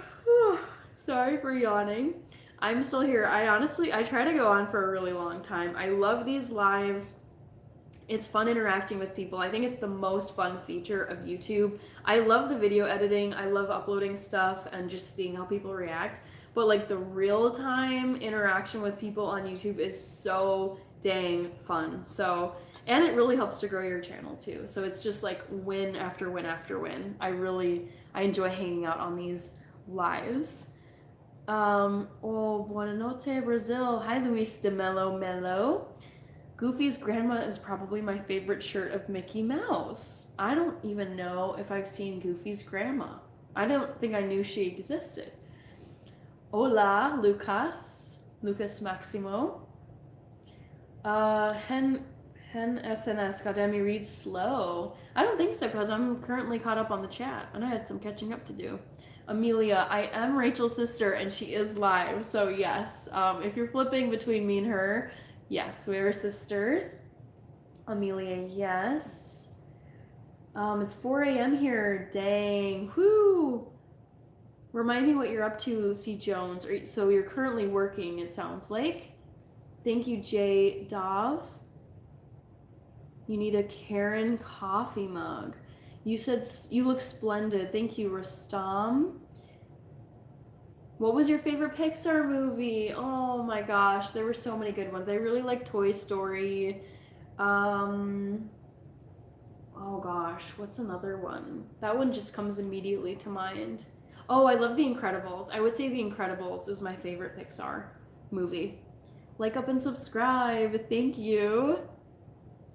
Sorry for yawning. I'm still here. I try to go on for a really long time. I love these lives. It's fun interacting with people. I think it's the most fun feature of YouTube. I love the video editing. I love uploading stuff and just seeing how people react. But like the real-time interaction with people on YouTube is so dang fun. So, and it really helps to grow your channel too. So it's just like win after win after win. I enjoy hanging out on these lives. Oh, buona notte, Brazil. Hi, Luis de Mello. Goofy's grandma is probably my favorite shirt of Mickey Mouse. I don't even know if I've seen Goofy's grandma. I don't think I knew she existed. Hola, Lucas Maximo. Hen SNS, goddamn, you read slow. I don't think so, because I'm currently caught up on the chat, and I had some catching up to do. Amelia, I am Rachel's sister, and she is live, so yes. If you're flipping between me and her, yes, we are sisters. Amelia, yes. It's 4 a.m. here. Dang. Whoo. Remind me what you're up to, C. Jones. So you're currently working, it sounds like. Thank you, Jay Dov. You need a Karen coffee mug. You said you look splendid. Thank you, Rustam. What was your favorite Pixar movie? Oh my gosh, there were so many good ones. I really like Toy Story. Um, oh gosh, what's another one? That one just comes immediately to mind. Oh, I love The Incredibles. I would say The Incredibles is my favorite Pixar movie. Like, up, and subscribe. Thank you.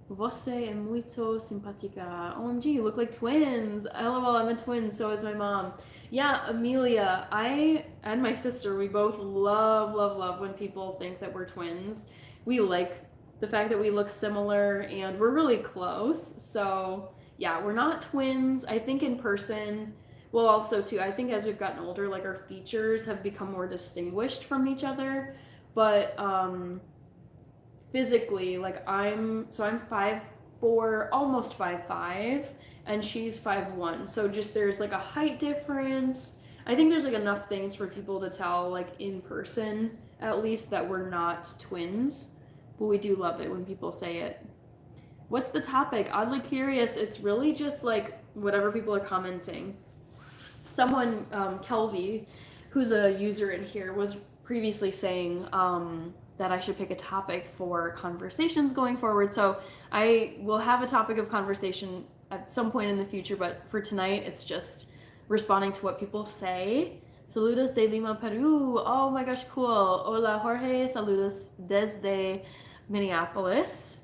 Você é muito simpática. OMG, you look like twins. LOL, I'm a twin, so is my mom. Yeah, Amelia, I and my sister, we both love, love, love when people think that we're twins. We like the fact that we look similar and we're really close. So, yeah, we're not twins. I think in person, well, also, too, I think as we've gotten older, like our features have become more distinguished from each other. But, physically, like I'm 5'4", almost 5'5", and she's 5'1", so just there's like a height difference. I think there's like enough things for people to tell, like in person at least, that we're not twins, but we do love it when people say it. What's the topic? Oddly curious. It's really just like whatever people are commenting. Someone, Kelvy, who's a user in here, was previously saying that I should pick a topic for conversations going forward. So I will have a topic of conversation at some point in the future, but for tonight, it's just responding to what people say. Saludos de Lima, Peru. Oh my gosh, cool. Hola, Jorge. Saludos desde Minneapolis.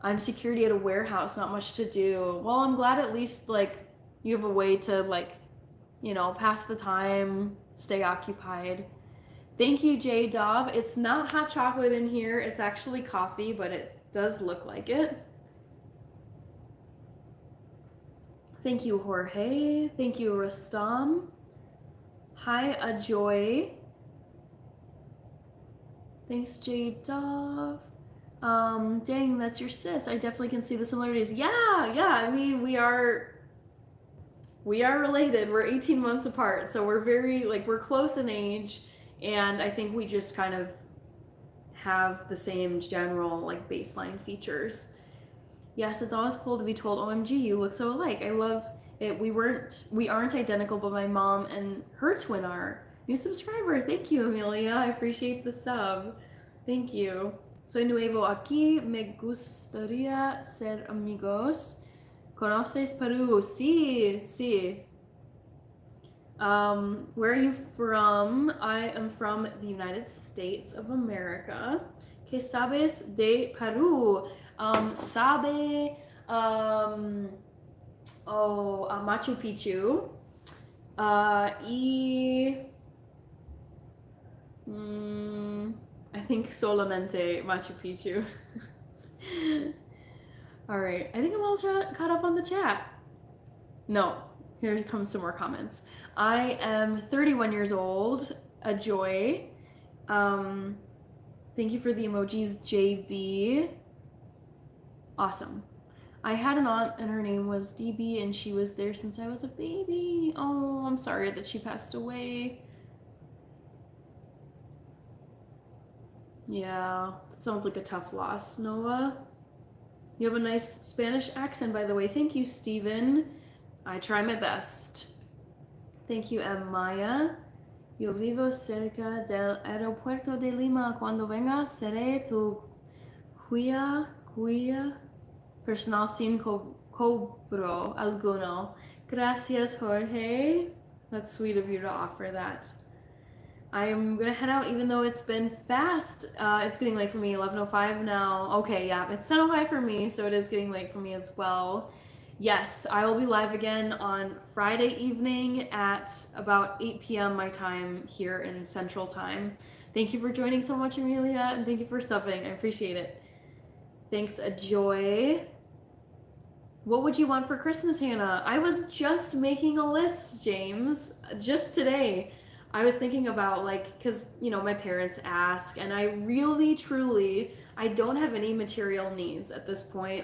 I'm security at a warehouse, not much to do. Well, I'm glad at least like you have a way to like, you know, pass the time, stay occupied. Thank you, J Dov. It's not hot chocolate in here. It's actually coffee, but it does look like it. Thank you, Jorge. Thank you, Rustam. Hi, Ajoy. Thanks, J Dov. Dang, that's your sis. I definitely can see the similarities. Yeah. I mean, we are related. We're 18 months apart, so we're very like we're close in age. And I think we just kind of have the same general like baseline features. Yes, it's always cool to be told, OMG, you look so alike. I love it. We aren't identical, but my mom and her twin are. New subscriber. Thank you, Amelia. I appreciate the sub. Thank you. Soy nuevo aquí. Me gustaría ser amigos. ¿Conoces Perú? Sí. Where are you from? I am from the United States of America. ¿Qué sabes de Perú? Sabe, Machu Picchu. I think solamente Machu Picchu. All right, I think I'm all caught up on the chat. No, here comes some more comments. I am 31 years old, a joy. Thank you for the emojis, JB. Awesome. I had an aunt and her name was DB and she was there since I was a baby. Oh, I'm sorry that she passed away. Yeah, that sounds like a tough loss, Noah. You have a nice Spanish accent, by the way. Thank you, Steven. I try my best. Thank you, M. Maya. Yo vivo cerca del aeropuerto de Lima. Cuando vengas, seré tu guía personal sin cobro alguno. Gracias, Jorge. That's sweet of you to offer that. I am gonna head out even though it's been fast. It's getting late for me, 11:05 now. Okay, yeah, it's 10:05 for me, so it is getting late for me as well. Yes, I will be live again on Friday evening at about 8 p.m. my time here in Central Time. Thank you for joining so much, Amelia, and thank you for subbing. I appreciate it. Thanks, Ajoy. What would you want for Christmas, Hannah? I was just making a list, James, just today. I was thinking about like, because, you know, my parents ask, and I really, truly, I don't have any material needs at this point.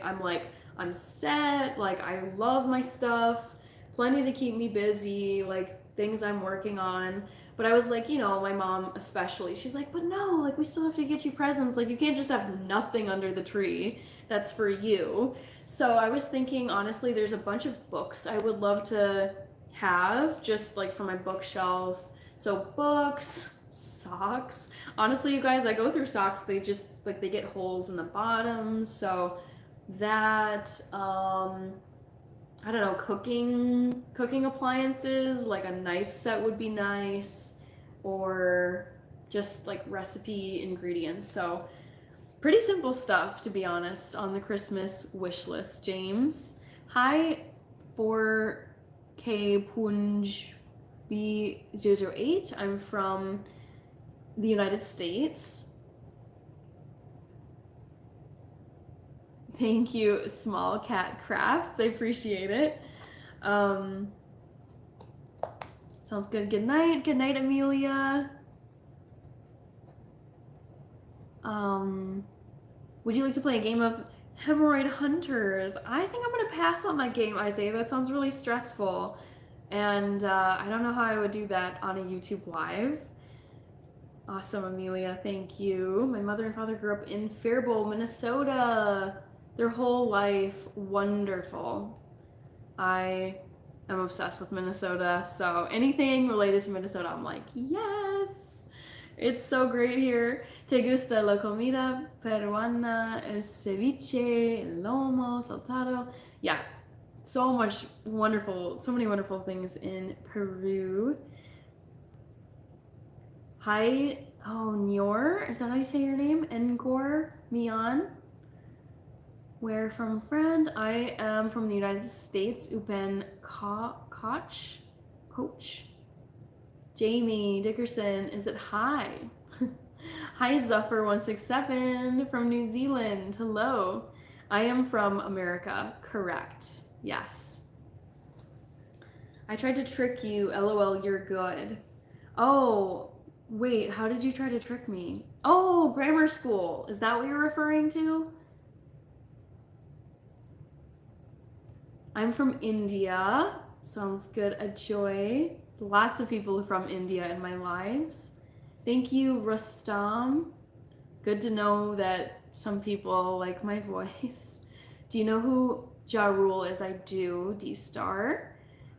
I'm set, like I love my stuff, plenty to keep me busy, like things I'm working on. But I was like, you know, my mom especially, she's like, but no, like we still have to get you presents. Like you can't just have nothing under the tree that's for you. So I was thinking, honestly, there's a bunch of books I would love to have just like for my bookshelf, So books, socks. Honestly, you guys, I go through socks. They just like they get holes in the bottoms. So that I don't know, cooking appliances, like a knife set would be nice, or just like recipe ingredients. So pretty simple stuff, to be honest, on the Christmas wish list. James, hi, 4K Punj B008. I'm from the United States. Thank you, Small Cat Crafts. I appreciate it. Sounds good. Good night. Good night, Amelia. Would you like to play a game of Hemorrhoid Hunters? I think I'm gonna pass on that game, Isaiah. That sounds really stressful. And I don't know how I would do that on a YouTube Live. Awesome, Amelia. Thank you. My mother and father grew up in Faribault, Minnesota. Their whole life. Wonderful. I am obsessed with Minnesota. So anything related to Minnesota, I'm like, yes. It's so great here. ¿Te gusta la comida peruana? El ceviche, el lomo, saltado. Yeah, so many wonderful things in Peru. Hi, Nyor, is that how you say your name? Ngor Mian. Where from, friend? I am from the United States. Upen Koch. Jamie Dickerson, is it hi? Hi, Zuffer167 from New Zealand. Hello. I am from America. Correct. Yes. I tried to trick you. LOL, you're good. Oh, wait, how did you try to trick me? Oh, grammar school. Is that what you're referring to? I'm from India. Sounds good. A joy. Lots of people from India in my lives. Thank you, Rustam. Good to know that some people like my voice. Do you know who Ja Rule is? I do. D-Star.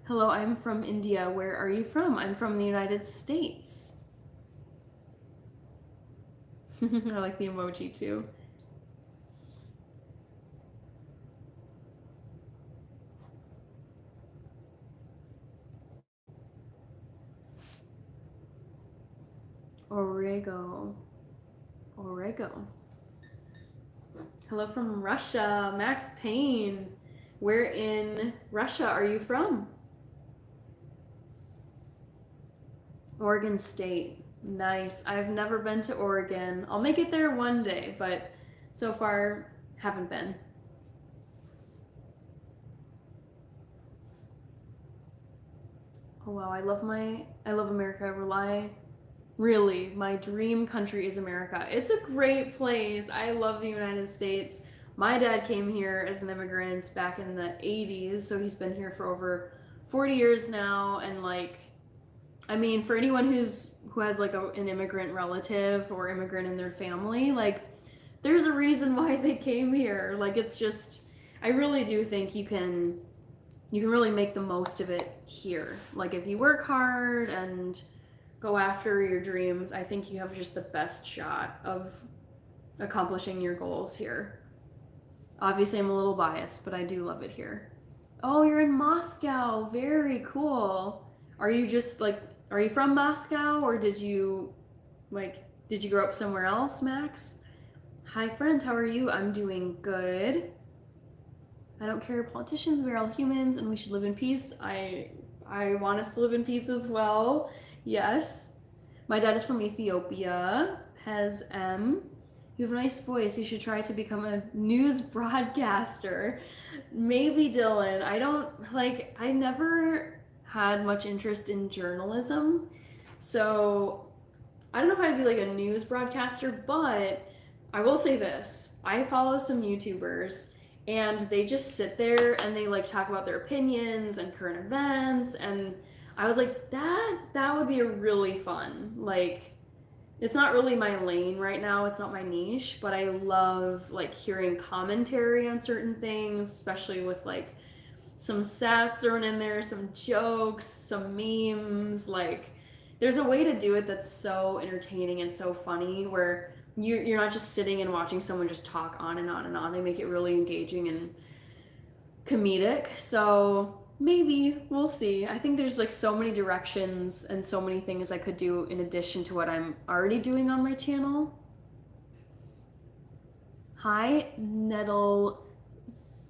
Hello, I'm from India. Where are you from? I'm from the United States. I like the emoji too. Orego. Hello from Russia, Max Payne. Where in Russia are you from? Oregon State. Nice. I've never been to Oregon. I'll make it there one day, but so far haven't been. Oh wow, I love America. Really, my dream country is America. It's a great place. I love the United States. My dad came here as an immigrant back in the 80s, so he's been here for over 40 years now. And like, I mean, for anyone who has like an immigrant relative or immigrant in their family, like, there's a reason why they came here. Like, it's just, I really do think you can really make the most of it here. Like, if you work hard and go after your dreams, I think you have just the best shot of accomplishing your goals here. Obviously, I'm a little biased, but I do love it here. Oh, you're in Moscow. Very cool. Are you from Moscow, or did you grow up somewhere else, Max? Hi, friend. How are you? I'm doing good. I don't care, politicians. We're all humans, and we should live in peace. I want us to live in peace as well. Yes. My dad is from Ethiopia. Pez M. You have a nice voice. You should try to become a news broadcaster. Maybe, Dylan. I never had much interest in journalism. So I don't know if I'd be like a news broadcaster, but I will say this. I follow some YouTubers and they just sit there and they like talk about their opinions and current events, and I was like, that would be a really fun. Like, it's not really my lane right now, it's not my niche, but I love like hearing commentary on certain things, especially with like some sass thrown in there, some jokes, some memes. Like, There's a way to do it that's so entertaining and so funny where you're not just sitting and watching someone just talk on and on and on. They make it really engaging and comedic. So maybe we'll see. I think there's like so many directions and so many things I could do in addition to what I'm already doing on my channel. Hi, Nettle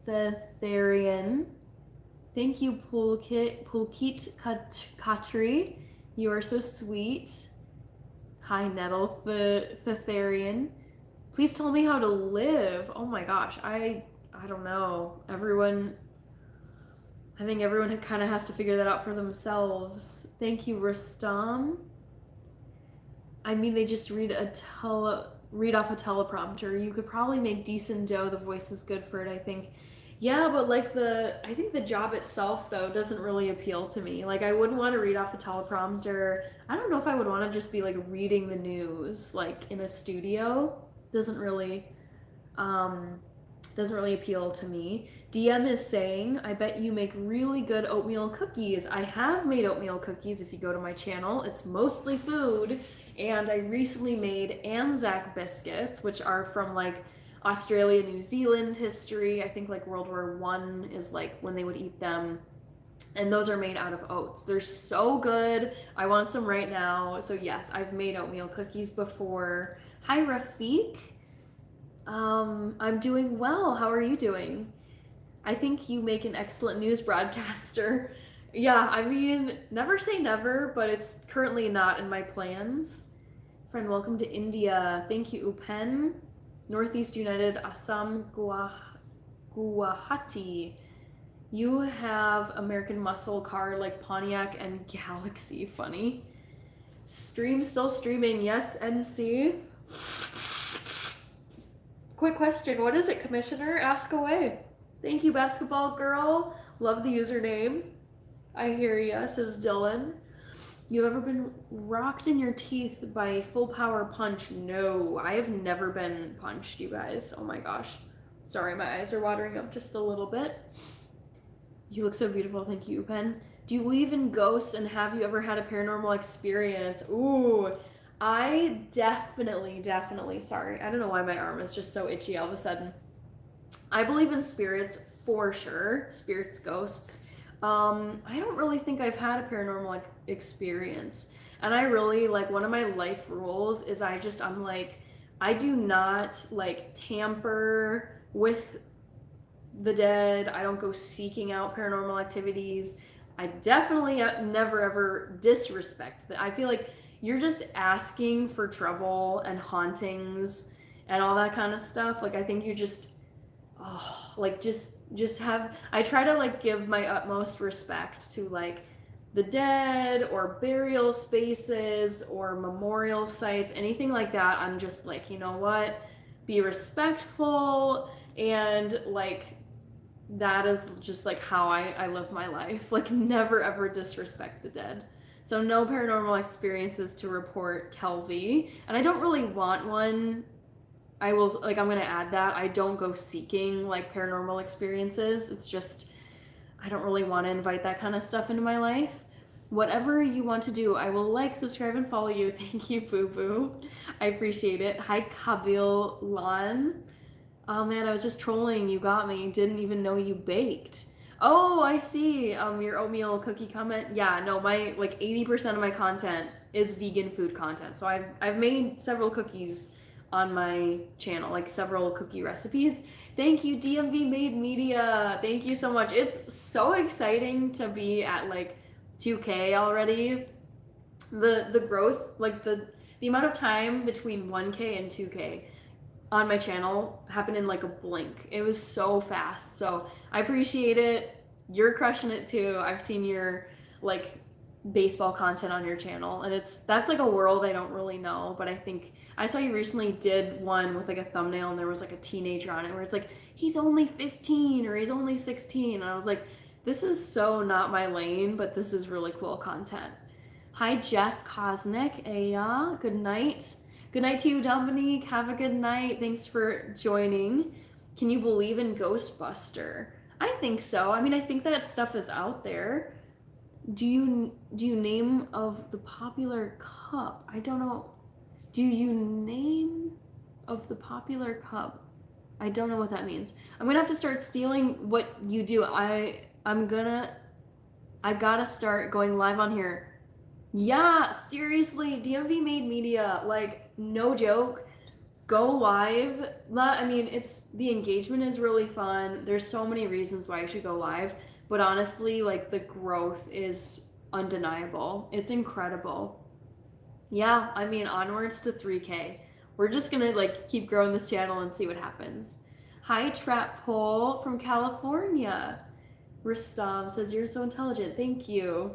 Thetharian. Thank you, Pulkit Katri. You are so sweet. Hi, Nettle Thetharian. Please tell me how to live. Oh my gosh, I don't know. I think everyone kind of has to figure that out for themselves. Thank you, Rustam. I mean, they just read off a teleprompter. You could probably make decent dough. The voice is good for it, I think. Yeah, but like I think the job itself though doesn't really appeal to me. Like I wouldn't want to read off a teleprompter. I don't know if I would want to just be like reading the news like in a studio. Um doesn't really appeal to me. DM is saying, I bet you make really good oatmeal cookies. I have made oatmeal cookies if you go to my channel. It's mostly food. And I recently made Anzac biscuits, which are from like Australia, New Zealand history. I think like World War I is like when they would eat them. And those are made out of oats. They're so good. I want some right now. So yes, I've made oatmeal cookies before. Hi, Rafiq. I'm doing well. How are you doing? I think you make an excellent news broadcaster. Yeah, I mean, never say never, but it's currently not in my plans. Friend, welcome to India. Thank you, Upen. Northeast United, Assam, Guwahati. You have American muscle car like Pontiac and Galaxy. Funny. Stream still streaming. Yes, NC. Quick question. What is it, Commissioner? Ask away. Thank you, basketball girl. Love the username. I hear ya, says Dylan. You ever been rocked in your teeth by a full power punch? No, I have never been punched, you guys. Oh my gosh. Sorry, my eyes are watering up just a little bit. You look so beautiful. Thank you, Upen. Do you believe in ghosts, and have you ever had a paranormal experience? Ooh, I definitely, sorry. I don't know why my arm is just so itchy all of a sudden. I believe in spirits for sure. Spirits, ghosts. I don't really think I've had a paranormal experience. And I really, like, one of my life rules is I'm like, I do not, like, tamper with the dead. I don't go seeking out paranormal activities. I definitely never ever disrespect that. I feel like you're just asking for trouble and hauntings and all that kind of stuff. Like, I think you just, just have, I try to like give my utmost respect to like the dead or burial spaces or memorial sites, anything like that. I'm just like, you know what, be respectful, and like that is just like how I live my life. Like never ever disrespect the dead. So no paranormal experiences to report, Kelvy, and I don't really want one. I'm gonna add that. I don't go seeking like paranormal experiences. It's just, I don't really want to invite that kind of stuff into my life. Whatever you want to do, I will like, subscribe, and follow you. Thank you, Boo Boo. I appreciate it. Hi, Kabil Lan. Oh man, I was just trolling. You got me. Didn't even know you baked. Oh, I see. Your oatmeal cookie comment. Yeah, no, my like 80% of my content is vegan food content. So I've made several cookies on my channel, like several cookie recipes. Thank you, DMV Made Media. Thank you so much. It's so exciting to be at like 2K already. The growth, like the amount of time between 1K and 2K on my channel happened in like a blink. It was so fast. So I appreciate it. You're crushing it too. I've seen your like baseball content on your channel, and that's like a world I don't really know, but I think I saw you recently did one with like a thumbnail and there was like a teenager on it where it's like he's only 15 or he's only 16, and I was like, this is so not my lane, but this is really cool content. Hi, Jeff Kosnick. Good night. Good night to you, Dominique. Have a good night. Thanks for joining. Can you believe in Ghostbuster? I think so. I mean, I think that stuff is out there. Do you name of the popular cup? I don't know. Do you name of the popular cup? I don't know what that means. I'm gonna have to start stealing what you do. I gotta start going live on here. Yeah, seriously, DMV made media. Like, no joke. Go live. I mean, it's the engagement is really fun. There's so many reasons why you should go live, but honestly, like the growth is undeniable. It's incredible. Yeah, I mean, onwards to 3K. We're just gonna like keep growing this channel and see what happens. Hi, Trap Pole from California. Ristam says you're so intelligent. Thank you.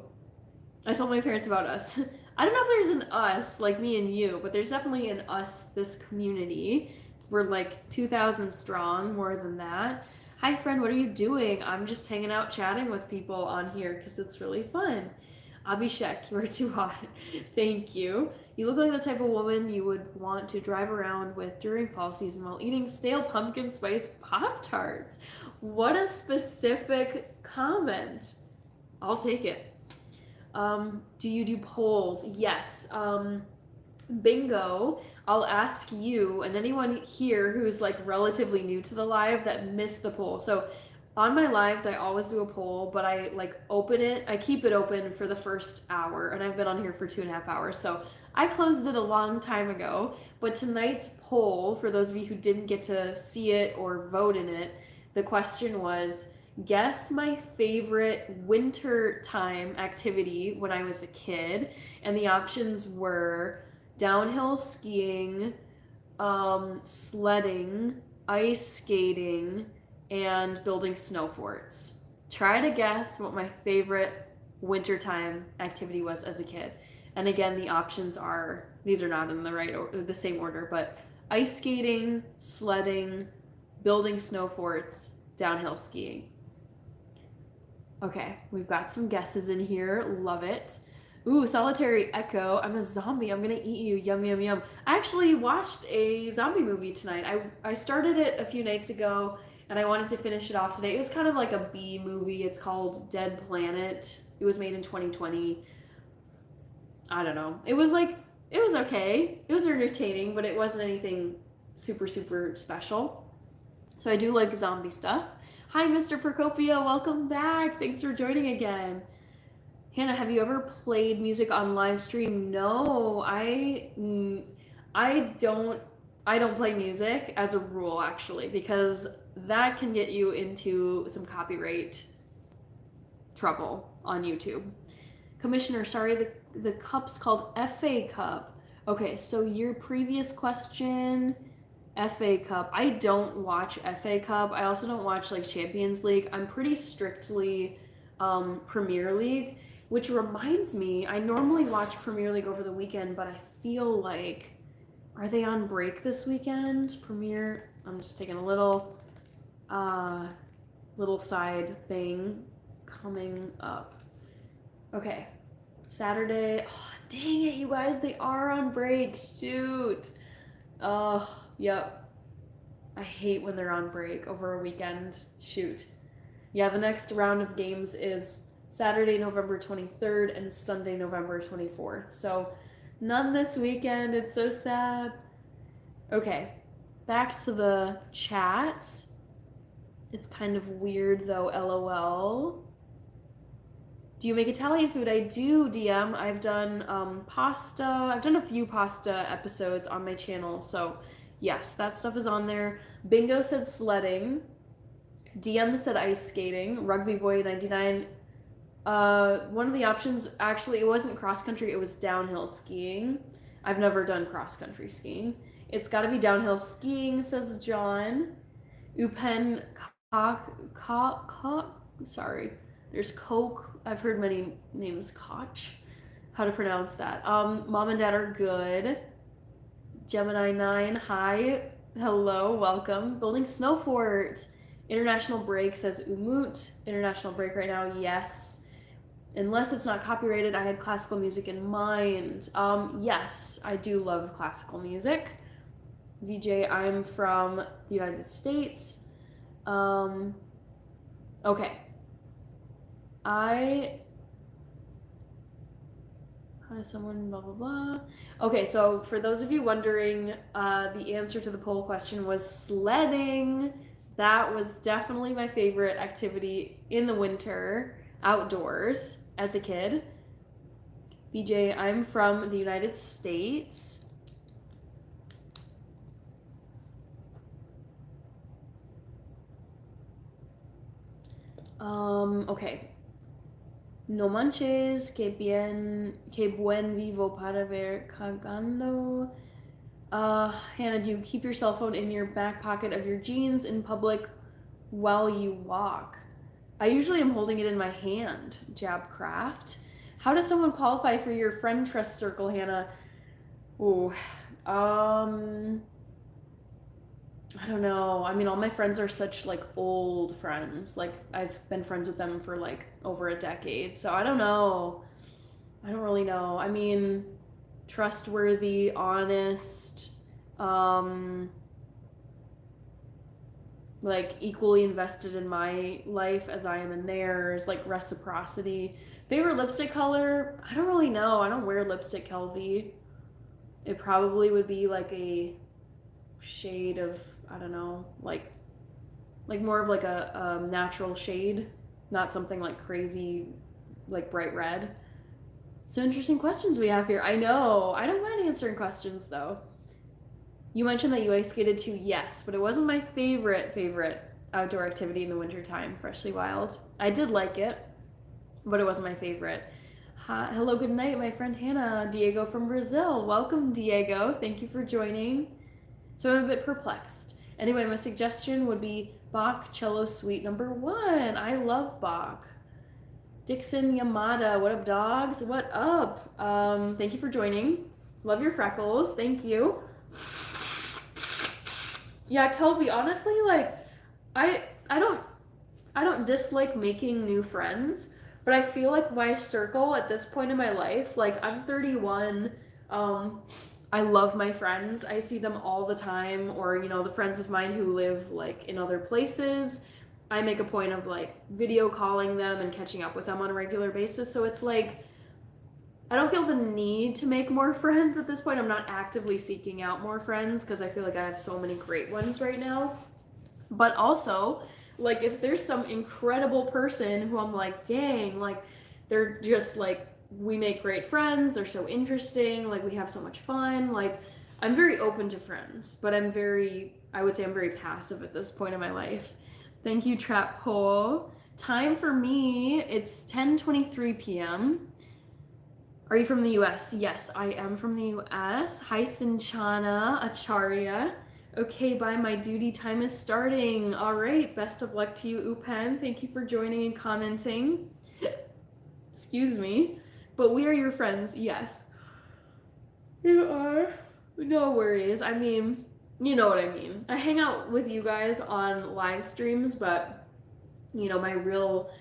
I told my parents about us. I don't know if there's an us like me and you, but there's definitely an us, this community. We're like 2,000 strong, more than that. Hi, friend, what are you doing? I'm just hanging out chatting with people on here because it's really fun. Abhishek, you are too hot. Thank you. You look like the type of woman you would want to drive around with during fall season while eating stale pumpkin spice Pop Tarts. What a specific comment. I'll take it. Do you do polls? Yes. Bingo. I'll ask you and anyone here who's like relatively new to the live that missed the poll. So on my lives, I always do a poll, but I like open it. I keep it open for the first hour, and I've been on here for 2.5 hours. So I closed it a long time ago. But tonight's poll, for those of you who didn't get to see it or vote in it, the question was, guess my favorite winter time activity when I was a kid. And the options were downhill skiing, sledding, ice skating, and building snow forts. Try to guess what my favorite wintertime activity was as a kid. And again, the options are, these are not in the right or the same order, but ice skating, sledding, building snow forts, downhill skiing. Okay, we've got some guesses in here. Love it. Ooh, Solitary Echo. I'm a zombie. I'm gonna eat you. Yum, yum, yum. I actually watched a zombie movie tonight. I started it a few nights ago and I wanted to finish it off today. It was kind of like a B movie. It's called Dead Planet. It was made in 2020. I don't know. It was okay. It was entertaining, but it wasn't anything super, super special. So I do like zombie stuff. Hi, Mr. Procopio. Welcome back. Thanks for joining again. Hannah, have you ever played music on live stream? No, I don't play music as a rule, actually, because that can get you into some copyright trouble on YouTube. Commissioner, sorry, the cup's called FA Cup. Okay, so your previous question, FA Cup. I don't watch FA Cup. I also don't watch like Champions League. I'm pretty strictly Premier League, which reminds me, I normally watch Premier League over the weekend, but I feel like, are they on break this weekend? Premier, I'm just taking a little side thing coming up. Okay, Saturday. Oh, dang it, you guys, they are on break. Shoot. Oh, yep. I hate when they're on break over a weekend. Shoot. Yeah, the next round of games is Saturday, November 23rd and Sunday, November 24th. So none this weekend. It's so sad. Okay, back to the chat. It's kind of weird though, LOL. Do you make Italian food? I do, DM. I've done pasta. I've done a few pasta episodes on my channel. So yes, that stuff is on there. Bingo said sledding. DM said ice skating. Rugby Boy 99. One of the options, actually, it wasn't cross country. It was downhill skiing. I've never done cross country skiing. It's got to be downhill skiing, says John. Upen sorry. There's Coke. I've heard many names. Koch. How to pronounce that? Mom and Dad are good. Gemini 9. Hi. Hello. Welcome. Building Snow Fort. International break, says Umut. International break right now. Yes. Unless it's not copyrighted, I had classical music in mind. Yes, I do love classical music. VJ, I'm from the United States. Okay. How does someone blah, blah, blah. Okay, so for those of you wondering, the answer to the poll question was sledding. That was definitely my favorite activity in the winter, outdoors, as a kid. BJ, I'm from the United States. Okay. No manches, que buen vivo para ver cagando. Hannah, do you keep your cell phone in your back pocket of your jeans in public while you walk? I usually am holding it in my hand, Jabcraft. How does someone qualify for your friend trust circle, Hannah? Ooh, I don't know. I mean, all my friends are such like old friends. Like I've been friends with them for like over a decade. So I don't know. I don't really know. I mean, trustworthy, honest, um like equally invested in my life as I am in theirs, like reciprocity. Favorite lipstick color? I don't really know. I don't wear lipstick, Kelvy. It probably would be like a shade of, I don't know, like more of like a natural shade, not something like crazy, like bright red. So interesting questions we have here. I know. I don't mind answering questions though. You mentioned that you ice skated too, yes, but it wasn't my favorite outdoor activity in the wintertime, Freshly Wild. I did like it, but it wasn't my favorite. Hi, hello, good night, my friend Hannah. Diego from Brazil. Welcome, Diego. Thank you for joining. So I'm a bit perplexed. Anyway, my suggestion would be Bach Cello Suite number 1. I love Bach. Dixon Yamada, what up, dogs? What up? Thank you for joining. Love your freckles. Thank you. Yeah, Kelby, honestly, like I I don't I don't dislike making new friends, but I feel like my circle at this point in my life, like I'm 31, I love my friends. I see them all the time, or the friends of mine who live like in other places. I make a point of like video calling them and catching up with them on a regular basis. So it's like I don't feel the need to make more friends at this point. I'm not actively seeking out more friends because I feel like I have so many great ones right now. But also, like if there's some incredible person who I'm like, dang, like they're just like we make great friends, they're so interesting, like we have so much fun, like I'm very open to friends, but I would say I'm very passive at this point in my life. Thank you, Trap Pole. Time for me, it's 10:23 p.m. Are you from the US? Yes, I am from the US. Hi, Sinchana Acharya. Okay, bye. My duty time is starting. All right. Best of luck to you, Upen. Thank you for joining and commenting. Excuse me. But we are your friends. Yes. You are. No worries. I mean, you know what I mean. I hang out with you guys on live streams, but my real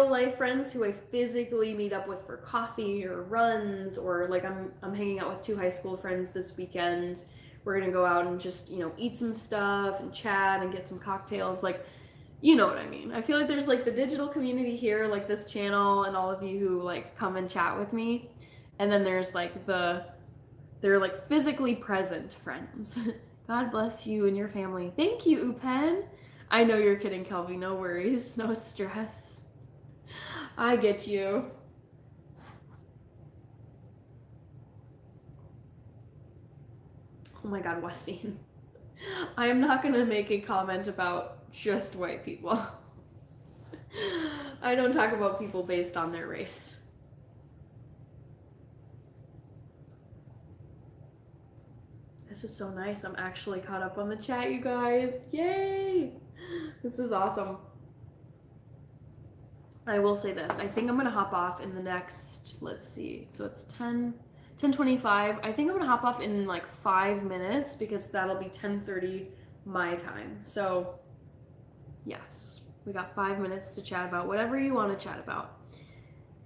life friends who I physically meet up with for coffee or runs, or like I'm hanging out with 2 high school friends this weekend. We're gonna go out and just eat some stuff and chat and get some cocktails, like you know what I mean. I feel like there's like the digital community here, like this channel and all of you who like come and chat with me, and then there's like they're like physically present friends. God bless you and your family. Thank you, Upen. I know you're kidding, Kelvin. No worries. No stress. I get you. Oh my god, Westeen. I am not going to make a comment about just white people. I don't talk about people based on their race. This is so nice. I'm actually caught up on the chat, you guys. Yay! This is awesome. I will say this. I think I'm going to hop off in the next, let's see. So it's 10:25. I think I'm going to hop off in like 5 minutes because that'll be 10:30 my time. So yes, we got 5 minutes to chat about whatever you want to chat about.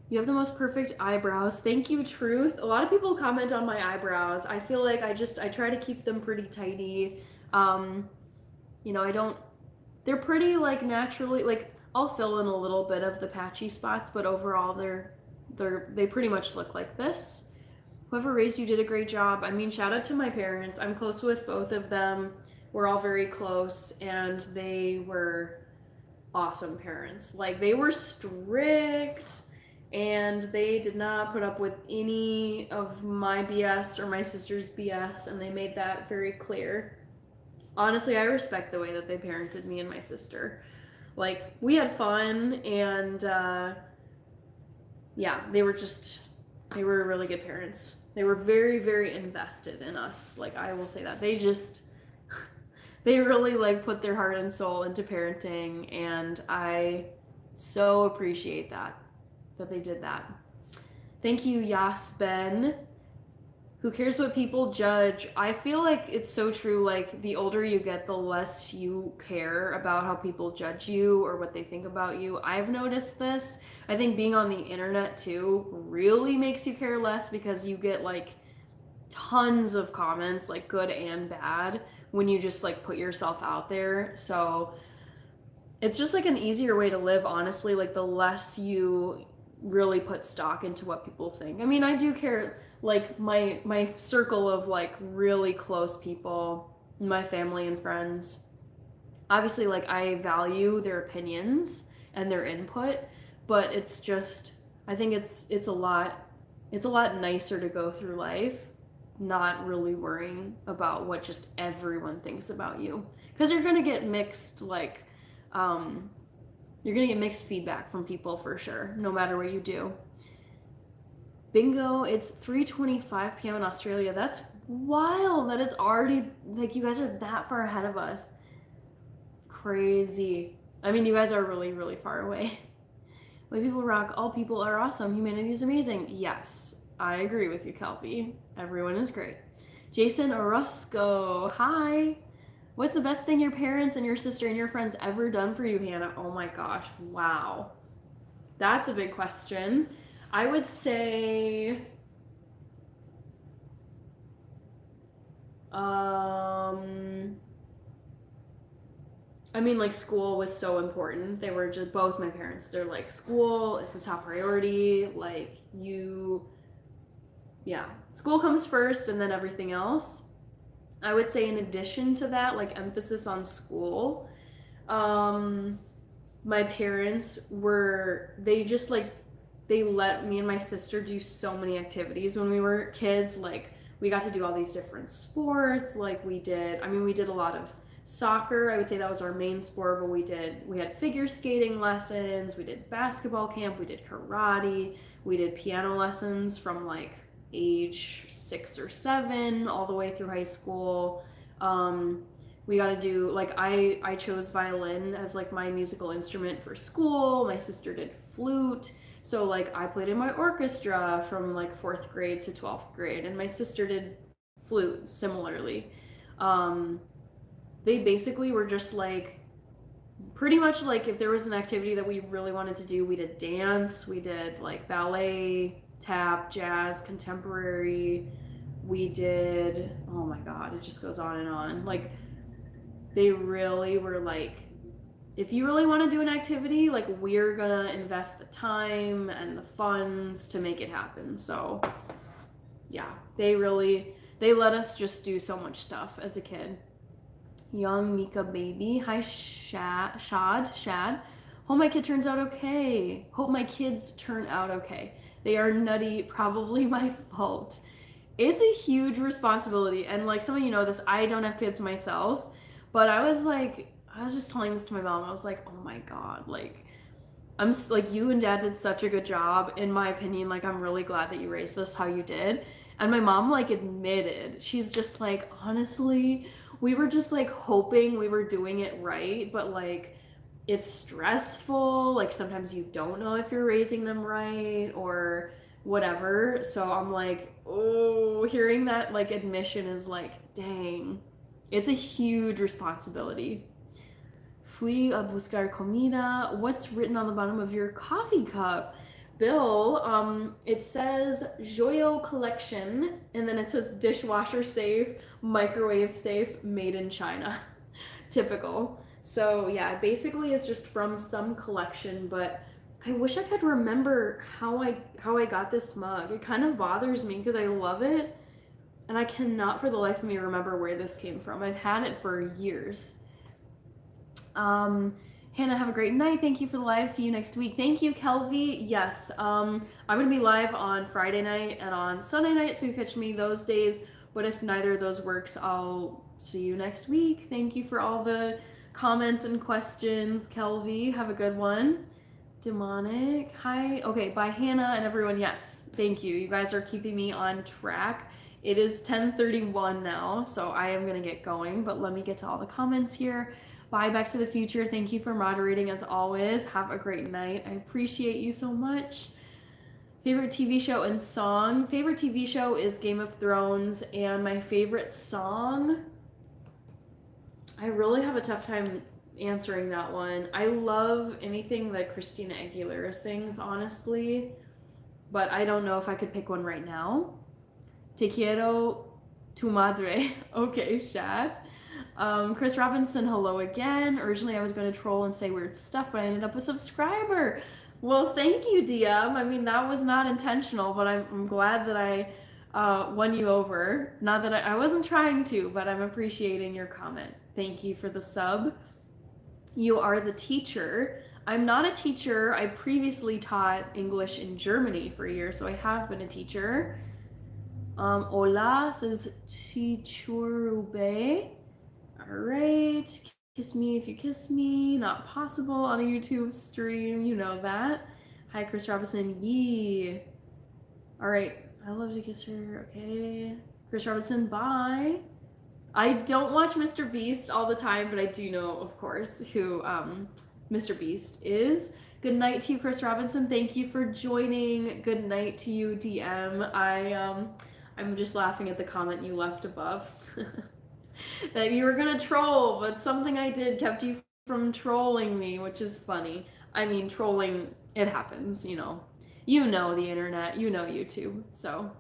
You have the most perfect eyebrows. Thank you, Truth. A lot of people comment on my eyebrows. I feel like I try to keep them pretty tidy. They're pretty like naturally, like I'll fill in a little bit of the patchy spots, but overall they pretty much look like this. whoever raised you did a great job. I mean, shout out to my parents. I'm close with both of them. We're all very close, and they were awesome parents. Like, they were strict, and they did not put up with any of my BS or my sister's BS, and they made that very clear. Honestly, I respect the way that they parented me and my sister. Like, we had fun, and yeah, they were really good parents. They were very, very invested in us. Like, I will say that. They really like put their heart and soul into parenting, and I so appreciate that they did that. Thank you, Yasben. Who cares what people judge? I feel like it's so true. Like, the older you get, the less you care about how people judge you or what they think about you. I've noticed this. I think being on the internet too really makes you care less, because you get like tons of comments, like good and bad, when you just like put yourself out there. So it's just like an easier way to live, honestly. Like, the less you really put stock into what people think. I mean, I do care. Like, my circle of like really close people, my family and friends, obviously, like, I value their opinions and their input, but it's just, I think it's a lot nicer to go through life not really worrying about what just everyone thinks about you, because you're gonna get mixed, like, you're gonna get mixed feedback from people for sure, no matter what you do. Bingo, it's 3:25 p.m. in Australia. That's wild that it's already, like, you guys are that far ahead of us. Crazy. I mean, you guys are really, really far away. White people rock. All people are awesome. Humanity is amazing. Yes, I agree with you, Kelpie. Everyone is great. Jason Orozco. Hi. What's the best thing your parents and your sister and your friends ever done for you, Hannah? Oh my gosh. Wow. That's a big question. I would say I mean, like, school was so important. They were just, both my parents, they're like, school is the top priority. Like, yeah, school comes first and then everything else. I would say, in addition to that, like, emphasis on school, my parents they just, like, they let me and my sister do so many activities when we were kids. Like, we got to do all these different sports. Like, we did a lot of soccer. I would say that was our main sport, but we had figure skating lessons, we did basketball camp, we did karate, we did piano lessons from like age 6 or 7 all the way through high school. We got to do, like, I chose violin as like my musical instrument for school. My sister did flute. So, like, I played in my orchestra from like 4th grade to 12th grade, and my sister did flute similarly. They basically were just like, pretty much like, if there was an activity that we really wanted to do, we did dance, we did like ballet, tap, jazz, contemporary, we did, oh my god, it just goes on and on. Like, they really were like, if you really want to do an activity, like, we're gonna invest the time and the funds to make it happen. So yeah, they let us just do so much stuff as a kid. Young Mika baby. Hi, Shad. Hope my kid turns out okay. Hope my kids turn out okay. They are nutty, probably my fault. It's a huge responsibility. And like, some of you know this, I don't have kids myself, but I was just telling this to my mom. I was like, oh my god, like, I'm like, you and dad did such a good job, in my opinion. Like, I'm really glad that you raised this how you did. And my mom, like, admitted, she's just like, honestly, we were just like hoping we were doing it right, but like, it's stressful. Like, sometimes you don't know if you're raising them right or whatever. So I'm like, oh, hearing that like admission is like, dang, it's a huge responsibility. Fui a buscar comida. What's written on the bottom of your coffee cup? Bill, it says Joyo Collection, and then it says dishwasher safe, microwave safe, made in China. Typical. So yeah, basically it's just from some collection, but I wish I could remember how I got this mug. It kind of bothers me because I love it and I cannot for the life of me remember where this came from. I've had it for years. Um, Hannah, have a great night. Thank you for the live. See you next week. Thank you, Kelvy. Yes, I'm going to be live on Friday night and on Sunday night, so you catch me those days. But if neither of those works, I'll see you next week. Thank you for all the comments and questions, Kelvy. Have a good one. Demonic. Hi. Okay, bye, Hannah and everyone. Yes, thank you. You guys are keeping me on track. It is 10:31 now, so I am going to get going, but let me get to all the comments here. Bye, Back to the Future. Thank you for moderating as always. Have a great night. I appreciate you so much. Favorite TV show and song? Favorite TV show is Game of Thrones, and my favorite song? I really have a tough time answering that one. I love anything that Christina Aguilera sings, honestly, but I don't know if I could pick one right now. Te quiero tu madre. Okay, Shad. Chris Robinson, hello again. Originally, I was going to troll and say weird stuff, but I ended up a subscriber. Well, thank you, DM. I mean, that was not intentional, but I'm glad that I won you over. Not that I wasn't trying to, but I'm appreciating your comment. Thank you for the sub. You are the teacher. I'm not a teacher. I previously taught English in Germany for a year, so I have been a teacher. Hola says Chichurube. All right. Kiss me if you kiss me. Not possible on a YouTube stream. You know that. Hi, Chris Robinson. Yee. All right. I love to kiss her. Okay. Chris Robinson, bye. I don't watch Mr. Beast all the time, but I do know, of course, who Mr. Beast is. Good night to you, Chris Robinson. Thank you for joining. Good night to you, DM. I'm just laughing at the comment you left above. That you were gonna troll, but something I did kept you from trolling me, which is funny. I mean, trolling, it happens, you know. You know the internet, you know YouTube. So,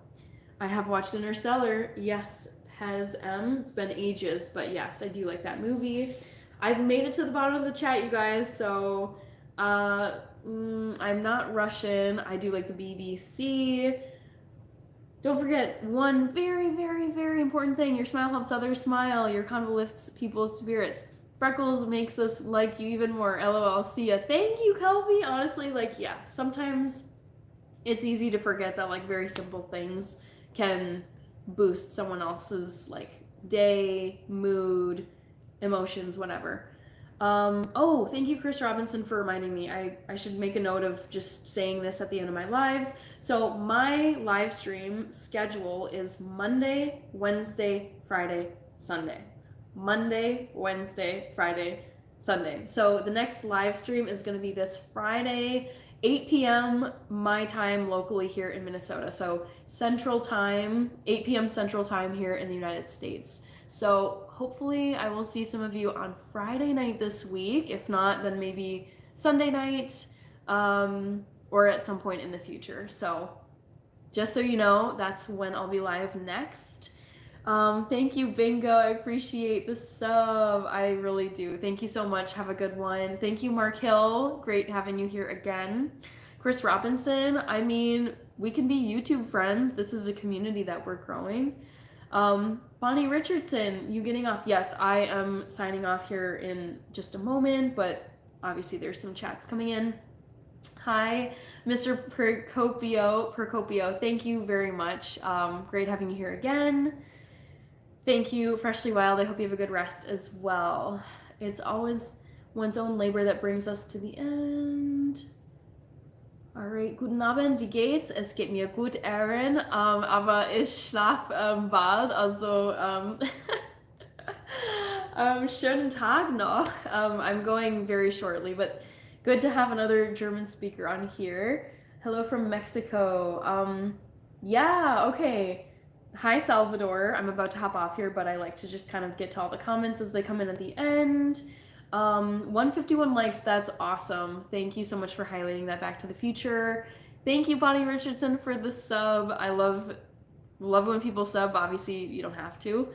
I have watched Interstellar. Yes, has it's been ages, but yes, I do like that movie. I've made it to the bottom of the chat, you guys, so I'm not Russian. I do like the BBC. Don't forget one very, very, very important thing. Your smile helps others smile. Your convo lifts people's spirits. Freckles makes us like you even more. LOL. See ya. Thank you, Kelby. Honestly, like, yeah, sometimes it's easy to forget that, like, very simple things can boost someone else's, like, day, mood, emotions, whatever. Oh, thank you, Chris Robinson, for reminding me. I should make a note of just saying this at the end of my lives. So my live stream schedule is Monday, Wednesday, Friday, Sunday. Monday, Wednesday, Friday, Sunday. So the next live stream is going to be this Friday, 8 p.m. my time locally here in Minnesota. So Central Time, 8 p.m. Central Time here in the United States. So hopefully I will see some of you on Friday night this week. If not, then maybe Sunday night or at some point in the future. So just so you know, that's when I'll be live next. Thank you, Bingo. I appreciate the sub. I really do. Thank you so much. Have a good one. Thank you, Mark Hill. Great having you here again. Chris Robinson, I mean, we can be YouTube friends. This is a community that we're growing. Bonnie Richardson, you getting off? Yes, I am signing off here in just a moment, but obviously there's some chats coming in. Hi, Mr. Procopio, thank you very much. Great having you here again. Thank you, Freshly Wild. I hope you have a good rest as well. It's always one's own labor that brings us to the end. Alright, guten Abend, wie geht's? Es geht mir gut, Aaron, aber ich schlaf bald, also schönen Tag noch. I'm going very shortly, but good to have another German speaker on here. Hello from Mexico. Yeah, okay. Hi, Salvador. I'm about to hop off here, but I like to just kind of get to all the comments as they come in at the end. 151 likes, that's awesome. Thank you so much for highlighting that. Back to the Future. Thank you, Bonnie Richardson, for the sub. I love when people sub. Obviously, you don't have to.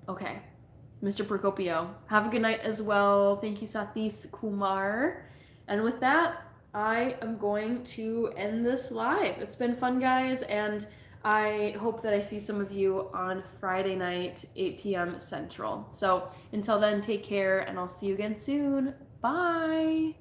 Okay. Mr. Procopio, have a good night as well. Thank you, Satish Kumar. And with that, I am going to end this live. It's been fun, guys, and I hope that I see some of you on Friday night, 8 p.m. Central. So until then, take care, and I'll see you again soon. Bye.